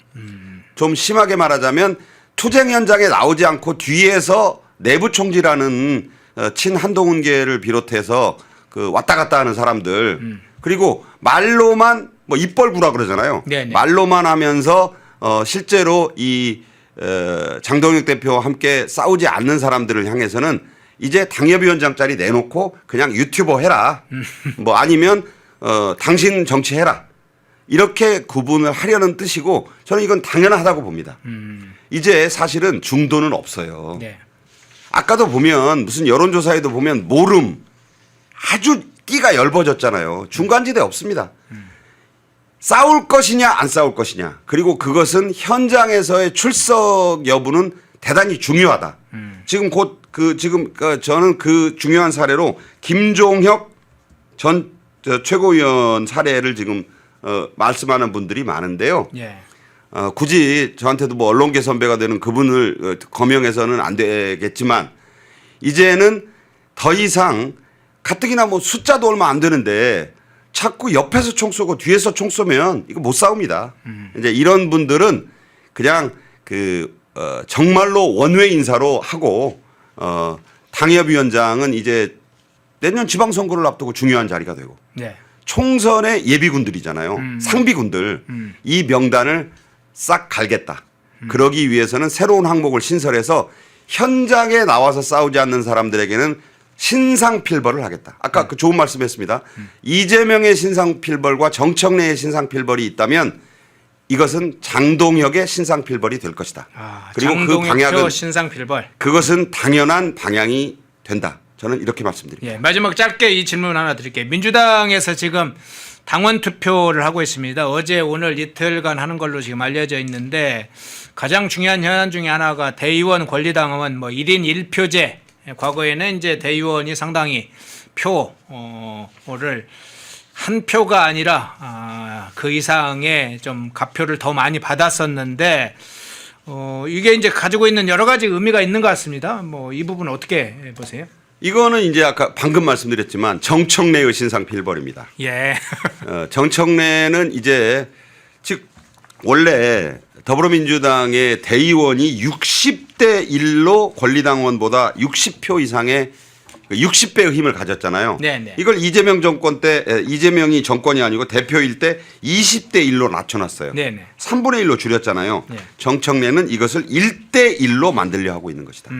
좀 심하게 말하자면 투쟁 현장에 나오지 않고 뒤에서 내부 총질하는 친한동훈계를 비롯해서 그 왔다 갔다 하는 사람들 그리고 말로만 뭐 입벌구라 그러잖아요. 네네. 말로만 하면서 실제로 이 장동혁 대표와 함께 싸우지 않는 사람들을 향해서는 이제 당협위원장 자리 내놓고 그냥 유튜버 해라. 뭐 아니면 당신 정치해라. 이렇게 구분을 하려는 뜻이고 저는 이건 당연하다고 봅니다. 이제 사실은 중도는 없어요. 네. 아까도 보면 무슨 여론조사에도 보면 모름 아주 띠가 엷어졌잖아요. 중간지대 없습니다. 싸울 것이냐 안 싸울 것이냐 그리고 그것은 현장에서의 출석 여부는 대단히 중요하다. 지금 저는 그 중요한 사례로 김종혁 전 최고위원 사례를 지금 말씀하는 분들이 많은데요. 예. 굳이 저한테도 뭐 언론계 선배가 되는 그분을 거명해서는 안 되겠지만 이제는 더 이상 가뜩이나 뭐 숫자도 얼마 안 되는데 자꾸 옆에서 총 쏘고 뒤에서 총 쏘면 이거 못 싸웁니다. 이제 이런 분들은 그냥 정말로 원외 인사로 하고 당협위원장은 이제 내년 지방선거를 앞두고 중요한 자리가 되고 네. 총선의 예비군들이잖아요. 상비군들 이 명단을 싹 갈겠다. 그러기 위해서는 새로운 항목을 신설해서 현장에 나와서 싸우지 않는 사람들에게는 신상필벌을 하겠다. 아까 그 좋은 말씀했습니다. 이재명의 신상필벌과 정청래의 신상필벌이 있다면 이것은 장동혁의 신상필벌이 될 것이다. 그리고 그 방향은 신상필벌. 그것은 당연한 방향이 된다. 저는 이렇게 말씀드립니다. 예, 마지막 짧게 이 질문 하나 드릴게요. 민주당에서 지금 당원 투표를 하고 있습니다. 어제 오늘 이틀간 하는 걸로 지금 알려져 있는데 가장 중요한 현안 중에 하나가 대의원 권리당원 뭐 1인 1표제 과거에는 이제 대의원이 상당히 표를 한 표가 아니라 그 이상의 좀 가표를 더 많이 받았었는데 이게 이제 가지고 있는 여러 가지 의미가 있는 것 같습니다. 뭐 이 부분 어떻게 보세요? 이거는 이제 아까 방금 말씀드렸지만 정청래의 신상필벌입니다. 예. 정청래는 이제 즉 원래 더불어민주당의 대의원이 60대 1로 권리당원보다 60표 이상의 60배의 힘을 가졌잖아요. 네네. 이걸 이재명 정권 때 이재명이 정권이 아니고 대표일 때 20대 1로 낮춰놨어요. 네네. 3분의 1로 줄였잖아요. 네. 정청래는 이것을 1대 1로 만들려 하고 있는 것이다.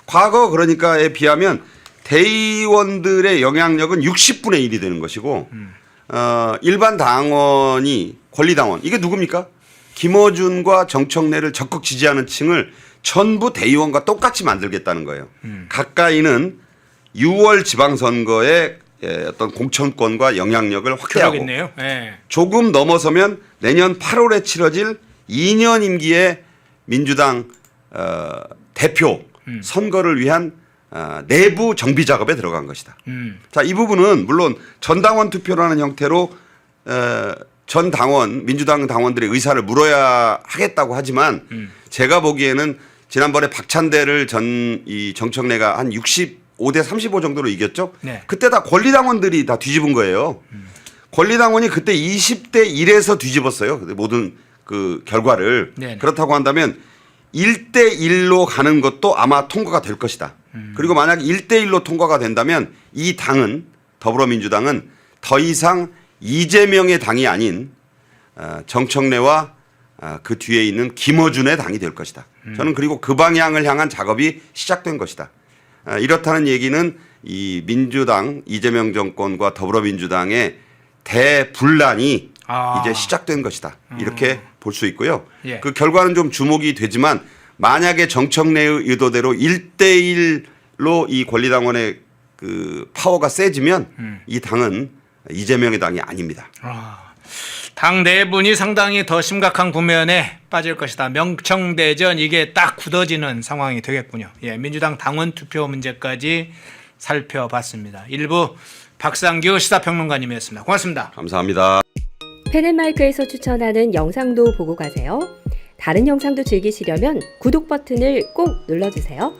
과거 그러니까에 비하면 대의원들의 영향력은 60분의 1이 되는 것이고 일반 당원이 권리당원 이게 누굽니까? 김어준과 정청래를 적극 지지하는 층을 전부 대의원과 똑같이 만들겠다는 거예요. 가까이는 6월 지방선거의 어떤 공천권과 영향력을 확대하고 그러겠네요. 예. 조금 넘어서면 내년 8월에 치러질 2년 임기의 민주당 대표 선거를 위한 내부 정비 작업에 들어간 것이다. 자, 이 부분은 물론 전당원 투표라는 형태로 전 당원 민주당 당원들의 의사를 물어야 하겠다고 하지만 제가 보기에는 지난번에 박찬대를 이 정청래가 한 65대 35 정도로 이겼죠. 네. 그때 다 권리당원들이 다 뒤집은 거예요. 권리당원이 그때 20대 1에서 뒤집었어요. 모든 그 결과를. 네네. 그렇다고 한다면 1대 1로 가는 것도 아마 통과가 될 것이다. 그리고 만약 1대 1로 통과가 된다면 이 당은 더불어민주당은 더 이상 이재명의 당이 아닌 정청래와 그 뒤에 있는 김어준의 당이 될 것이다. 저는 그리고 그 방향을 향한 작업이 시작된 것이다. 이렇다는 얘기는 이 민주당 이재명 정권과 더불어민주당의 대분란이 이제 시작된 것이다. 이렇게 볼 수 있고요. 예. 그 결과는 좀 주목이 되지만 만약에 정청래의 의도대로 1대1로 이 권리당원의 그 파워가 세지면 이 당은 이재명의 당이 아닙니다. 당 내분이 상당히 더 심각한 국면에 빠질 것이다. 명청대전 이게 딱 굳어지는 상황이 되겠군요. 예, 민주당 당원 투표 문제까지 살펴봤습니다. 일부 박상규 시사평론가님이었습니다. 고맙습니다. 감사합니다. 펜앤마이크에서 추천하는 영상도 보고 가세요. 다른 영상도 즐기시려면 구독 버튼을 꼭 눌러주세요.